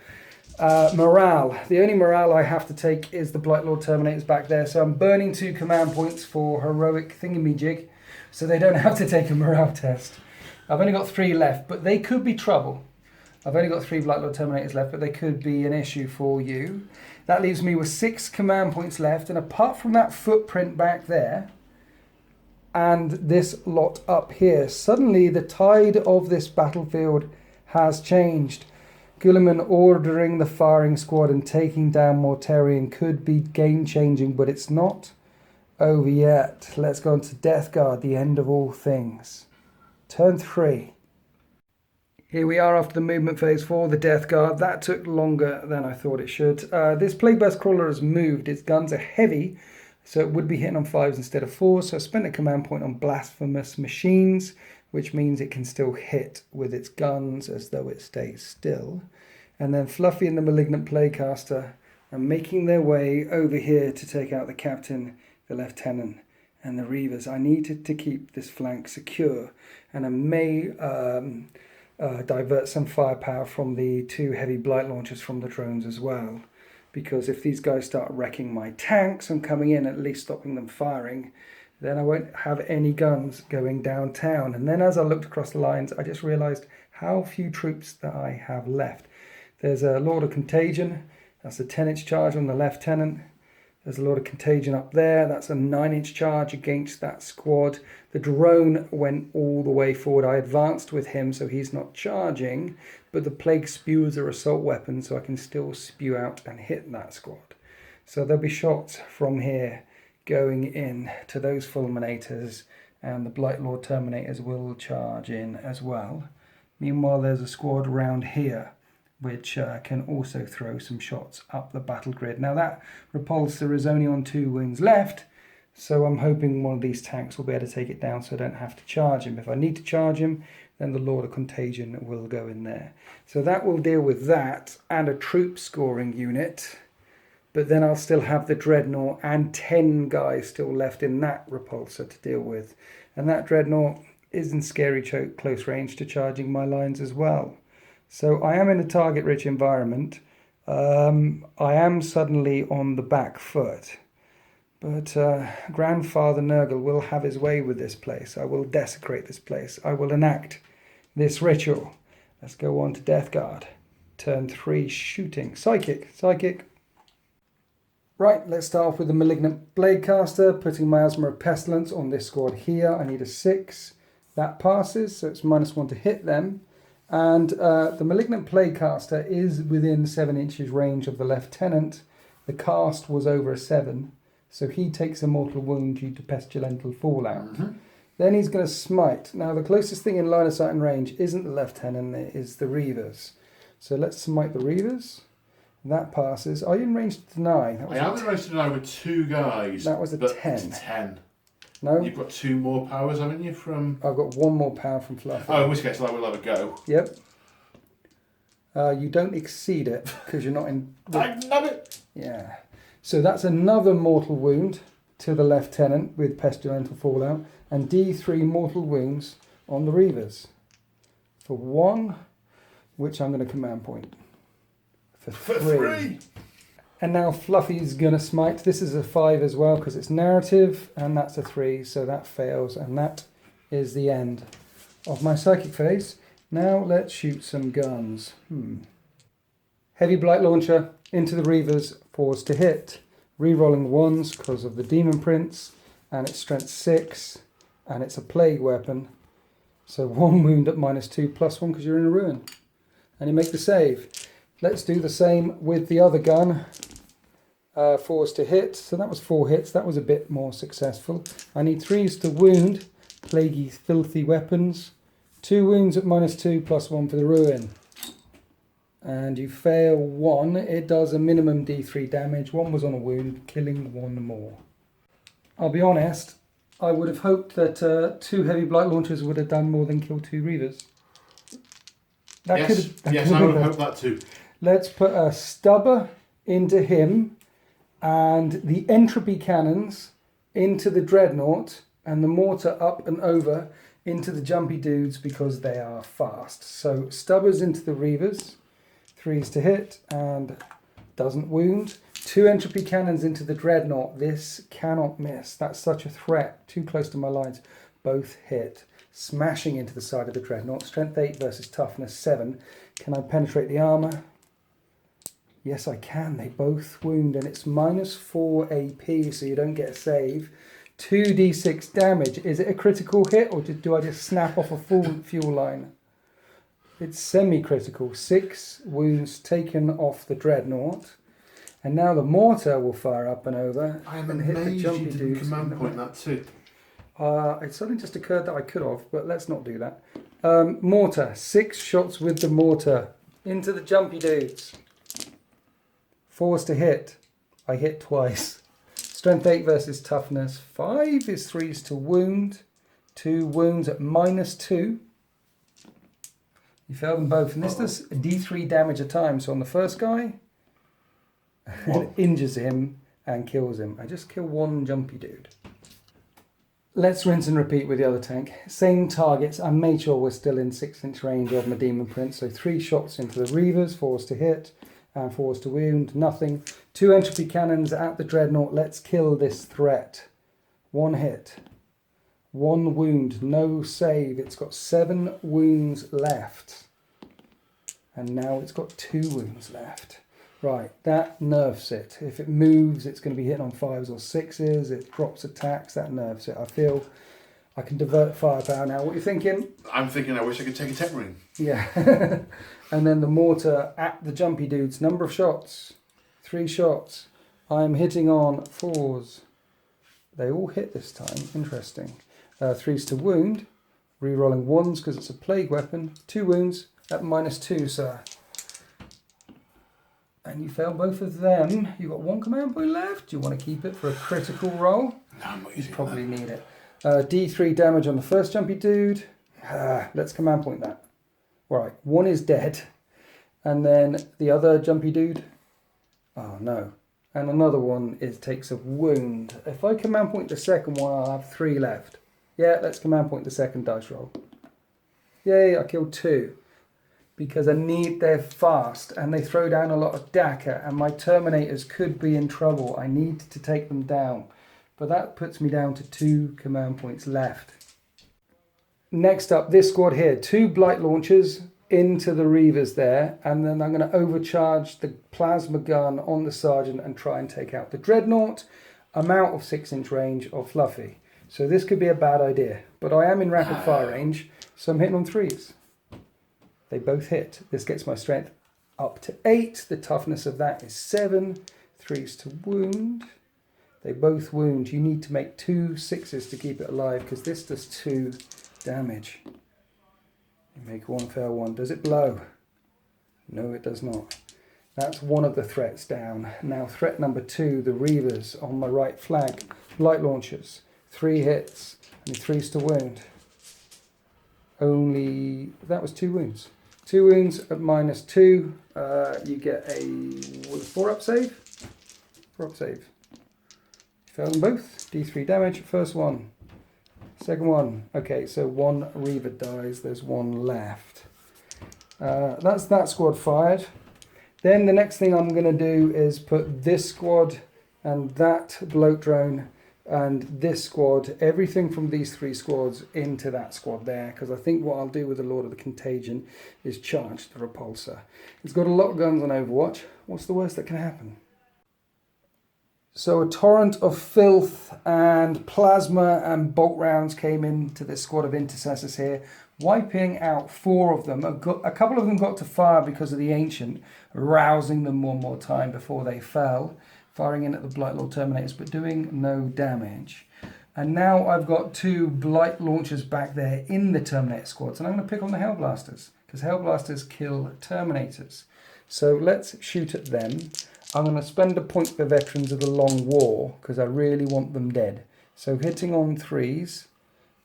Morale. The only morale I have to take is the Blightlord Terminators back there. So I'm burning 2 command points for heroic thingamajig, so they don't have to take a morale test. I've only got 3 left, but they could be trouble. I've only got 3 Blightlord Terminators left, but they could be an issue for you. That leaves me with 6 command points left, and apart from that footprint back there, and this lot up here, suddenly the tide of this battlefield has changed. Guilliman ordering the firing squad and taking down Mortarion could be game-changing, but it's not over yet. Let's go on to Death Guard, the end of all things. Turn 3. Here we are after the movement phase for the Death Guard. That took longer than I thought it should. This Plague Burst Crawler has moved. Its guns are heavy, so it would be hitting on 5s instead of 4s. So I spent a command point on Blasphemous Machines, which means it can still hit with its guns as though it stays still. And then Fluffy and the Malignant Plaguecaster are making their way over here to take out the Captain, the Lieutenant, and the Reavers. I needed to keep this flank secure, and I may divert some firepower from the 2 heavy blight launchers from the drones as well. Because if these guys start wrecking my tanks and coming in, at least stopping them firing, then I won't have any guns going downtown. And then as I looked across the lines, I just realised how few troops that I have left. There's a Lord of Contagion. That's a 10-inch charge on the Lieutenant. There's a Lord of Contagion up there. That's a 9-inch charge against that squad. The drone went all the way forward. I advanced with him, so he's not charging. But the Plague Spewers are assault weapons, so I can still spew out and hit that squad. So there'll be shots from here going in to those Fulminators, and the Blightlord Terminators will charge in as well. Meanwhile, there's a squad around here which can also throw some shots up the battle grid. Now that repulsor is only on 2 wounds left, so I'm hoping one of these tanks will be able to take it down so I don't have to charge him. If I need to charge him, then the Lord of Contagion will go in there. So that will deal with that and a troop scoring unit. But then I'll still have the Dreadnought and 10 guys still left in that repulsor to deal with. And that Dreadnought is in scary close range to charging my lines as well. So I am in a target-rich environment. I am suddenly on the back foot. But Grandfather Nurgle will have his way with this place. I will desecrate this place. I will enact this ritual. Let's go on to Death Guard. Turn 3, shooting. Psychic. Right, let's start off with the Malignant Bladecaster, putting Miasma of Pestilence on this squad here. I need a 6. That passes, so it's -1 to hit them. And the Malignant Plaguecaster is within 7 inches range of the Lieutenant. The cast was over a 7, so he takes a mortal wound due to Pestilential Fallout. Mm-hmm. Then he's going to smite. Now the closest thing in line of sight and range isn't the Lieutenant, it is the Reavers. So let's smite the Reavers. That passes. Are you in range to deny? I am in range to deny with 2 guys. That was a 10. It's a 10. No? You've got 2 more powers, haven't you, from... I've got 1 more power from Fluffy. Oh, in which case I will have a go. Yep. You don't exceed it, because you're not in... I love it! Yeah. So that's another mortal wound to the Lieutenant with Pestilential Fallout, and D3 mortal wounds on the Reavers. For 1, which I'm going to command point. For 3. And now Fluffy's going to smite. This is a 5 as well because it's narrative, and that's a 3, so that fails, and that is the end of my psychic phase. Now let's shoot some guns. Heavy Blight Launcher into the Reavers, 4s to hit. Rerolling ones because of the demon prints, and it's strength 6, and it's a plague weapon. So 1 wound at -2 +1 because you're in a ruin. And you make the save. Let's do the same with the other gun. 4s to hit, so that was 4 hits. That was a bit more successful. I need 3s to wound, plaguey, filthy weapons. 2 wounds at -2 +1 for the ruin. And you fail 1. It does a minimum D3 damage. 1 was on a wound, killing 1 more. I'll be honest, I would have hoped that 2 heavy blight launchers would have done more than kill 2 reavers. Yes, I would hope that too. Let's put a stubber into him and the entropy cannons into the dreadnought and the mortar up and over into the jumpy dudes because they are fast. So stubbers into the reavers. 3s to hit and doesn't wound. 2 entropy cannons into the dreadnought. This cannot miss. That's such a threat. Too close to my lines. Both hit. Smashing into the side of the dreadnought. Strength 8 versus toughness 7. Can I penetrate the armor? Yes, I can. They both wound and it's -4 AP, so you don't get a save. 2d6 damage. Is it a critical hit or do I just snap off a full fuel line? It's semi-critical. 6 wounds taken off the dreadnought. And now the mortar will fire up and over and hit the jumpy dudes. You command point that too. It suddenly just occurred that I could have, but let's not do that. Mortar. 6 shots with the mortar into the jumpy dudes. 4s to hit. I hit twice. Strength 8 versus toughness 5 is 3s to wound. 2 wounds at -2. You fail them both, and this does D3 damage a time. So on the first guy, it injures him and kills him. I just kill 1 jumpy dude. Let's rinse and repeat with the other tank. Same targets. I made sure we're still in 6-inch range of my demon print. So 3 shots into the reavers, 4s to hit, and 4s to wound. Nothing. 2 entropy cannons at the dreadnought. Let's kill this threat. 1 hit. 1 wound, no save. It's got 7 wounds left. And now it's got 2 wounds left. Right, that nerfs it. If it moves, it's going to be hitting on 5s or 6s. It drops attacks, that nerfs it. I feel I can divert firepower now. What are you thinking? I'm thinking I wish I could take a 10 ring. Yeah. And then the mortar at the jumpy dudes. Number of shots. 3 shots. I'm hitting on 4s. They all hit this time. Interesting. 3s to wound, re-rolling 1s because it's a plague weapon. 2 wounds at -2, sir. And you fail both of them. You've got 1 command point left. Do you want to keep it for a critical roll? No, I'm not using You probably need it. D3 damage on the first jumpy dude. Let's command point that. Right, 1 is dead. And then the other jumpy dude. Oh no. And another one takes a wound. If I command point the second one, I'll have 3 left. Yeah, let's command point the second dice roll. Yay, I killed 2. Because they're fast and they throw down a lot of DACA and my Terminators could be in trouble. I need to take them down. But that puts me down to 2 command points left. Next up, this squad here. 2 blight launchers into the reavers there. And then I'm going to overcharge the plasma gun on the sergeant and try and take out the dreadnought. I'm out of 6-inch range of Fluffy. So this could be a bad idea. But I am in rapid fire range, so I'm hitting on 3s. They both hit. This gets my strength up to 8. The toughness of that is 7. 3s to wound. They both wound. You need to make 2 6s to keep it alive because this does 2 damage. You make 1, fail 1. Does it blow? No, it does not. That's one of the threats down. Now threat number 2, the reavers on my right flank. Light launchers. 3 hits. And 3s to wound. That was 2 wounds. 2 wounds at -2. You get a 4-up save. 4-up save. Fail them both. D3 damage. First one. Second one. Okay, so 1 reaver dies. There's 1 left. That's that squad fired. Then the next thing I'm going to do is put this squad and that bloat drone and this squad, everything from these 3 squads into that squad there, because I think what I'll do with the Lord of the Contagion is charge the repulsor. It's got a lot of guns on Overwatch. What's the worst that can happen? So a torrent of filth and plasma and bolt rounds came into this squad of intercessors here, wiping out 4 of them. A couple of them got to fire because of the Ancient, rousing them one more time before they fell, firing in at the Blight Lord Terminators, but doing no damage. And now I've got 2 Blight launchers back there in the Terminator squads, and I'm going to pick on the Hellblasters, because Hellblasters kill Terminators. So let's shoot at them. I'm going to spend a point for veterans of the Long War, because I really want them dead. So hitting on 3s,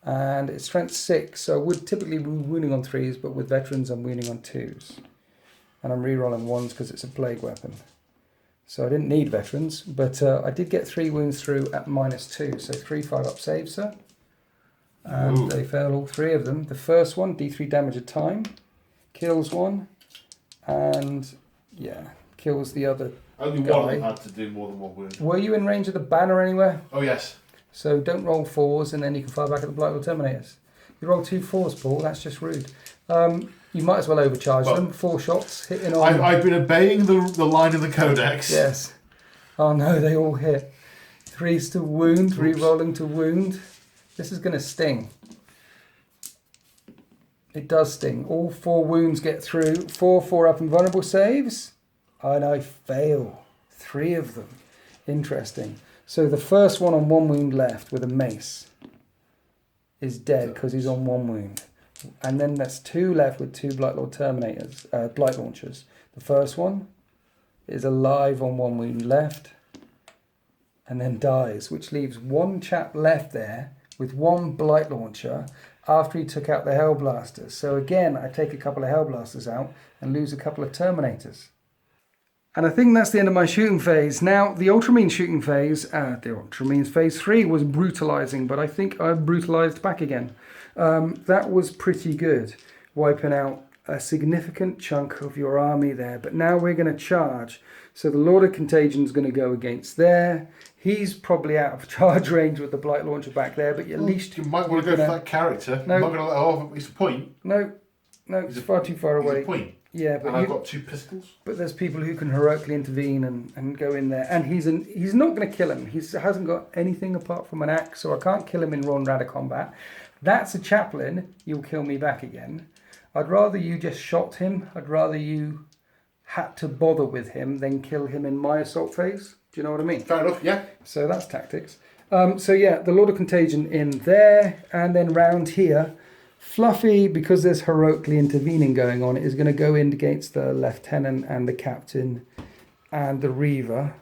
and it's strength 6, so I would typically be wounding on 3s, but with veterans I'm wounding on 2s. And I'm re-rolling 1s because it's a plague weapon. So I didn't need veterans, but I did get 3 wounds through at -2, so 3 5-up saves, sir. And They failed all 3 of them. The first one, D3 damage a time, kills 1, and yeah, kills the other Only guy. one had to do more than 1 wound. Were you in range of the banner anywhere? Oh, yes. So don't roll 4s, and then you can fire back at the Blight Lord Terminators. You roll 2 4s, Paul, that's just rude. You might as well overcharge them. 4 shots, hitting on... I've been obeying the line of the codex. Yes. Oh no, they all hit. 3s to wound, re-rolling to wound. This is going to sting. It does sting. All 4 wounds get through. 4 4-up and vulnerable saves. And I fail 3 of them. Interesting. So the first one on 1 wound left with a mace is dead because he's on 1 wound. And then there's 2 left with 2 Blight Lord Terminators, Blight Launchers. The first one is alive on 1 wound left and then dies, which leaves 1 chap left there with 1 Blight Launcher after he took out the Hellblasters. So again, I take a couple of Hellblasters out and lose a couple of Terminators. And I think that's the end of my shooting phase. Now, the Ultramarine shooting phase, the Ultramarines phase 3 was brutalizing, but I think I brutalized back again. That was pretty good, wiping out a significant chunk of your army there. But now we're going to charge. So the Lord of Contagion is going to go against there. He's probably out of charge range with the Blight Launcher back there, but at least... You might want to go for that character. No. I'm not going to let off. It's a point. No, it's far too far away. It's a point. Yeah, but and I've got 2 pistols. But there's people who can heroically intervene and go in there. And he's not going to kill him. He hasn't got anything apart from an axe, so I can't kill him in Ron Rada combat. That's a chaplain. You'll kill me back again. I'd rather you just shot him. I'd rather you had to bother with him than kill him in my assault phase. Do you know what I mean? Fair enough, yeah. So that's tactics. So yeah, the Lord of Contagion in there. And then round here, Fluffy, because there's heroically intervening going on, is going to go in against the Lieutenant and the Captain and the Reaver.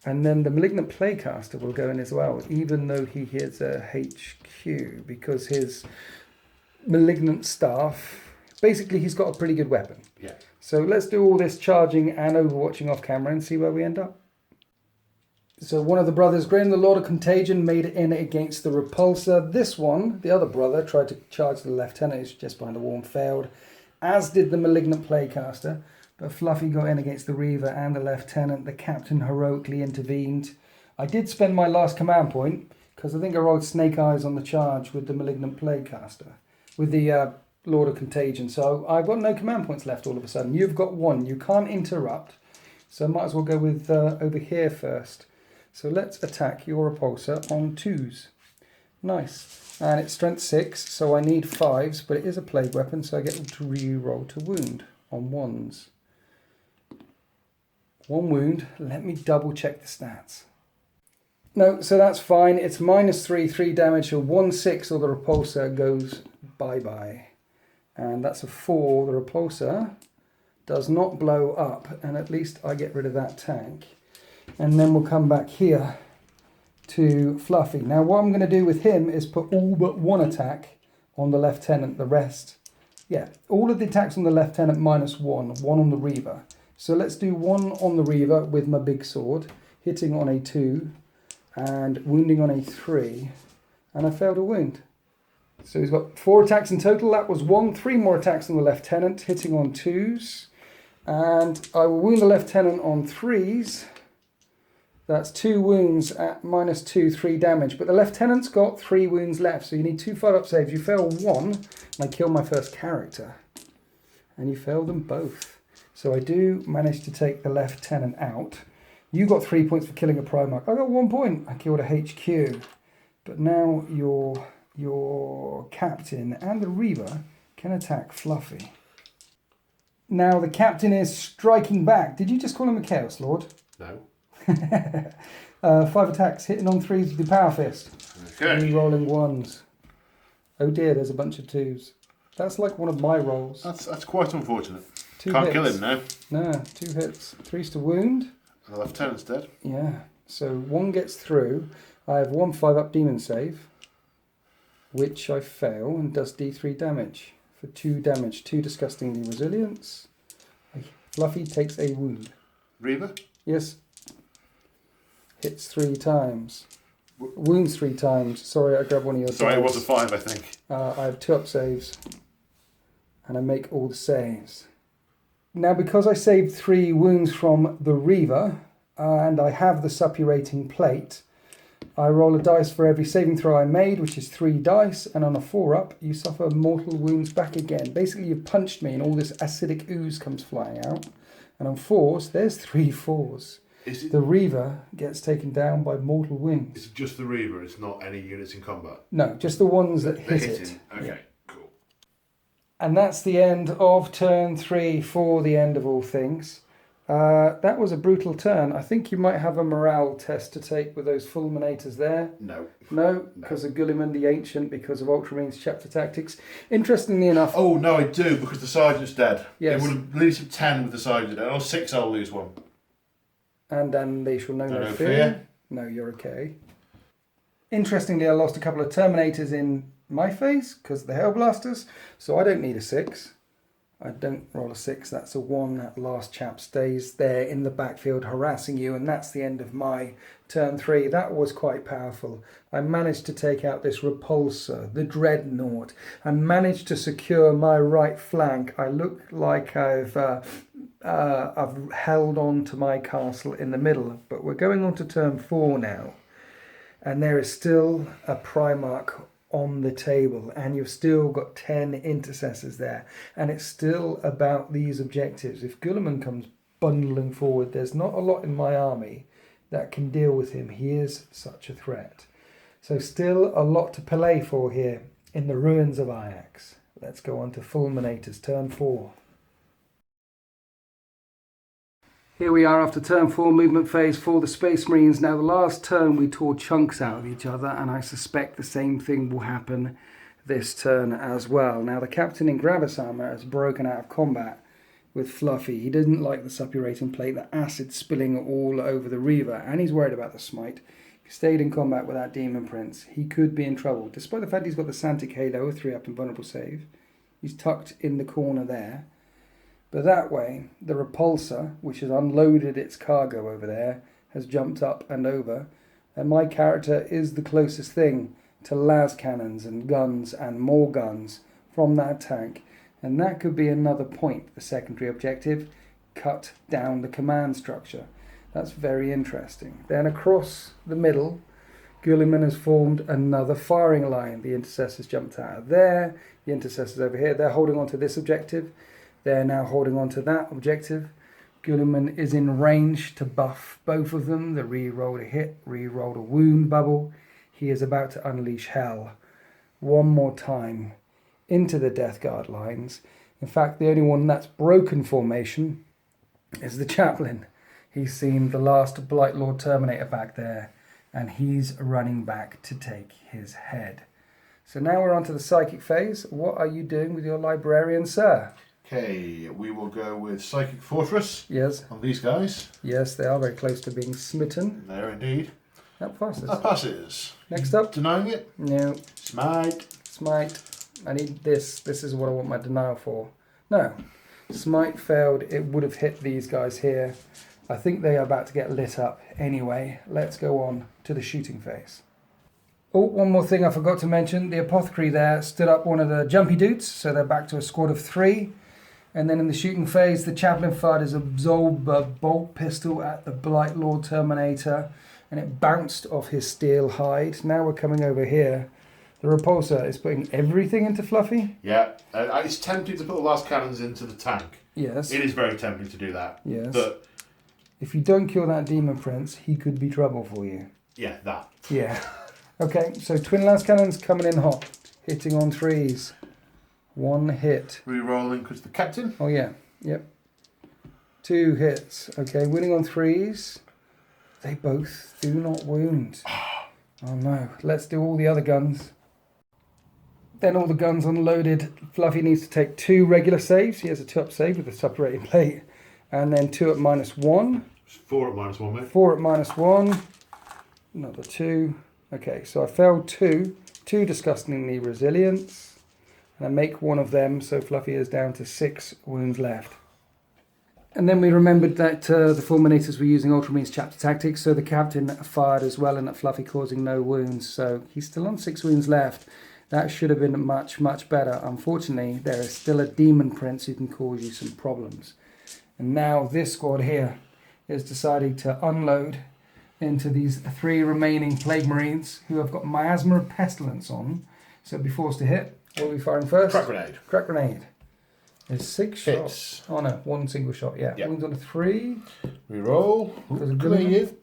And then the Malignant Playcaster will go in as well, even though he hits a HQ, because his Malignant Staff, basically he's got a pretty good weapon. Yeah. So let's do all this charging and overwatching off camera and see where we end up. So one of the brothers, Graham, the Lord of Contagion, made it in against the Repulsor. This one, the other brother, tried to charge the Lieutenant, who's just behind the wall, and failed, as did the Malignant Playcaster. But Fluffy got in against the Reaver and the Lieutenant. The Captain heroically intervened. I did spend my last command point, because I think I rolled Snake Eyes on the charge with the Malignant Playcaster, with the Lord of Contagion. So I've got no command points left all of a sudden. You've got 1. You can't interrupt. So I might as well go with over here first. So let's attack your Repulsor on 2s. Nice. And it's strength 6, so I need 5s, but it is a plague weapon, so I get to re-roll to wound on 1s. 1 wound. Let me double check the stats. No, so that's fine. It's -3, 3 damage, or 1/6, or the Repulsor goes bye-bye. And that's a 4. The Repulsor does not blow up, and at least I get rid of that tank. And then we'll come back here to Fluffy. Now what I'm going to do with him is put all but 1 attack on the Lieutenant. The rest, yeah, all of the attacks on the Lieutenant -1, 1 on the Reaver. So let's do 1 on the Reaver with my big sword, hitting on a 2 and wounding on a 3. And I failed a wound. So he's got 4 attacks in total. That was 1. 3 more attacks on the Lieutenant, hitting on 2s. And I will wound the Lieutenant on 3s. That's 2 wounds at -2, 3 damage. But the Lieutenant's got 3 wounds left, so you need 2 5-up saves. You fail 1, and I kill my first character. And you fail them both. So I do manage to take the Lieutenant out. You got 3 points for killing a Primarch. I got 1 point. I killed a HQ. But now your captain and the Reaver can attack Fluffy. Now the captain is striking back. Did you just call him a Chaos Lord? No. 5 attacks, hitting on 3s with the Power Fist. Okay. Rolling 1s. Oh dear, there's a bunch of 2s. That's like one of my rolls. That's quite unfortunate. 2 Can't hits. kill him now. No, 2 hits. 3's to wound. And the lieutenant's dead. Yeah, so 1 gets through. I have 1 5-up demon save, which I fail and does D3 damage. For 2 damage, 2 disgustingly resilience. Fluffy takes a wound. Reaver? Yes. Hits 3 times. Wounds 3 times. Sorry, I grabbed one of your Sorry, it dice. was a 5, I think. I have 2-up saves. And I make all the saves. Now, because I saved 3 wounds from the Reaver, and I have the suppurating plate, I roll a dice for every saving throw I made, which is 3 dice, and on a 4-up, you suffer mortal wounds back again. Basically, you've punched me and all this acidic ooze comes flying out. And on 4s, there's 3 4s. The Reaver gets taken down by mortal wounds. It's just the Reaver, it's not any units in combat? No, just the ones that hit it. Okay, Yeah. cool. And that's the end of turn 3 for the end of all things. That was a brutal turn. I think you might have a morale test to take with those fulminators there. No. No, because of Gulliman the Ancient, because of Ultramarines chapter tactics. Interestingly enough... Oh, no, I do, because the sergeant's dead. Yes. It would have least have 10 with the sergeant dead. Or 6, I'll lose 1. And then they shall know no No fear. fear. No, you're okay. Interestingly, I lost a couple of Terminators in my phase, because of the Hellblasters, so I don't need a 6. I don't roll a 6, that's a 1. That last chap stays there in the backfield harassing you, and that's the end of my turn 3. That was quite powerful. I managed to take out this repulsor, the Dreadnought, and managed to secure my right flank. I look like I've held on to my castle in the middle, but we're going on to turn 4 now, and there is still a Primarch on the table, and you've still got 10 intercessors there, and it's still about these objectives. If Gulliman comes bundling forward, there's not a lot in my army that can deal with him. He is such a threat. So still a lot to play for here in the ruins of Ajax. Let's go on to Fulminators, turn 4. Here we are after turn 4 movement phase for the Space Marines. Now the last turn we tore chunks out of each other, and I suspect the same thing will happen this turn as well. Now the captain in Gravis armor has broken out of combat with Fluffy. He didn't like the suppurating plate, the acid spilling all over the Reaver, and he's worried about the smite. If he stayed in combat without Demon Prince, he could be in trouble. Despite the fact he's got the Santic Halo, a 3-up and vulnerable save, he's tucked in the corner there. But that way, the repulsor, which has unloaded its cargo over there, has jumped up and over, and my character is the closest thing to las cannons and guns and more guns from that tank, and that could be another point. The secondary objective, cut down the command structure. That's very interesting. Then across the middle, Gulliman has formed another firing line. The intercessors jumped out of there, the intercessors over here, they're holding on to this objective. They're now holding on to that objective. Gulliman is in range to buff both of them. The re-rolled a hit, re-rolled a wound bubble. He is about to unleash hell one more time into the Death Guard lines. In fact, the only one that's broken formation is the chaplain. He's seen the last Blight Lord Terminator back there, and he's running back to take his head. So now we're on to the psychic phase. What are you doing with your librarian, sir? Okay, we will go with Psychic Fortress. Yes. On these guys. Yes, they are very close to being smitten. There indeed. That passes. That passes. Next up. Denying it? No. Smite. Smite. I need this. This is what I want my denial for. No. Smite failed. It would have hit these guys here. I think they are about to get lit up anyway. Let's go on to the shooting phase. Oh, one more thing I forgot to mention. The apothecary there stood up one of the jumpy dudes, so they're back to a squad of 3. And then in the shooting phase, the chaplain fired his Absolver bolt pistol at the Blight Lord Terminator, and it bounced off his steel hide. Now we're coming over here. The repulsor is putting everything into Fluffy. Yeah, it's tempting to put the last cannons into the tank. Yes. It is very tempting to do that. Yes. But If you don't kill that Demon Prince, he could be trouble for you. Yeah, that. Yeah. Okay, so twin lance cannons coming in hot. Hitting on 3s. 1 hit. Re-rolling because the captain. Oh yeah, yep. 2 hits. Okay, winning on 3s. They both do not wound. Oh no, let's do all the other guns. Then all the guns unloaded. Fluffy needs to take 2 regular saves. He has a 2-up save with a separating plate. And then 2 at -1. 4 at -1, mate. 4 at -1. Another 2. Okay, so I failed 2. 2 disgustingly resilience. And I make 1 of them, so Fluffy is down to 6 wounds left. And then we remembered that the Fulminators were using Ultramarines chapter tactics, so the captain fired as well, and at Fluffy causing no wounds. So he's still on 6 wounds left. That should have been much, much better. Unfortunately, there is still a Demon Prince who can cause you some problems. And now this squad here is deciding to unload into these 3 remaining Plague Marines who have got Miasma of Pestilence on. So be forced to hit. What are we firing first? Crack grenade. Crack grenade. There's 6 Hits. shots. Oh no, 1 single shot, yeah. Yep. Wounds on a 3. Reroll. There's a Good good you.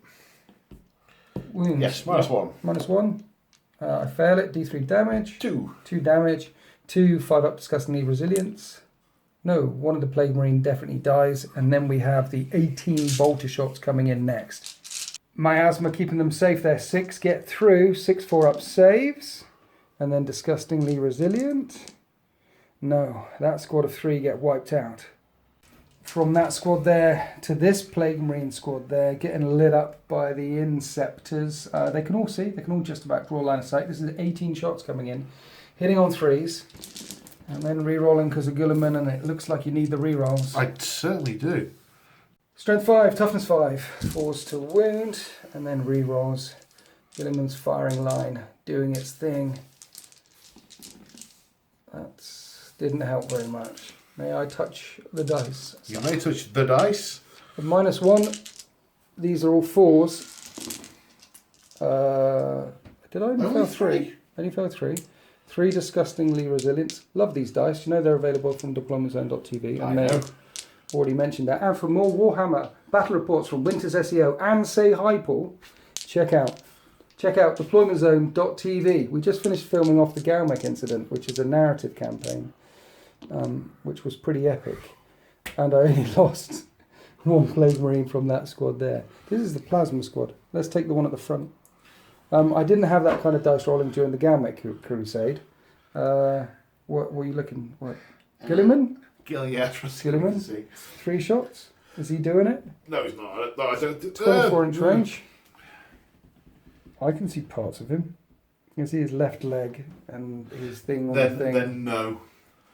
Wounds. Yes, -1. -1. I fail it, D3 damage. 2. 2 damage. 2 5-up disgustingly resilience. No, 1 of the Plague Marine definitely dies. And then we have the 18 bolter shots coming in next. Miasma keeping them safe there. 6 get through. 6 4-up saves. And then disgustingly resilient. No, that squad of 3 get wiped out. From that squad there to this Plague Marine squad there, getting lit up by the Inceptors. They can all see, they can all just about draw line of sight. This is 18 shots coming in, hitting on 3s, and then re-rolling because of Guilliman, and it looks like you need the re-rolls. I certainly do. Strength 5, toughness 5, 4s to wound, and then re-rolls. Guilliman's firing line doing its thing. That didn't help very much. May I touch the dice? You may touch the dice. At -1, these are all 4s. Did I only fail 3? Only fail 3. 3 disgustingly resilient. Love these dice. You know they're available from deploymentzone.tv. I know. Already mentioned that. And for more Warhammer battle reports from Winter's SEO and SayHiPaul, check out deploymentzone.tv. We just finished filming off the Galmec incident, which is a narrative campaign. Which was pretty epic, and I only lost 1 Plague Marine from that squad there. This is the Plasma squad. Let's take the one at the front. I didn't have that kind of dice rolling during the Galmec Crusade. What were you looking? What? Gilliman? Gilliman? 3 shots? Is he doing it? No, he's not. No, I don't. 24-inch range. I can see parts of him. You can see his left leg and his thing on the thing. Then no.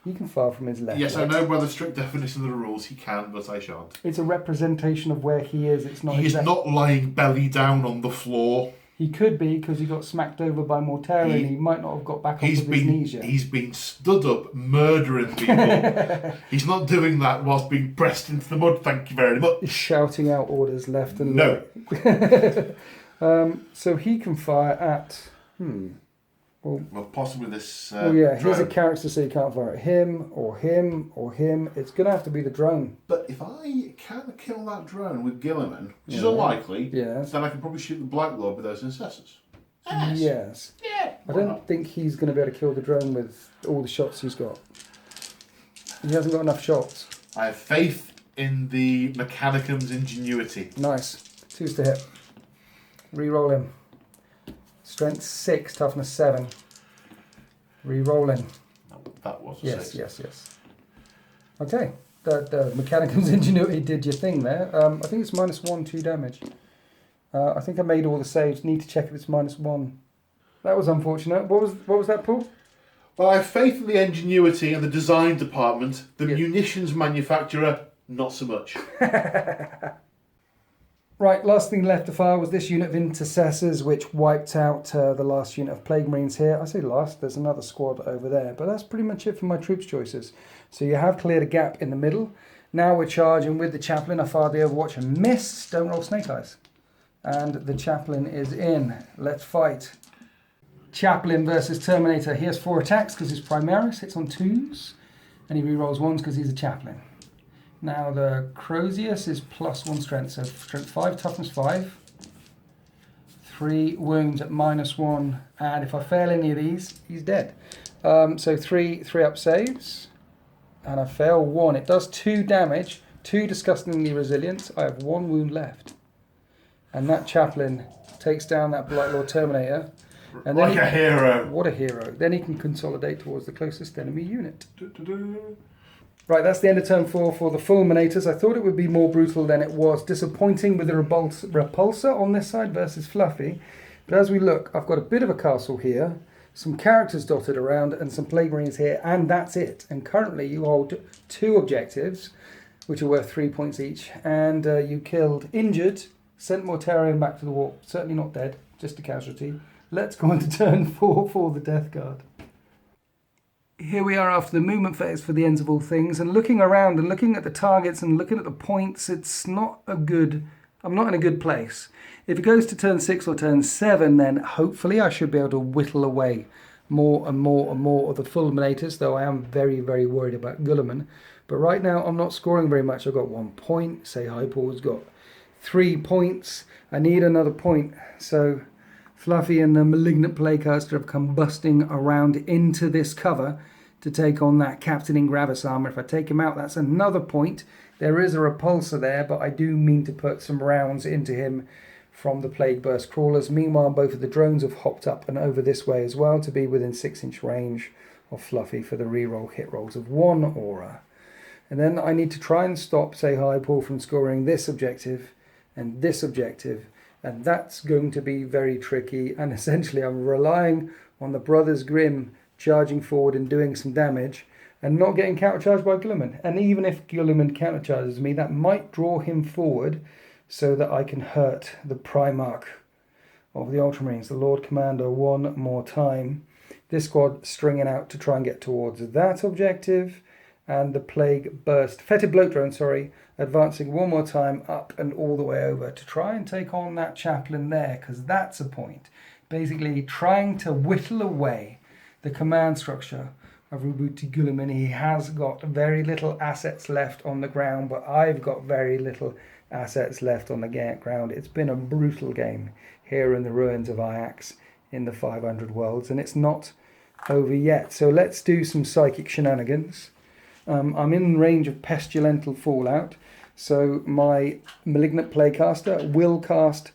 He can fire from his left. Yes, leg. I know by the strict definition of the rules he can, but I shan't. It's a representation of where he is. It's not. He's not lying belly down on the floor. He could be because he got smacked over by Mortera and he might not have got back onto his knees yet. He's been stood up murdering people. He's not doing that whilst being pressed into the mud. Thank you very much. He's shouting out orders left and no. right. So he can fire at. Well, possibly this. Here's a character, so you can't fire at him or him or him. It's going to have to be the drone. But if I can't kill that drone with Gilliman, which is unlikely, yes, then I can probably shoot the Black Lord with those Intercessors. Yes. Yeah. I don't think he's going to be able to kill the drone with all the shots he's got. He hasn't got enough shots. I have faith in the Mechanicum's ingenuity. Nice. 2s to hit. Re-roll him. Strength 6, toughness 7. Re-rolling. That was a yes, 6. yes. Okay. The Mechanicum's ingenuity did your thing there. I think it's -1, 2 damage. I think I made all the saves. Need to check if it's -1. That was unfortunate. What was that, Paul? Well, I have faith in the ingenuity and the design department. The munitions manufacturer, not so much. Right, last thing left to fire was this unit of Intercessors, which wiped out the last unit of Plague Marines here. I say last, there's another squad over there, but that's pretty much it for my troops choices. So you have cleared a gap in the middle. Now we're charging with the Chaplain. I fired the Overwatch and missed. Don't roll snake eyes. And the Chaplain is in. Let's fight. Chaplain versus Terminator. He has 4 attacks because he's Primaris, hits on 2s, and he re-rolls 1s because he's a Chaplain. Now the Crozius is +1 strength, so strength 5, toughness 5. 3 wounds at -1, and if I fail any of these, he's dead. So 3 up saves, and I fail 1. It does 2 damage, 2 disgustingly resilient. I have 1 wound left. And that chaplain takes down that Blight Lord Terminator. And then like a hero. What a hero. Then he can consolidate towards the closest enemy unit. Right, that's the end of turn 4 for the Fulminators. I thought it would be more brutal than it was. Disappointing with the Repulsor on this side versus Fluffy. But as we look, I've got a bit of a castle here, some characters dotted around, and some Plague Marines here, and that's it. And currently you hold 2 objectives, which are worth 3 points each. And you killed Injured, sent Mortarion back to the war. Certainly not dead, just a casualty. Let's go on to turn 4 for the Death Guard. Here we are after the movement phase for the Ends of All Things, and looking around and looking at the targets and looking at the points, it's not a good... I'm not in a good place. If it goes to turn 6 or turn 7, then hopefully I should be able to whittle away more and more and more of the Fulminators, though I am very, very worried about Guilliman. But right now I'm not scoring very much. I've got 1 point. SayHiPaul's got 3 points. I need another point. So Fluffy and the Malignant Playcaster have come busting around into this cover to take on that Captain in Gravis armor. If I take him out, that's another point. There is a repulsor there, but I do mean to put some rounds into him from the Plague Burst Crawlers. Meanwhile, both of the drones have hopped up and over this way as well to be within 6-inch range of Fluffy for the reroll hit rolls of 1 aura. And then I need to try and stop SayHiPaul from scoring this objective and this objective, and that's going to be very tricky. And essentially I'm relying on the Brothers Grimm charging forward and doing some damage and not getting countercharged by Guilliman. And even if Guilliman countercharges me, that might draw him forward so that I can hurt the Primarch of the Ultramarines, the Lord Commander, 1 more time. This squad stringing out to try and get towards that objective, and the Plague Burst, Fetid Bloat Drone, sorry, advancing 1 more time up and all the way over to try and take on that chaplain there, because that's a point. Basically trying to whittle away the command structure of Rubuti Guilliman. He has got very little assets left on the ground, but I've got very little assets left on the ground. It's been a brutal game here in the ruins of Ajax in the 500 worlds, and it's not over yet. So let's do some psychic shenanigans. I'm in range of Pestilential Fallout, so my Malignant Playcaster will cast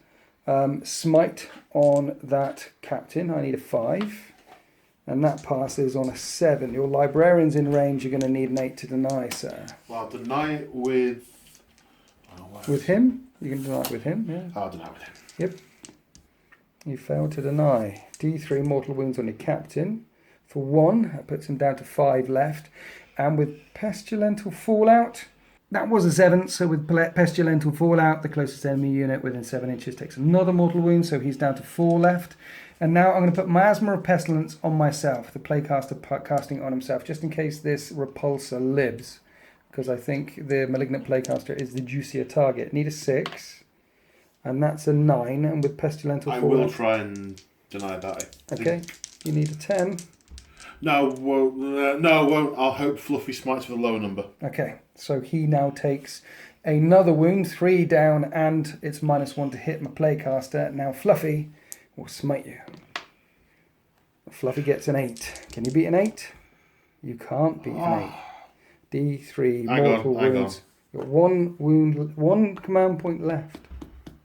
Smite on that Captain. I need a 5. And that passes on a 7. Your Librarian's in range. You're going to need an 8 to deny, sir. Well, I'll deny it with... With him? You can deny it with him, yeah. I'll deny it with him. Yep. You failed to deny. D3 mortal wounds on your Captain for 1. That puts him down to 5 left. And with Pestilential Fallout, that was a 7. So with Pestilential Fallout, the closest enemy unit within 7 inches takes another mortal wound. So he's down to 4 left. And now I'm going to put Miasma of Pestilence on myself, the Playcaster casting on himself, just in case this Repulsor lives, because I think the Malignant Playcaster is the juicier target. Need a 6, and that's a 9, and with Pestilential I Fallout... will try and deny that. Okay, you need a 10. No, won't. I'll hope Fluffy smites with a lower number. Okay, so he now takes another wound, 3 down, and it's -1 to hit my Playcaster. Now Fluffy will smite you. Fluffy gets an 8. Can you beat an 8? You can't beat an 8. D3 mortal wounds. You've got 1 wound, 1 command point left.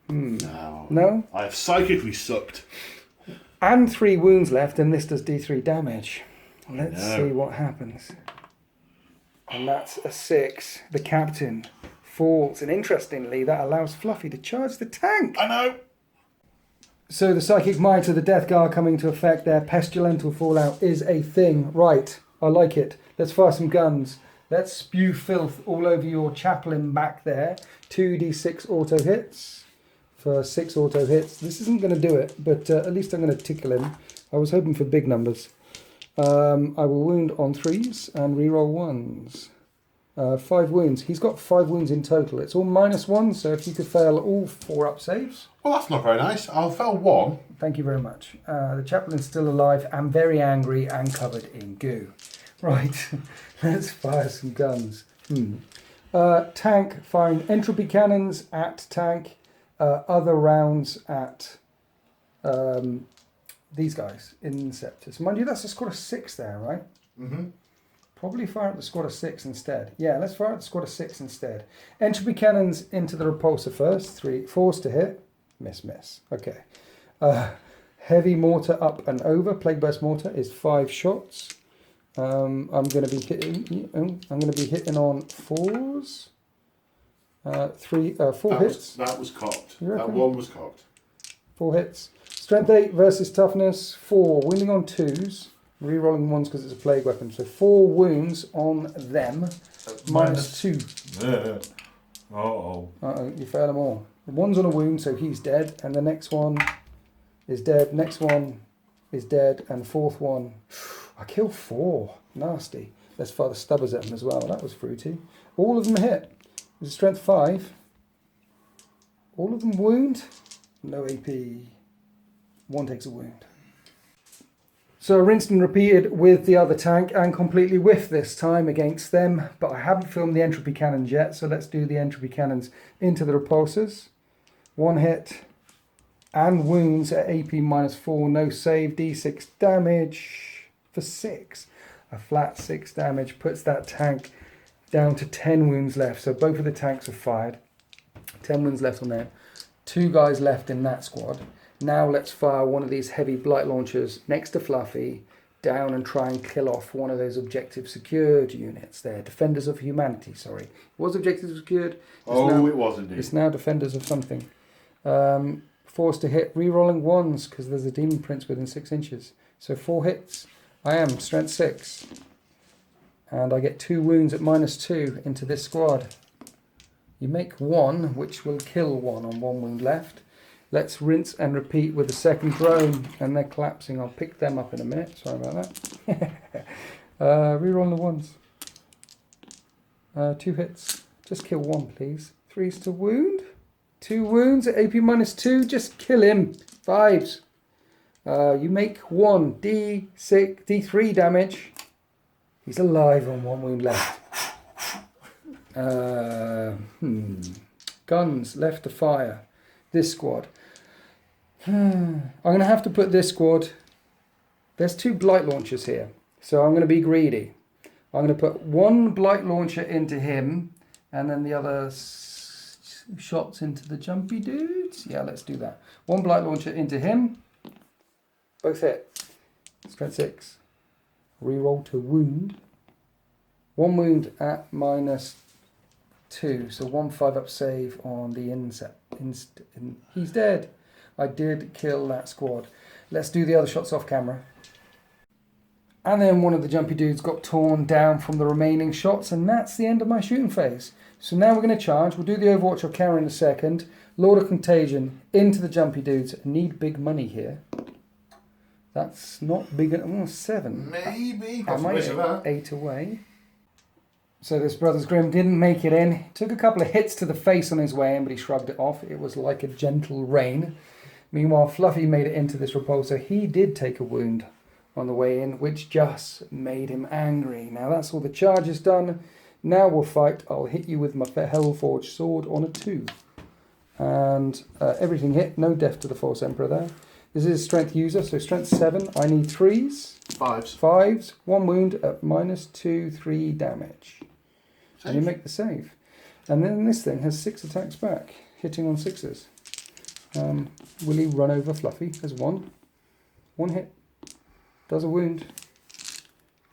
No? I have psychically sucked. And 3 wounds left, and this does D3 damage. Let's see what happens. And that's a 6. The Captain falls, and interestingly, that allows Fluffy to charge the tank. I know. So the Psychic Might of the Death Guard coming to effect there. Pestilential Fallout is a thing. Right, I like it. Let's fire some guns. Let's spew filth all over your chaplain back there. 2d6 auto hits for 6 auto hits. This isn't going to do it, but at least I'm going to tickle him. I was hoping for big numbers. I will wound on 3s and reroll 1s. 5 wounds. He's got 5 wounds in total. It's all -1, so if you could fail all 4 up saves. Well, that's not very nice. I'll fail 1. Thank you very much. The chaplain's still alive and very angry and covered in goo. Right, let's fire some guns. Tank firing entropy cannons at tank. Other rounds at these guys, Intercessors. Mind you, that's a squad of 6 there, right? Mm-hmm. Probably fire at the squad of 6 instead. Yeah, let's fire at the squad of 6 instead. Entropy cannons into the repulsor first. 3 4s to hit. Miss. Okay. Heavy mortar up and over. Plague burst mortar is 5 shots. I'm going to be hitting. I'm going to be hitting on 4s. 4 hits. That was cocked. You That reckon? one was cocked. 4 hits. Strength 8 versus toughness 4. Wounding on 2s. Rerolling 1s because it's a plague weapon. So 4 wounds on them. Minus 2. Yeah. Uh-oh. Uh-oh, you fail them all. The one's on a wound, so he's dead. And the next one is dead. Next one is dead. And fourth one... I killed 4. Nasty. Let's fire the stubbers at him as well. That was fruity. All of them hit. There's a strength 5. All of them wound. No AP. 1 takes a wound. So I rinsed and repeated with the other tank and completely whiffed this time against them. But I haven't filmed the entropy cannons yet. So let's do the entropy cannons into the repulsors. 1 hit. And wounds at AP minus 4. No save. D6 damage for 6. A flat 6 damage puts that tank down to 10 wounds left. So both of the tanks are fired. 10 wounds left on them. 2 guys left in that squad. Now let's fire one of these heavy blight launchers next to Fluffy down and try and kill off one of those objective secured units there. Defenders of Humanity, sorry. It was objective secured. It was indeed. It's now Defenders of something. Forced to hit, re-rolling 1s because there's a Demon Prince within 6 inches. So 4 hits. I am strength 6. And I get 2 wounds at minus 2 into this squad. You make 1, which will kill 1 on 1 wound left. Let's rinse and repeat with the second drone. And they're collapsing. I'll pick them up in a minute. Sorry about that. Reroll the 1s. 2 hits. Just kill 1, please. 3s to wound. 2 wounds at AP minus 2. Just kill him. 5s. You make 1 D6, D3 damage. He's alive on 1 wound left. Guns left to fire. This squad. I'm going to have to put this squad... There's 2 blight launchers here. So I'm going to be greedy. I'm going to put 1 blight launcher into him. And then the other shots into the jumpy dudes. Yeah, let's do that. 1 blight launcher into him. Both hit. Strength 6. Reroll to wound. 1 wound at minus 2. So 1 5-up save on the inset. He's dead. I did kill that squad. Let's do the other shots off camera. And then one of the jumpy dudes got torn down from the remaining shots. And that's the end of my shooting phase. So now we're going to charge. We'll do the Overwatch off camera in a second. Lord of Contagion into the jumpy dudes. Need big money here. That's not big enough. 7. Maybe. I might 8 away. So this Brothers Grimm didn't make it in. Took a couple of hits to the face on his way in, but he shrugged it off. It was like a gentle rain. Meanwhile, Fluffy made it into this repulsor. He did take a wound on the way in, which just made him angry. Now that's all the charges done. Now we'll fight. I'll hit you with my Hellforged sword on a 2. And everything hit. No death to the Force Emperor there. This is strength user, so strength 7. I need 3s. 5s. 5s. 1 wound at minus 2, 3 damage. Save. And you make the save. And then this thing has 6 attacks back, hitting on 6s. Will he run over Fluffy? There's 1. 1 hit. Does a wound.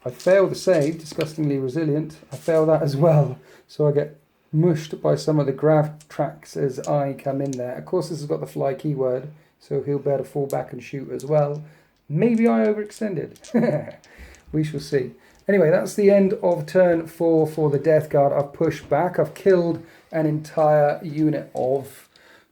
I fail the save, disgustingly resilient. I fail that as well. So I get mushed by some of the grav tracks as I come in there. Of course, this has got the fly keyword, so he'll be able to fall back and shoot as well. Maybe I overextended. We shall see. Anyway, that's the end of turn 4 for the Death Guard. I've pushed back. I've killed an entire unit of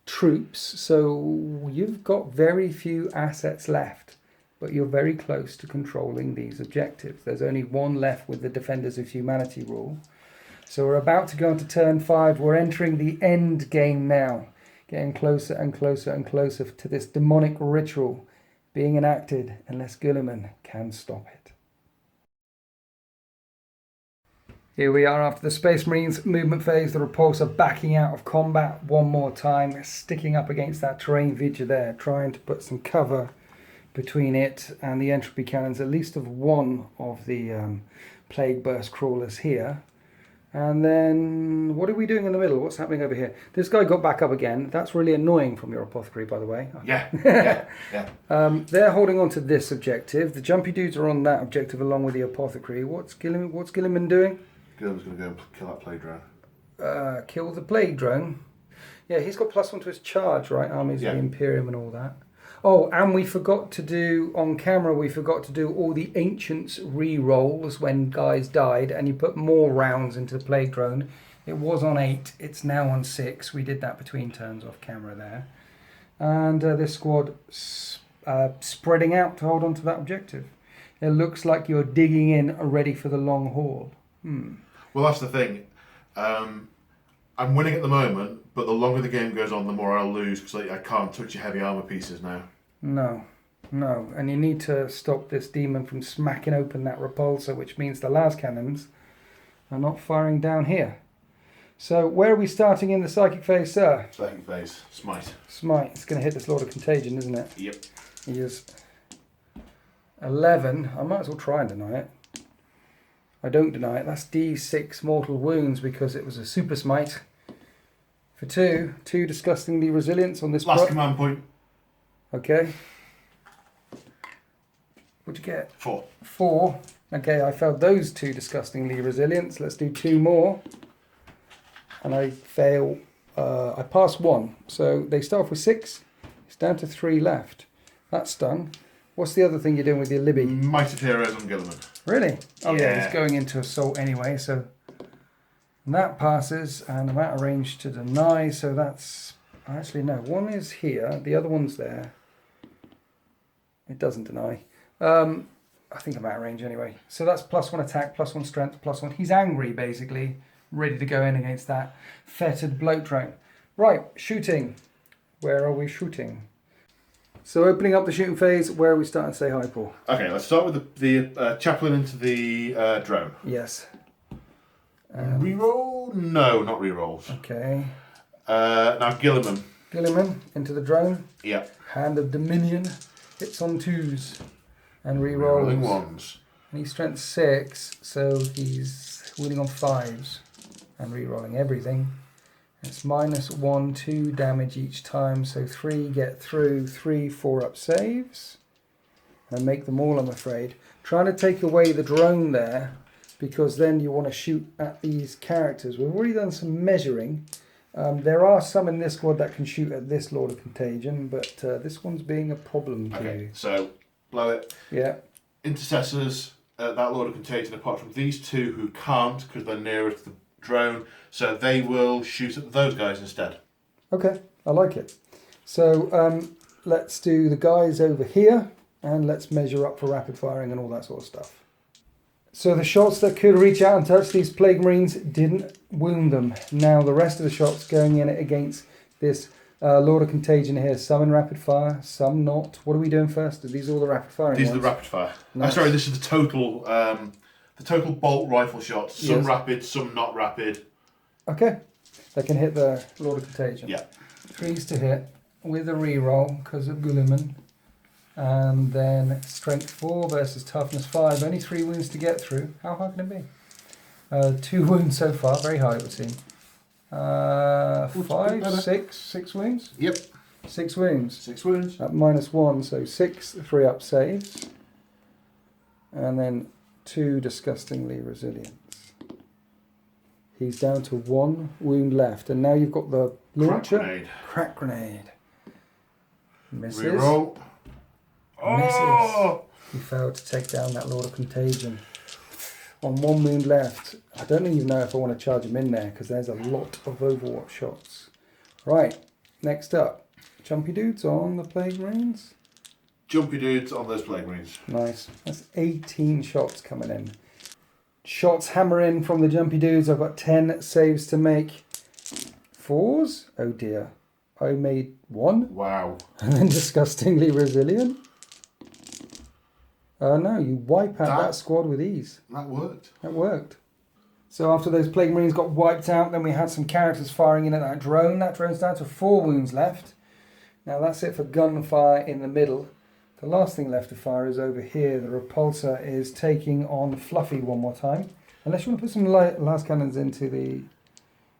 troops. So you've got very few assets left, but you're very close to controlling these objectives. There's only 1 left with the Defenders of Humanity rule. So we're about to go into turn 5. We're entering the end game now. Getting closer and closer and closer to this demonic ritual being enacted unless Guilliman can stop it. Here we are after the Space Marines movement phase. The Repulsor backing out of combat one more time, sticking up against that terrain feature there, trying to put some cover between it and the entropy cannons, at least of one of the Plague Burst crawlers here. And then, what are we doing in the middle? What's happening over here? This guy got back up again. That's really annoying from your apothecary, by the way. Yeah. They're holding on to this objective. The jumpy dudes are on that objective along with the apothecary. What's Gilliman doing? Gilliman's going to go and kill that plague drone. Kill the plague drone. Yeah, he's got +1 to his charge, right? Armies of the Imperium and all that. Oh, and we forgot to do, on camera, all the Ancients re-rolls when guys died, and you put more rounds into the plague drone. It was on 8, it's now on 6. We did that between turns off camera there. And this squad spreading out to hold on to that objective. It looks like you're digging in, ready for the long haul. Well, that's the thing. I'm winning at the moment, but the longer the game goes on, the more I'll lose, because I can't touch your heavy armour pieces now. No. And you need to stop this demon from smacking open that repulsor, which means the las cannons are not firing down here. So where are we starting in the psychic phase, sir? Psychic phase. Smite. Smite. It's going to hit this Lord of Contagion, isn't it? Yep. He is 11. I might as well try and deny it. I don't deny it. That's D6 mortal wounds because it was a super smite. For 2 disgustingly resilience on this. Last command point. Okay. What'd you get? 4. 4. Okay, I failed those 2 disgustingly resilience. Let's do 2 more. And I fail. I pass 1. So they start off with 6. It's down to 3 left. That's done. What's the other thing you're doing with your Libby? Might of Heroes on Gilliman. Really? Oh yeah, he's going into assault anyway, so and that passes, and I'm out of range to deny, so that's actually no, one is here, the other one's there. It doesn't deny. I think I'm out of range anyway. So that's +1 attack, +1 strength, +1. He's angry basically, ready to go in against that fetid bloat drone. Right, shooting. Where are we shooting? So opening up the shooting phase, where are we starting to SayHiPaul? Okay, let's start with the chaplain into the drone. Yes. Reroll? No, not rerolls. Okay. Now Gilliman. Gilliman into the drone. Yep. Hand of Dominion. Hits on 2s. And rerolls. Rolling 1s. And he's strength 6, so he's winning on 5s. And rerolling everything. It's -1, 2 damage each time, so 3 get through, 3 4-up saves. And make them all, I'm afraid. Trying to take away the drone there, because then you want to shoot at these characters. We've already done some measuring. There are some in this squad that can shoot at this Lord of Contagion, but this one's being a problem to you. So blow it. Yeah. Intercessors, that Lord of Contagion, apart from these 2 who can't, because they're nearest the drone, so they will shoot at those guys instead. Okay, I like it. So let's do the guys over here, and let's measure up for rapid firing and all that sort of stuff. So the shots that could reach out and touch these Plague Marines didn't wound them. Now the rest of the shots going in against this Lord of Contagion here, some in rapid fire, some not. What are we doing first? Are these all the rapid firing These ones? are the rapid fire. Nice. Sorry, this is the total bolt rifle shots. Some Yes. rapid, some not rapid. Okay, they can hit the Lord of Contagion. Yeah. 3s to hit with a reroll because of Gulliman. And then strength 4 versus toughness 5. Only 3 wounds to get through. How hard can it be? 2 wounds so far. Very high, it would seem. 5, 6 wounds? Yep. 6 wounds. 6 wounds. At -1, so 6 3-up saves. And then 2 disgustingly resilience. He's down to 1 wound left. And now you've got the launcher. Crack grenade. Misses. Reroll. Misses. He failed to take down that Lord of Contagion. On 1 wound left. I don't even know if I want to charge him in there because there's a lot of Overwatch shots. Right, next up. Jumpy dudes on the Plague Marines. Jumpy dudes on those Plague Marines. Nice. That's 18 shots coming in. Shots hammer in from the jumpy dudes. I've got 10 saves to make. 4s? Oh dear. I made 1. Wow. And then disgustingly resilient. No, you wipe out that squad with ease. That worked. That worked. So after those Plague Marines got wiped out, then we had some characters firing in at that drone. That drone's down to 4 wounds left. Now that's it for gunfire in the middle. The last thing left to fire is over here. The repulsor is taking on Fluffy one more time. Unless you want to put some last cannons into the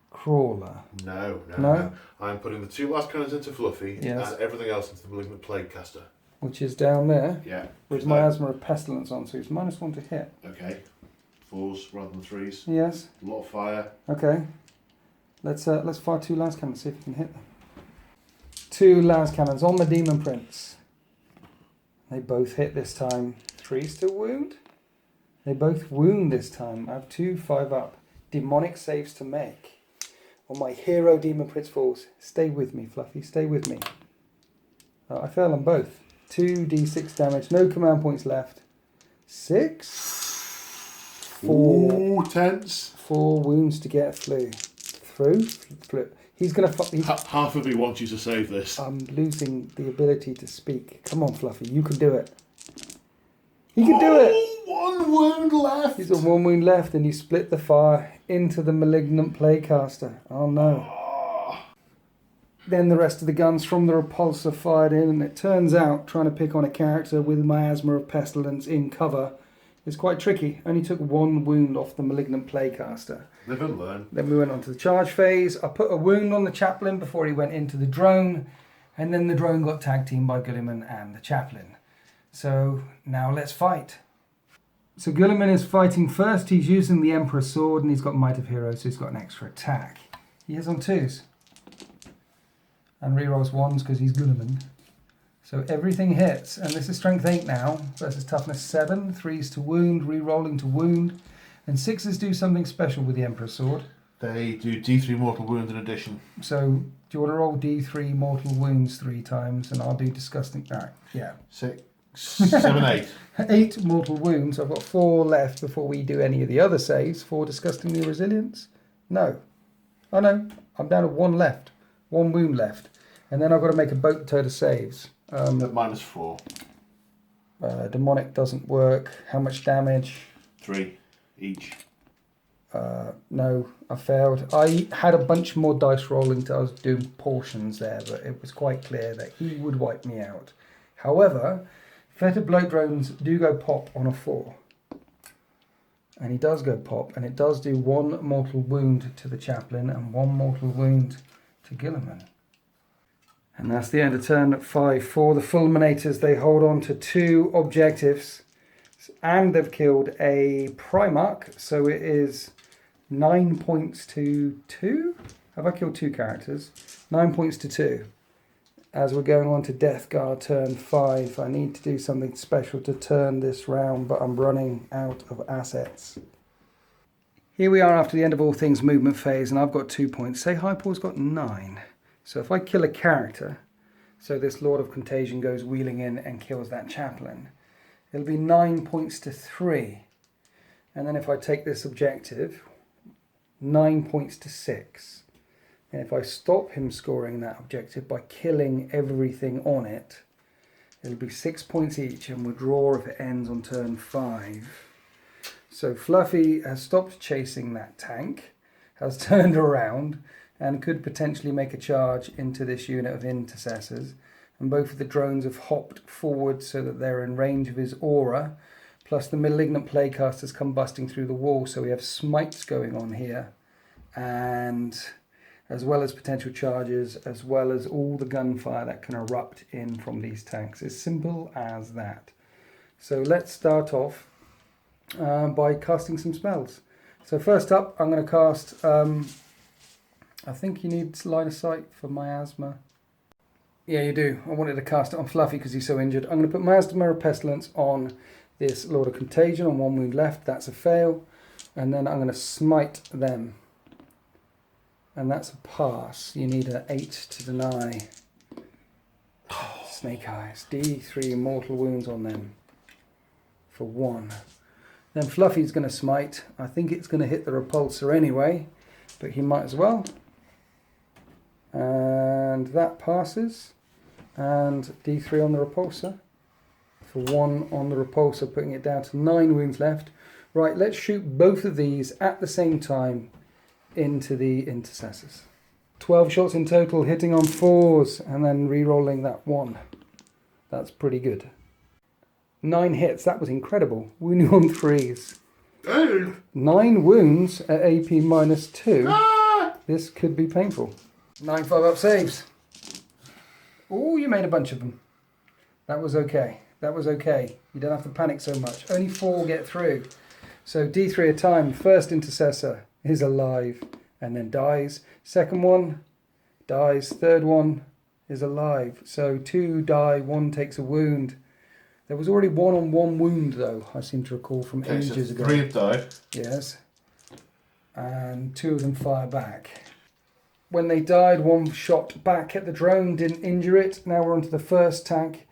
crawler. No. I'm putting the 2 last cannons into Fluffy Yes. and everything else into the Malignant Plague Caster. Which is down there. Yeah. With Miasma of Pestilence on, so it's -1 to hit. Okay. 4s rather than 3s. Yes. A lot of fire. Okay. Let's fire 2 last cannons, see if we can hit them. 2 last cannons on the Demon Prince. They both hit this time. 3 still wound. They both wound this time. I have 2 5 up. Demonic saves to make. On my hero Demon Prince falls. Stay with me, Fluffy. Stay with me. I fail on both. 2d6 damage. No command points left. 6. 4. Ooh, tense. 4 wounds to get through. Through. He's going to... Half of me wants you to save this. I'm losing the ability to speak. Come on, Fluffy. You can do it. He can do it. 1 wound left. He's got 1 wound left, and you split the fire into the Malignant Playcaster. Oh no. Then the rest of the guns from the repulsor fired in, and it turns out trying to pick on a character with Miasma of Pestilence in cover is quite tricky. Only took 1 wound off the Malignant Playcaster. Live and learn. Then we went on to the charge phase. I put a wound on the chaplain before he went into the drone, and then the drone got tag teamed by Guilliman and the chaplain. So now let's fight. So Guilliman is fighting first. He's using the Emperor's Sword, and he's got Might of Heroes, so he's got an extra attack. He is on 2s. And rerolls 1s because he's Guilliman. So everything hits, and this is Strength 8 now, versus Toughness 7, 3s to wound, rerolling to wound, and 6s do something special with the Emperor's Sword. They do D3 mortal wounds in addition. So, do you want to roll D3 mortal wounds 3 times, and I'll do disgusting... Alright, yeah. 6, 7, 8. 8 mortal wounds. I've got 4 left before we do any of the other saves. 4 disgustingly resilience? No. Oh no, I'm down to 1 left. 1 wound left. And then I've got to make a boatload of saves. At -4. Demonic doesn't work. How much damage? 3 each. No, I failed. I had a bunch more dice rolling till I was doing portions there, but it was quite clear that he would wipe me out. However, Fetid Bloat Drones do go pop on a 4. And he does go pop, and it does do 1 mortal wound to the chaplain and 1 mortal wound to Guilliman. And that's the end of turn 5 for the Fulminators. They hold on to 2 objectives, and they've killed a Primarch, so it is 9 points to 2. Have I killed 2 characters? 9 points to 2. As we're going on to Death Guard turn 5, I need to do something special to turn this round, but I'm running out of assets. Here we are after the end of all things movement phase, and I've got 2 points. SayHiPaul's got 9. So if I kill a character, so this Lord of Contagion goes wheeling in and kills that chaplain, it'll be 9 points to 3. And then if I take this objective, 9 points to 6. And if I stop him scoring that objective by killing everything on it, it'll be 6 points each, and we'll draw if it ends on turn 5. So Fluffy has stopped chasing that tank, has turned around, and could potentially make a charge into this unit of Intercessors. And both of the drones have hopped forward so that they're in range of his aura, plus the Malignant Playcasters come busting through the wall, so we have smites going on here, and as well as potential charges, as well as all the gunfire that can erupt in from these tanks. As simple as that. So let's start off by casting some spells. So first up, I'm going to cast... I think you need line of sight for Miasma. Yeah, you do. I wanted to cast it on Fluffy because he's so injured. I'm going to put Miasma of Pestilence on this Lord of Contagion on 1 wound left. That's a fail. And then I'm going to smite them. And that's a pass. You need an 8 to deny. Snake Eyes. D3 mortal wounds on them for 1. Then Fluffy's going to smite. I think it's going to hit the repulsor anyway, but he might as well. And that passes. And D3 on the repulsor for 1 on the repulsor, putting it down to 9 wounds left. Right, let's shoot both of these at the same time into the Intercessors. 12 shots in total, hitting on 4s and then re-rolling that 1. That's pretty good. 9 hits, that was incredible. Wounding on 3s. 9 wounds at AP -2. This could be painful. 9 5-up saves. Oh, you made a bunch of them. That was okay. That was okay. You don't have to panic so much. Only 4 get through. So D3 a time. First Intercessor is alive and then dies. Second one dies. Third one is alive. So 2 die, 1 takes a wound. There was already 1 on 1 wound though, I seem to recall from ages ago. 3 have died. Yes. And 2 of them fire back. When they died, 1 shot back at the drone, didn't injure it. Now we're onto the first tank.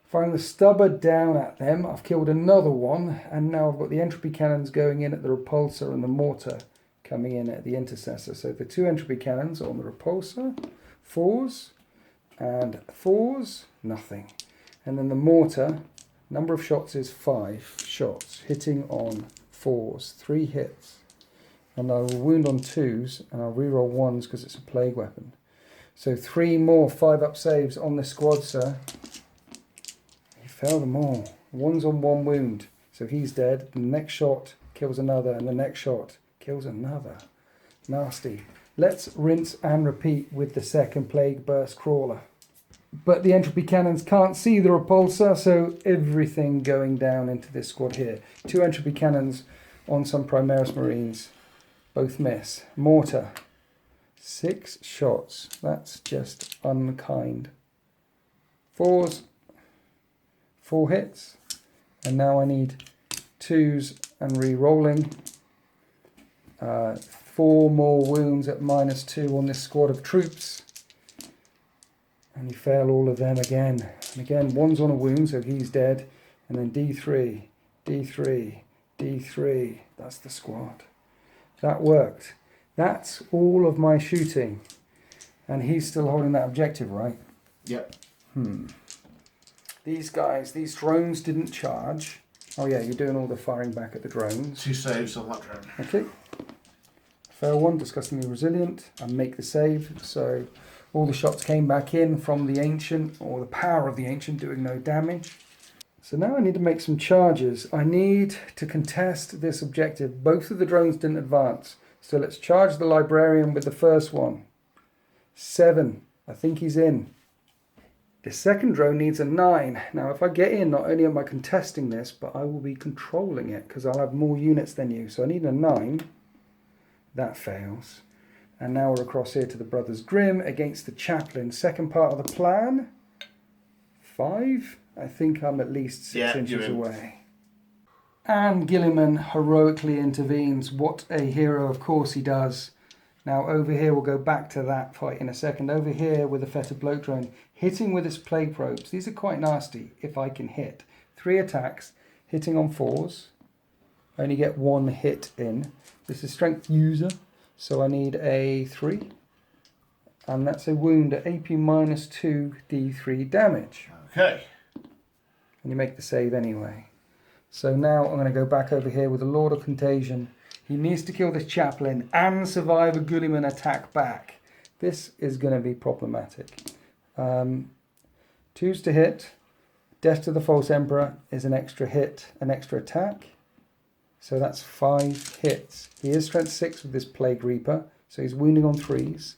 Firing the stubber down at them. I've killed another one, and now I've got the entropy cannons going in at the repulsor and the mortar coming in at the Intercessor. So the 2 entropy cannons on the repulsor, 4s, and 4s, nothing. And then the mortar, number of shots is 5 shots, hitting on 4s, 3 hits. And I will wound on 2s, and I'll reroll 1s because it's a plague weapon. So 3 more 5-up saves on this squad, sir. He failed them all. 1's on 1 wound, so he's dead. The next shot kills another, and the next shot kills another. Nasty. Let's rinse and repeat with the second plague burst crawler. But the entropy cannons can't see the repulsor, so everything going down into this squad here. 2 entropy cannons on some Primaris Marines. Both miss. Mortar. 6 shots. That's just unkind. 4s. 4 hits. And now I need 2s and re-rolling. 4 more wounds at -2 on this squad of troops. And you fail all of them again. And again, 1's on a wound, so he's dead. And then D3, D3, D3. That's the squad. That worked. That's all of my shooting. And he's still holding that objective, right? Yep. These guys, these drones didn't charge. Oh yeah, you're doing all the firing back at the drones. 2 saves on that drone. Okay. Fail 1, disgustingly resilient. I make the save. So all the shots came back in from the Ancient, or the power of the Ancient, doing no damage. So now I need to make some charges. I need to contest this objective. Both of the drones didn't advance. So let's charge the Librarian with the first one. 7. I think he's in. The second drone needs a 9. Now if I get in, not only am I contesting this, but I will be controlling it because I'll have more units than you. So I need a 9. That fails. And now we're across here to the Brothers Grimm against the Chaplain. Second part of the plan. 5. I think I'm at least 6 inches away. And Gilliman heroically intervenes. What a hero, of course he does. Now over here, we'll go back to that fight in a second. Over here with the Fetid Bloat drone, hitting with his plague probes. These are quite nasty if I can hit. 3 attacks, hitting on 4s. I only get 1 hit in. This is strength user, so I need a 3. And that's a wound at AP -2 D3 damage. Okay. And you make the save anyway. So now I'm going to go back over here with the Lord of Contagion. He needs to kill this Chaplain and survive a Gulliman attack back. This is going to be problematic. 2s to hit. Death to the False Emperor is an extra hit, an extra attack. So that's 5 hits. He is strength 6 with this Plague Reaper, so he's wounding on 3s.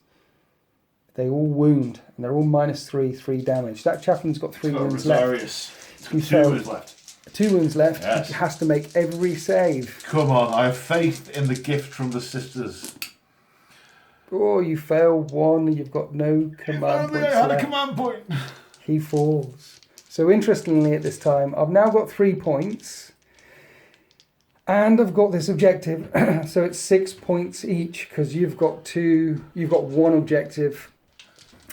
They all wound, and they're all -3, 3 damage. That Chaplain's got 3 wounds left. He 2 wounds left. 2 wounds left. Yes. He has to make every save. Come on, I have faith in the gift from the sisters. Oh, you fail 1. You've got no command points I had left. a command point. He falls. So interestingly, at this time, I've now got 3 points. And I've got this objective. So it's 6 points each, because you've got 1 objective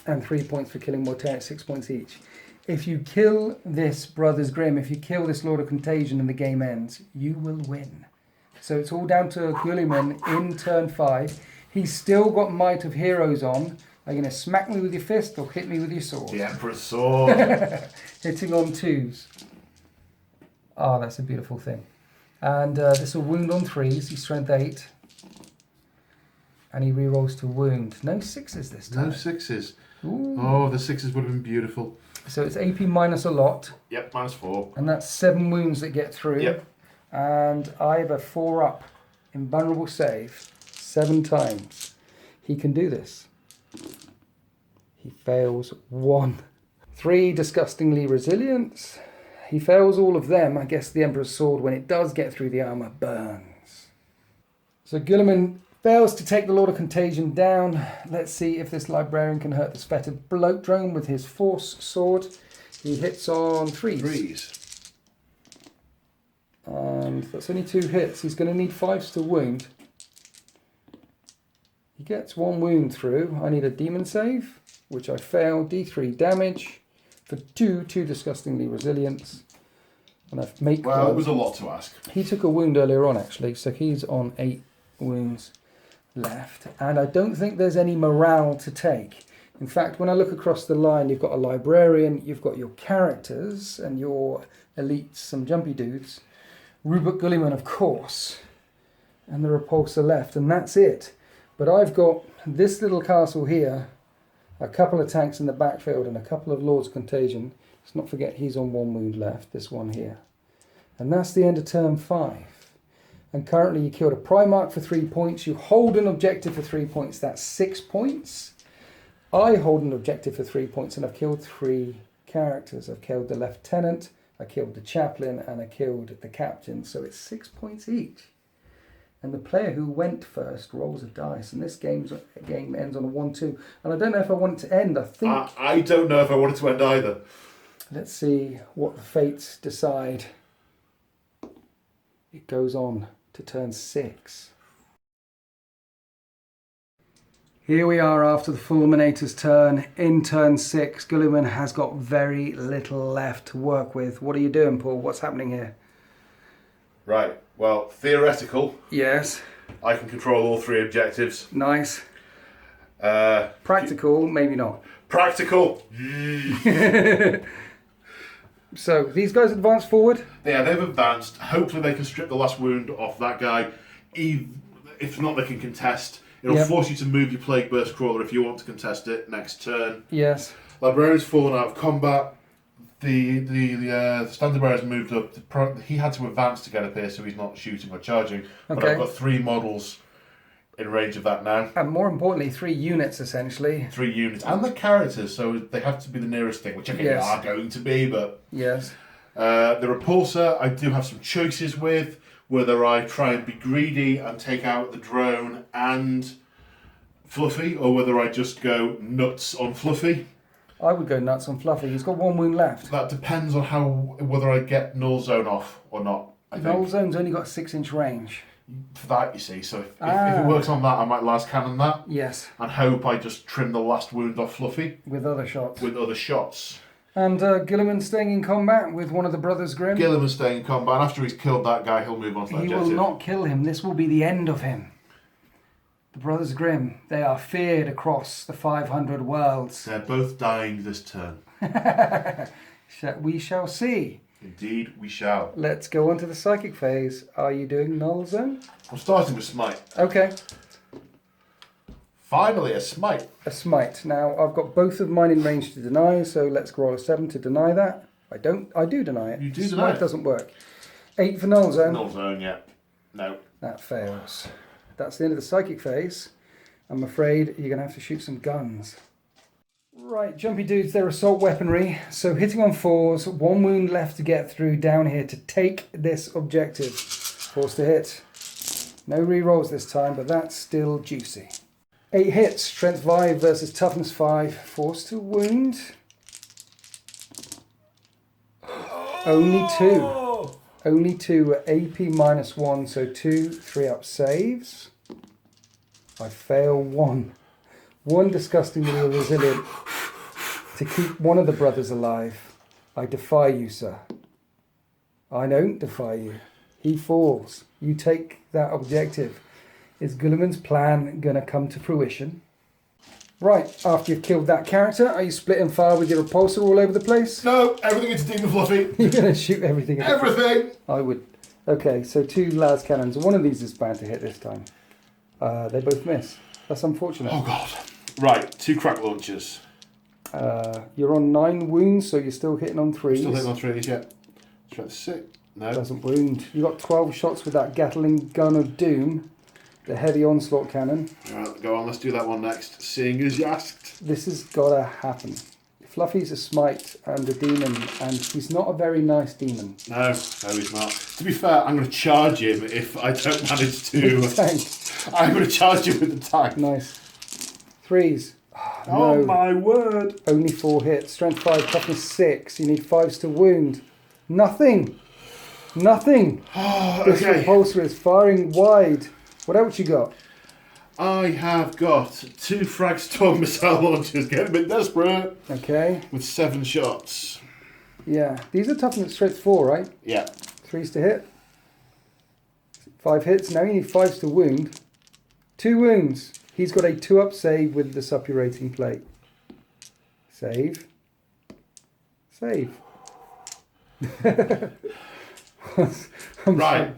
and 3 points for killing Mortaire, 6 points each. If you kill this Brothers Grimm, if you kill this Lord of Contagion and the game ends, you will win. So it's all down to Gulliman in turn 5. He's still got Might of Heroes on. Are you going to smack me with your fist or hit me with your sword? The Emperor's sword. Hitting on 2s. Ah, that's a beautiful thing. And this will wound on 3s. He's strength 8. And he rerolls to wound. No 6s this time. No 6s. Ooh. Oh, the 6s would have been beautiful. So it's AP minus a lot. Yep, -4. And that's 7 wounds that get through. Yep. And I have a 4 up. Invulnerable save. 7 times. He can do this. He fails 1. 3 disgustingly resilience. He fails all of them. I guess the Emperor's Sword, when it does get through the armor, burns. So Guilliman fails to take the Lord of Contagion down. Let's see if this Librarian can hurt this fettered bloat drone with his Force Sword. He hits on 3s. 3s. And that's only 2 hits. He's going to need 5s to wound. He gets 1 wound through. I need a demon save, which I fail. D3 damage. For 2 disgustingly resilience. And I've make. Well, it was a lot to ask. He took a wound earlier on, actually, so he's on 8 wounds left. And I don't think there's any morale to take. In fact, when I look across the line, you've got a librarian, you've got your characters and your elites, some jumpy dudes. Rupert Guilliman, of course, and the repulsor left, and that's it. But I've got this little castle here, a couple of tanks in the backfield and a couple of Lord's Contagion. Let's not forget he's on 1 wound left, this one here. And that's the end of turn 5. And currently you killed a Primarch for 3 points. You hold an objective for 3 points. That's 6 points. I hold an objective for 3 points and I've killed 3 characters. I've killed the Lieutenant, I killed the Chaplain, and I killed the Captain. So it's 6 points each. And the player who went first rolls a dice, and this game ends on a 1-2. And I don't know if I want it to end. I don't know if I want it to end either. Let's see what the fates decide. It goes on to turn 6. Here we are after the Fulminator's turn. In turn 6, Guilliman has got very little left to work with. What are you doing, Paul? What's happening here? Right. Well, theoretical. Yes. I can control all 3 objectives. Nice. Practical, maybe not. Practical. So, these guys advance forward? Yeah, they've advanced. Hopefully they can strip the last wound off that guy. If not, they can contest. It'll force you to move your Plague Burst Crawler if you want to contest it next turn. Yes. Librarian's fallen out of combat. The Standard Bearer's moved up. He had to advance to get up here, so he's not shooting or charging. But I've got 3 models in range of that now. And more importantly, 3 units, essentially. 3 units. And the characters, so they have to be the nearest thing, which I think they are going to be, but... Yes. The Repulsor, I do have some choices with, whether I try and be greedy and take out the drone and Fluffy, or whether I just go nuts on Fluffy. I would go nuts on Fluffy. He's got 1 wound left. That depends on whether I get Null Zone off or not, I think. Null Zone's only got 6-inch range. For that, you see. So if it works on that, I might last cannon that. Yes. And hope I just trim the last wound off Fluffy. With other shots. With other shots. And Guilliman staying in combat with one of the Brothers Grimm. Guilliman's staying in combat. After he's killed that guy, he'll move on to that objective. He will not kill him. This will be the end of him. The Brothers Grimm, they are feared across the 500 worlds. They're both dying this turn. We shall see. Indeed, we shall. Let's go on to the psychic phase. Are you doing Null Zone? I'm starting with Smite. Okay. Finally, a Smite. A Smite. Now, I've got both of mine in range to deny, so let's roll a 7 to deny that. I do deny it. You do Smite deny it. Doesn't work. 8 for Null Zone. Null Zone, yeah. No. That fails. That's the end of the psychic phase. I'm afraid you're going to have to shoot some guns. Right, jumpy dudes, they're assault weaponry. So hitting on 4s, 1 wound left to get through down here to take this objective. Forced to hit. No rerolls this time, but that's still juicy. 8 hits, strength 5 versus toughness 5. Forced to wound. Only 2. Only 2 at AP -1, so 2 3-up saves. I fail 1. 1 disgustingly resilient to keep one of the brothers alive. I defy you, sir. I don't defy you. He falls. You take that objective. Is Guilliman's plan going to come to fruition? Right, after you've killed that character, are you splitting fire with your repulsor all over the place? No, everything into Demon Fluffy. You're going to shoot everything. Everything! I would Okay, so 2 las cannons. One of these is bound to hit this time. They both miss. That's unfortunate. Oh god. Right, 2 crack launchers. You're on 9 wounds, so you're still hitting on 3s. Still hitting on 3s, yeah. Strength 6. No. Doesn't wound. You got 12 shots with that Gatling gun of doom, the heavy onslaught cannon. Right, go on, let's do that one next. Seeing as you asked. This has gotta happen. Fluffy's a smite and a demon, and he's not a very nice demon. No, he's not. To be fair, I'm going to charge him if I don't manage to. Tank. I'm going to charge him with the tank. Nice. 3s. Oh No. my word. Only 4 hits. Strength 5, toughness 6. You need 5s to wound. Nothing. Nothing. This Okay. repulsor is firing wide. What else you got? I have got 2 frag storm missile launchers. Getting a bit desperate. Okay. With 7 shots. Yeah. These are toughness strength 4, right? Yeah. 3s to hit. 5 hits. Now you need 5s to wound. 2 wounds. He's got a 2-up save with the suppurating plate. Save. Save. Right.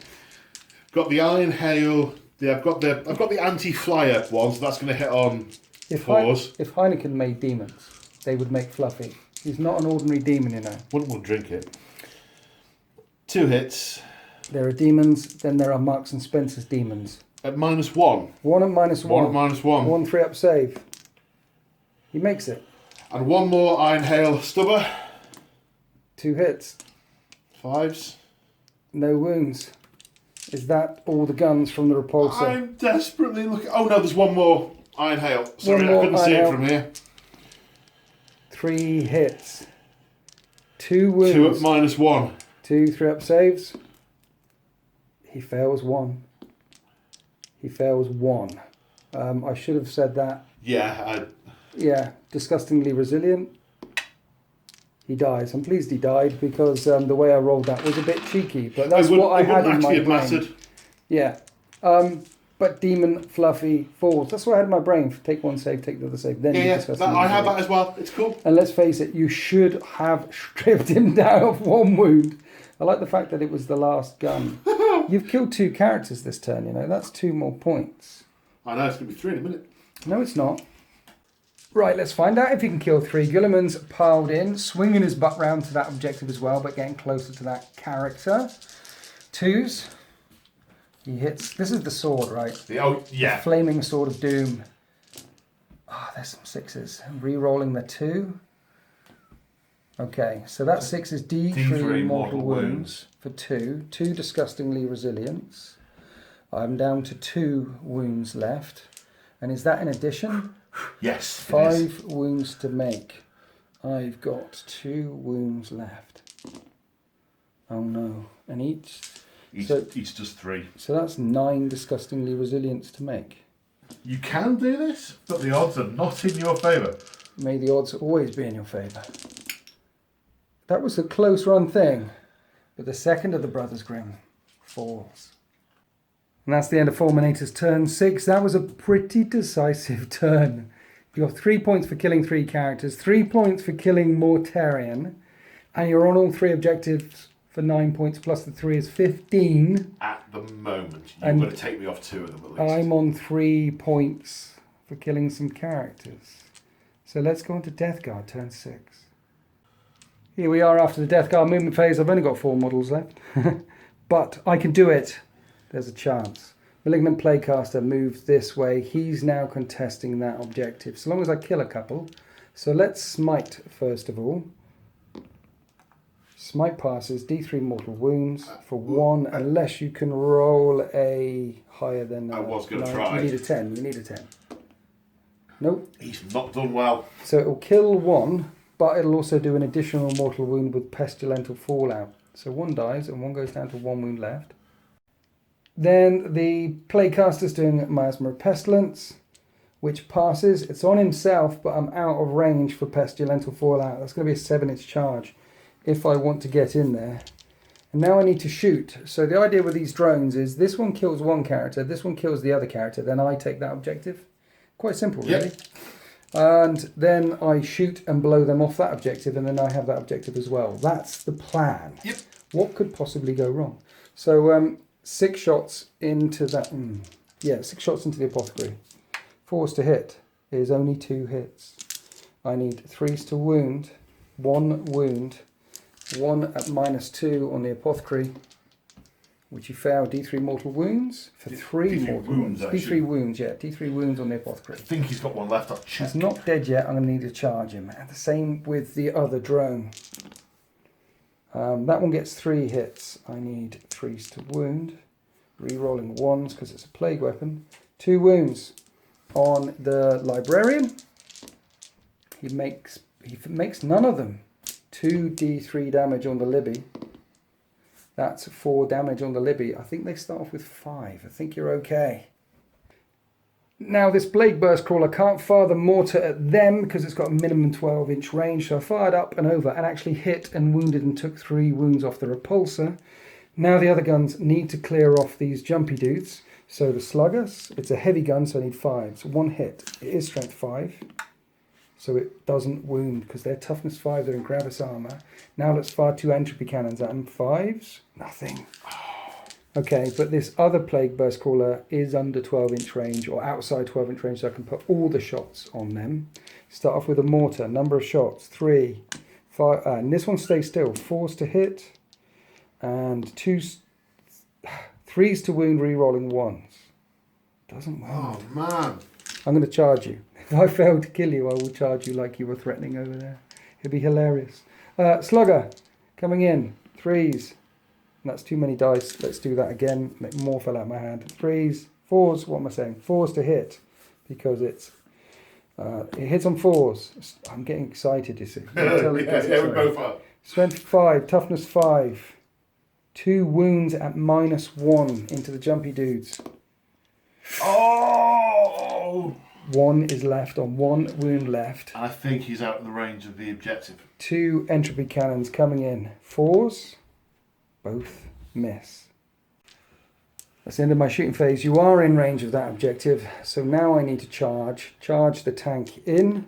Got the iron hail. Yeah, I've got the anti-flyer one, so that's going to hit on 4s. If Heineken made demons, they would make Fluffy. He's not an ordinary demon, you know. Wouldn't want to drink it. 2 hits. There are demons, then there are Marks and Spencer's demons. At -1. 1 at -1. 1 at -1. 1 3-up save. He makes it. And 1 more iron hail stubber. 2 hits. 5s. No wounds. Is that all the guns from the repulsor? I'm desperately looking. Oh no, there's 1 more iron hail. Sorry, One I more couldn't see iron it hail. from here. 3 hits. 2 wounds. 2 at -1. 2 3-up saves. He fails 1. He fails 1. I should have said that. Yeah, Yeah, disgustingly resilient. He dies. I'm pleased he died because the way I rolled that was a bit cheeky, but that's what I had in my brain. Yeah. But demon, Fluffy, falls. That's what I had in my brain. Take 1 save, take the other save. Then Yeah, I have that as well. It's cool. And let's face it, you should have stripped him down of 1 wound. I like the fact that it was the last gun. You've killed 2 characters this turn, you know. That's 2 more points. I know, it's going to be 3 in a minute. No, it's not. Right, let's find out if he can kill 3. Gilliman's piled in, swinging his butt round to that objective as well, but getting closer to that character. 2s. He hits. This is the sword, right? Oh, yeah. The flaming sword of doom. Ah, there's some 6s. Re-rolling the 2. Okay, so that 6 is D3 mortal wounds for 2. 2 disgustingly resilience. I'm down to 2 wounds left. And is that in addition? Yes. 5 wounds to make. I've got 2 wounds left. Oh no. And each does 3. So that's 9 disgustingly resilience to make. You can do this, but the odds are not in your favour. May the odds always be in your favour. That was a close run thing, but the second of the Brothers Grimm falls. And that's the end of Fulminator's turn 6. That was a pretty decisive turn. You got 3 points for killing 3 characters, 3 points for killing Mortarion, and you're on all 3 objectives for 9 points, plus the 3 is 15. At the moment, you're going to take me off 2 of them at least. I'm on 3 points for killing some characters. So let's go on to Death Guard, turn 6. Here we are after the Death Guard movement phase. I've only got 4 models left. But I can do it. There's a chance. Malignant Playcaster moves this way. He's now contesting that objective, so long as I kill a couple. So let's smite first of all. Smite passes, D3 mortal wounds for 1, unless you can roll a higher than... I was going to 9. try. You need a 10, you need a 10. Nope. He's not done well. So it'll kill 1, but it'll also do an additional mortal wound with pestilential fallout. So 1 dies and 1 goes down to 1 wound left. Then the Playcaster's doing Miasma of Pestilence, which passes. It's on himself, but I'm out of range for pestilential fallout. That's going to be a 7-inch charge if I want to get in there. And now I need to shoot. So the idea with these drones is this one kills 1 character, this one kills the other character, then I take that objective. Quite simple, really. Yep. And then I shoot and blow them off that objective, and then I have that objective as well. That's the plan. Yep. What could possibly go wrong? So 6 shots into that. Yeah, 6 shots into the apothecary. 4s to hit is only 2 hits. I need 3s to wound, 1 wound, 1 at -2 on the apothecary, which you fail. D3 mortal wounds for 3 mortal wounds. D3 wounds, yeah. D3 wounds on the apothecary. I think he's got one left. I'll check. He's not dead yet. I'm going to need to charge him. And the same with the other drone. That one gets 3 hits. I need 3s to wound. Re-rolling 1s because it's a plague weapon. 2 wounds on the librarian. He makes none of them. 2d3 damage on the Libby. That's 4 damage on the Libby. I think they start off with 5. I think you're okay. Now this Plague Burst Crawler can't fire the mortar at them because it's got a minimum 12-inch range. So I fired up and over and actually hit and wounded and took 3 wounds off the repulsor. Now the other guns need to clear off these jumpy dudes. So the Sluggers, it's a heavy gun, so I need 5. So 1 hit. It is strength 5. So it doesn't wound because they're toughness 5, they're in Gravis armor. Now let's fire 2 entropy cannons at them. 5s, nothing. Okay, but this other Plague Burst Crawler is under 12-inch range or outside 12-inch range, so I can put all the shots on them. Start off with a mortar, number of shots, 3, 5, and this one stays still. 4s to hit, and 3s to wound, re-rolling 1s. Doesn't wound. Oh man. I'm going to charge you. If I fail to kill you, I will charge you like you were threatening over there. It'd be hilarious. Slugger, coming in. 3s. That's too many dice. Let's do that again. Make more fell out of my hand. 3s, 4s. What am I saying? 4s to hit because it hits on 4s. I'm getting excited. You see. Yeah, we both are. Strength 5, toughness 5. 2 wounds at -1 into the jumpy dudes. Oh! 1 is left on 1 wound left. I think he's out of the range of the objective. 2 entropy cannons coming in. 4s. Both miss. That's the end of my shooting phase. You are in range of that objective. So now I need to charge. Charge the tank in.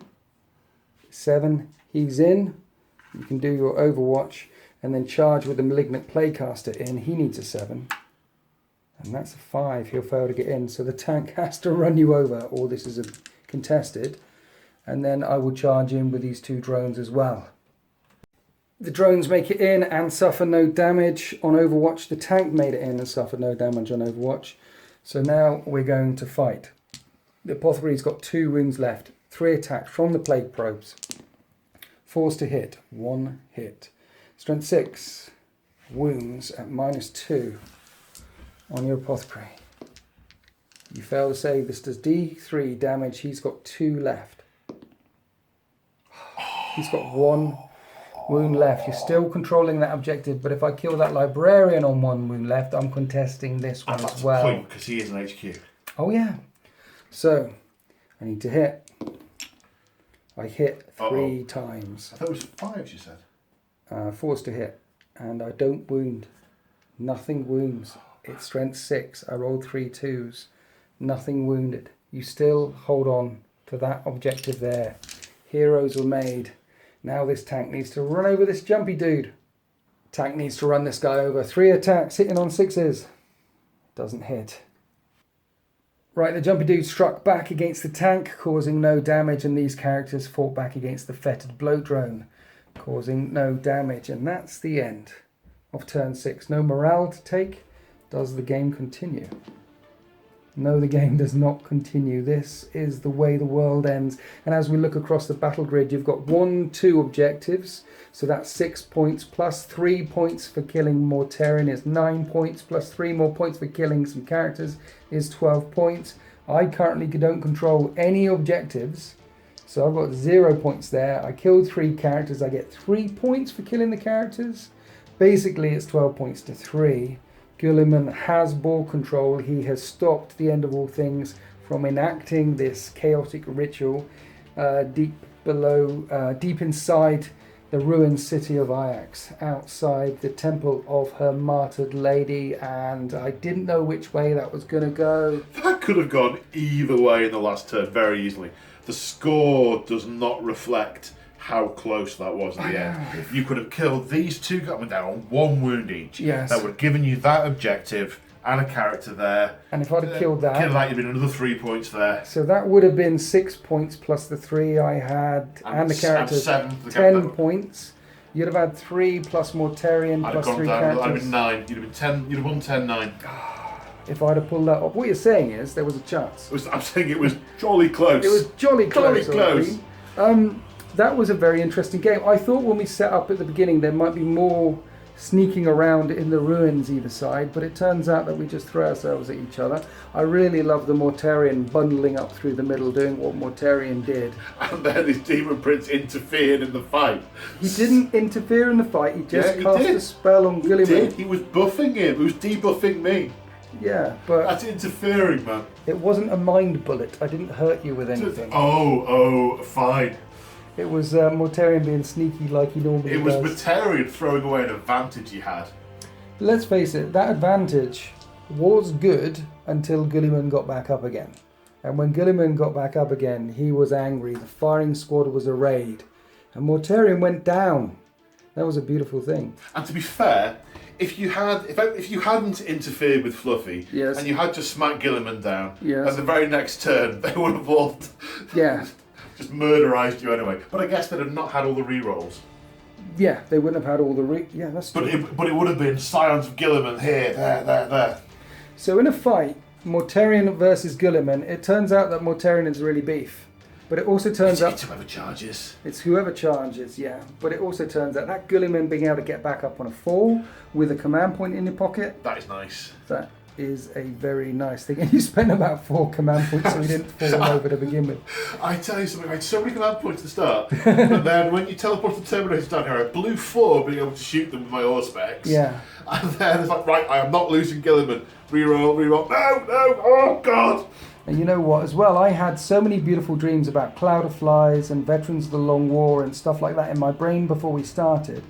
7. He's in. You can do your Overwatch. And then charge with the Malignant Playcaster in. He needs a 7. And that's a 5. He'll fail to get in. So the tank has to run you over, or this is a contested. And then I will charge in with these 2 drones as well. The drones make it in and suffer no damage on Overwatch. The tank made it in and suffered no damage on Overwatch. So now we're going to fight. The Apothecary's got 2 wounds left. 3 attacks from the Plague Probes. 4s to hit. 1 hit. Strength 6. Wounds at -2. On your Apothecary. You fail to save. This does D3 damage. He's got 2 left. He's got 1 wound left. You're still controlling that objective, but if I kill that librarian on 1 wound left, I'm contesting this one as well. Because he is an HQ. Oh yeah. So I need to hit. I hit 3 times. I thought it was 5s, you said. 4s to hit, and I don't wound. Nothing wounds. It's strength 6. I rolled 3 2s. Nothing wounded. You still hold on to that objective there. Heroes were made. Now this tank needs to run over this jumpy dude. Tank needs to run this guy over. 3 attacks, hitting on 6s. Doesn't hit. Right, the jumpy dude struck back against the tank, causing no damage, and these characters fought back against the fetid bloat drone, causing no damage. And that's the end of turn 6. No morale to take. Does the game continue? No, the game does not continue. This is the way the world ends. And as we look across the battle grid, you've got 1, 2 objectives. So that's 6 points plus 3 points for killing Mortarion is 9 points plus 3 more points for killing some characters is 12 points. I currently don't control any objectives. So I've got 0 points there. I killed 3 characters. I get 3 points for killing the characters. Basically, it's 12 points to 3. Guilliman has ball control. He has stopped the end of all things from enacting this chaotic ritual deep inside the ruined city of Ajax, outside the temple of her martyred lady, and I didn't know which way that was going to go. That could have gone either way in the last turn very easily. The score does not reflect how close that was at the end. You could have killed these two guys down on 1 wound each. Yes. That would have given you that objective and a character there. And if I'd have killed that... you'd been another 3 points there. So that would have been 6 points plus the 3 I had, and the characters, 10 points. You'd have had 3 plus Mortarion plus 3 characters. I'd have been 9. You'd have been 10. You'd have won 10-9. If I'd have pulled that off. What you're saying is there was a chance. I'm saying it was jolly close. It was jolly close. Jolly close. That was a very interesting game. I thought when we set up at the beginning there might be more sneaking around in the ruins either side, but it turns out that we just throw ourselves at each other. I really love the Mortarion bundling up through the middle, doing what Mortarion did. And then his Demon Prince interfered in the fight. He didn't interfere in the fight, he just cast a spell on Guilliman. He was buffing him, he was debuffing me. Yeah, but... That's interfering, man. It wasn't a mind bullet, I didn't hurt you with anything. Oh, fine. It was Mortarion being sneaky like he normally does. It was Mortarion throwing away an advantage he had. Let's face it, that advantage was good until Guilliman got back up again. And when Guilliman got back up again, he was angry. The firing squad was arrayed. And Mortarion went down. That was a beautiful thing. And to be fair, if you hadn't interfered with Fluffy, yes, and you had just smacked Guilliman down, yes, at the very next turn, they would have all... Yeah. just murderized you anyway. But I guess they'd have not had all the rerolls. Yeah, they wouldn't have had all the yeah, that's true. But it would have been Scions of Guilliman here, there. So in a fight, Mortarion versus Guilliman, it turns out that Mortarion is really beef. But it also turns out... It's whoever charges. It's whoever charges, yeah. But it also turns out that Guilliman being able to get back up on a 4 with a command point in your pocket... That is nice. That is a very nice thing. And you spent about 4 command points so we didn't fall over to begin with. I tell you something, I had so many command points to start, but then when you teleport the Terminators down here, I blew 4 being able to shoot them with my Auspex. Yeah. And then it's like, right, I am not losing Guilliman. Reroll, no, oh God! And you know what, as well, I had so many beautiful dreams about Cloud of Flies and Veterans of the Long War and stuff like that in my brain before we started.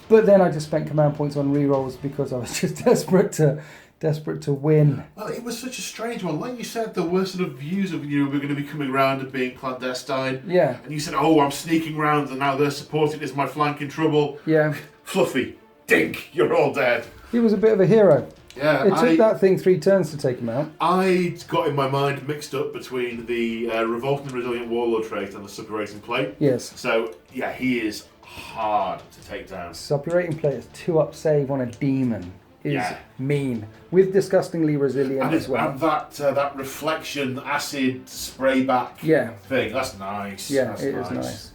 But then I just spent command points on rerolls because I was just desperate to win. Well, it was such a strange one. Like you said, there were sort of views of you were going to be coming around and being clandestine. Yeah. And you said, oh, I'm sneaking round and now they're supporting is my flank in trouble. Yeah. Fluffy, dink, you're all dead. He was a bit of a hero. Yeah, it took that thing 3 turns to take him out. I got in my mind mixed up between the Revolting and Resilient Warlord trait and the Suppurating Plate. Yes. So, yeah, he is hard to take down. Suppurating Plate is 2-up save on a demon. Is mean. With Disgustingly Resilient as well. And that reflection acid spray back thing, that's nice. Yeah, that's it is nice.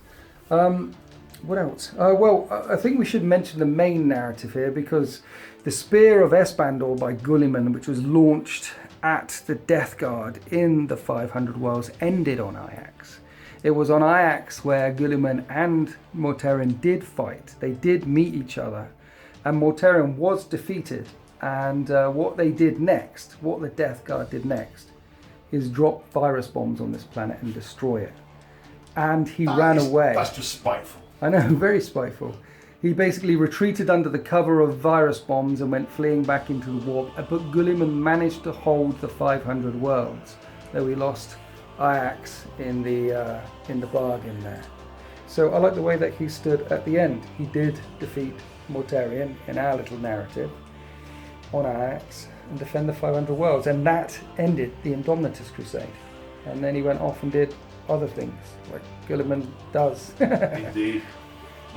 What else? Well, I think we should mention the main narrative here because the Spear of Espandor by Guilliman, which was launched at the Death Guard in the 500 Worlds, ended on Ajax. It was on Ajax where Guilliman and Mortarion did fight. They did meet each other. And Mortarion was defeated. And what they did next, what the Death Guard did next, is drop virus bombs on this planet and destroy it. And he ran away. That's just spiteful. I know, very spiteful. He basically retreated under the cover of virus bombs and went fleeing back into the warp. But Guilliman managed to hold the 500 worlds, though he lost Ajax in the bargain there. So I like the way that he stood at the end. He did defeat Mortarion in our little narrative on Ajax and defend the 500 worlds, and that ended the Indomitus Crusade. And then he went off and did other things like Guilliman does. Indeed.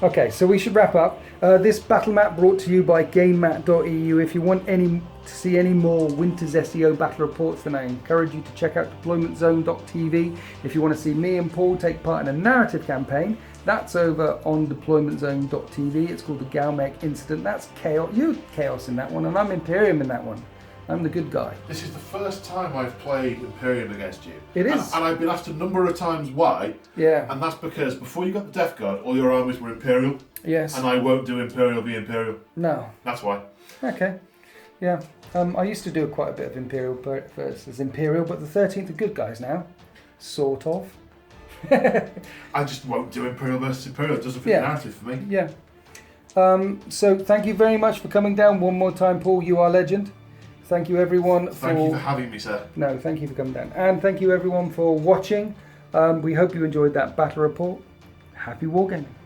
Okay, so we should wrap up. This battle map brought to you by GameMat.eu. If you want to see any more Winter's SEO battle reports, then I encourage you to check out DeploymentZone.tv. If you want to see me and Paul take part in a narrative campaign, that's over on DeploymentZone.tv. It's called the Galmec Incident. That's Chaos. You're Chaos in that one, and I'm Imperium in that one. I'm the good guy. This is the first time I've played Imperium against you. It is. And I've been asked a number of times why. Yeah. And that's because before you got the Death Guard, all your armies were Imperial. Yes. And I won't do Imperial v Imperial. No. That's why. Okay. Yeah. I used to do quite a bit of Imperial versus Imperial, but the 13th are good guys now. Sort of. I just won't do Imperial versus Imperial. It doesn't fit the narrative for me. Yeah. So thank you very much for coming down one more time, Paul. You are legend. Thank you, everyone. Thank you for having me, sir. No, thank you for coming down. And thank you, everyone, for watching. We hope you enjoyed that battle report. happy wargaming.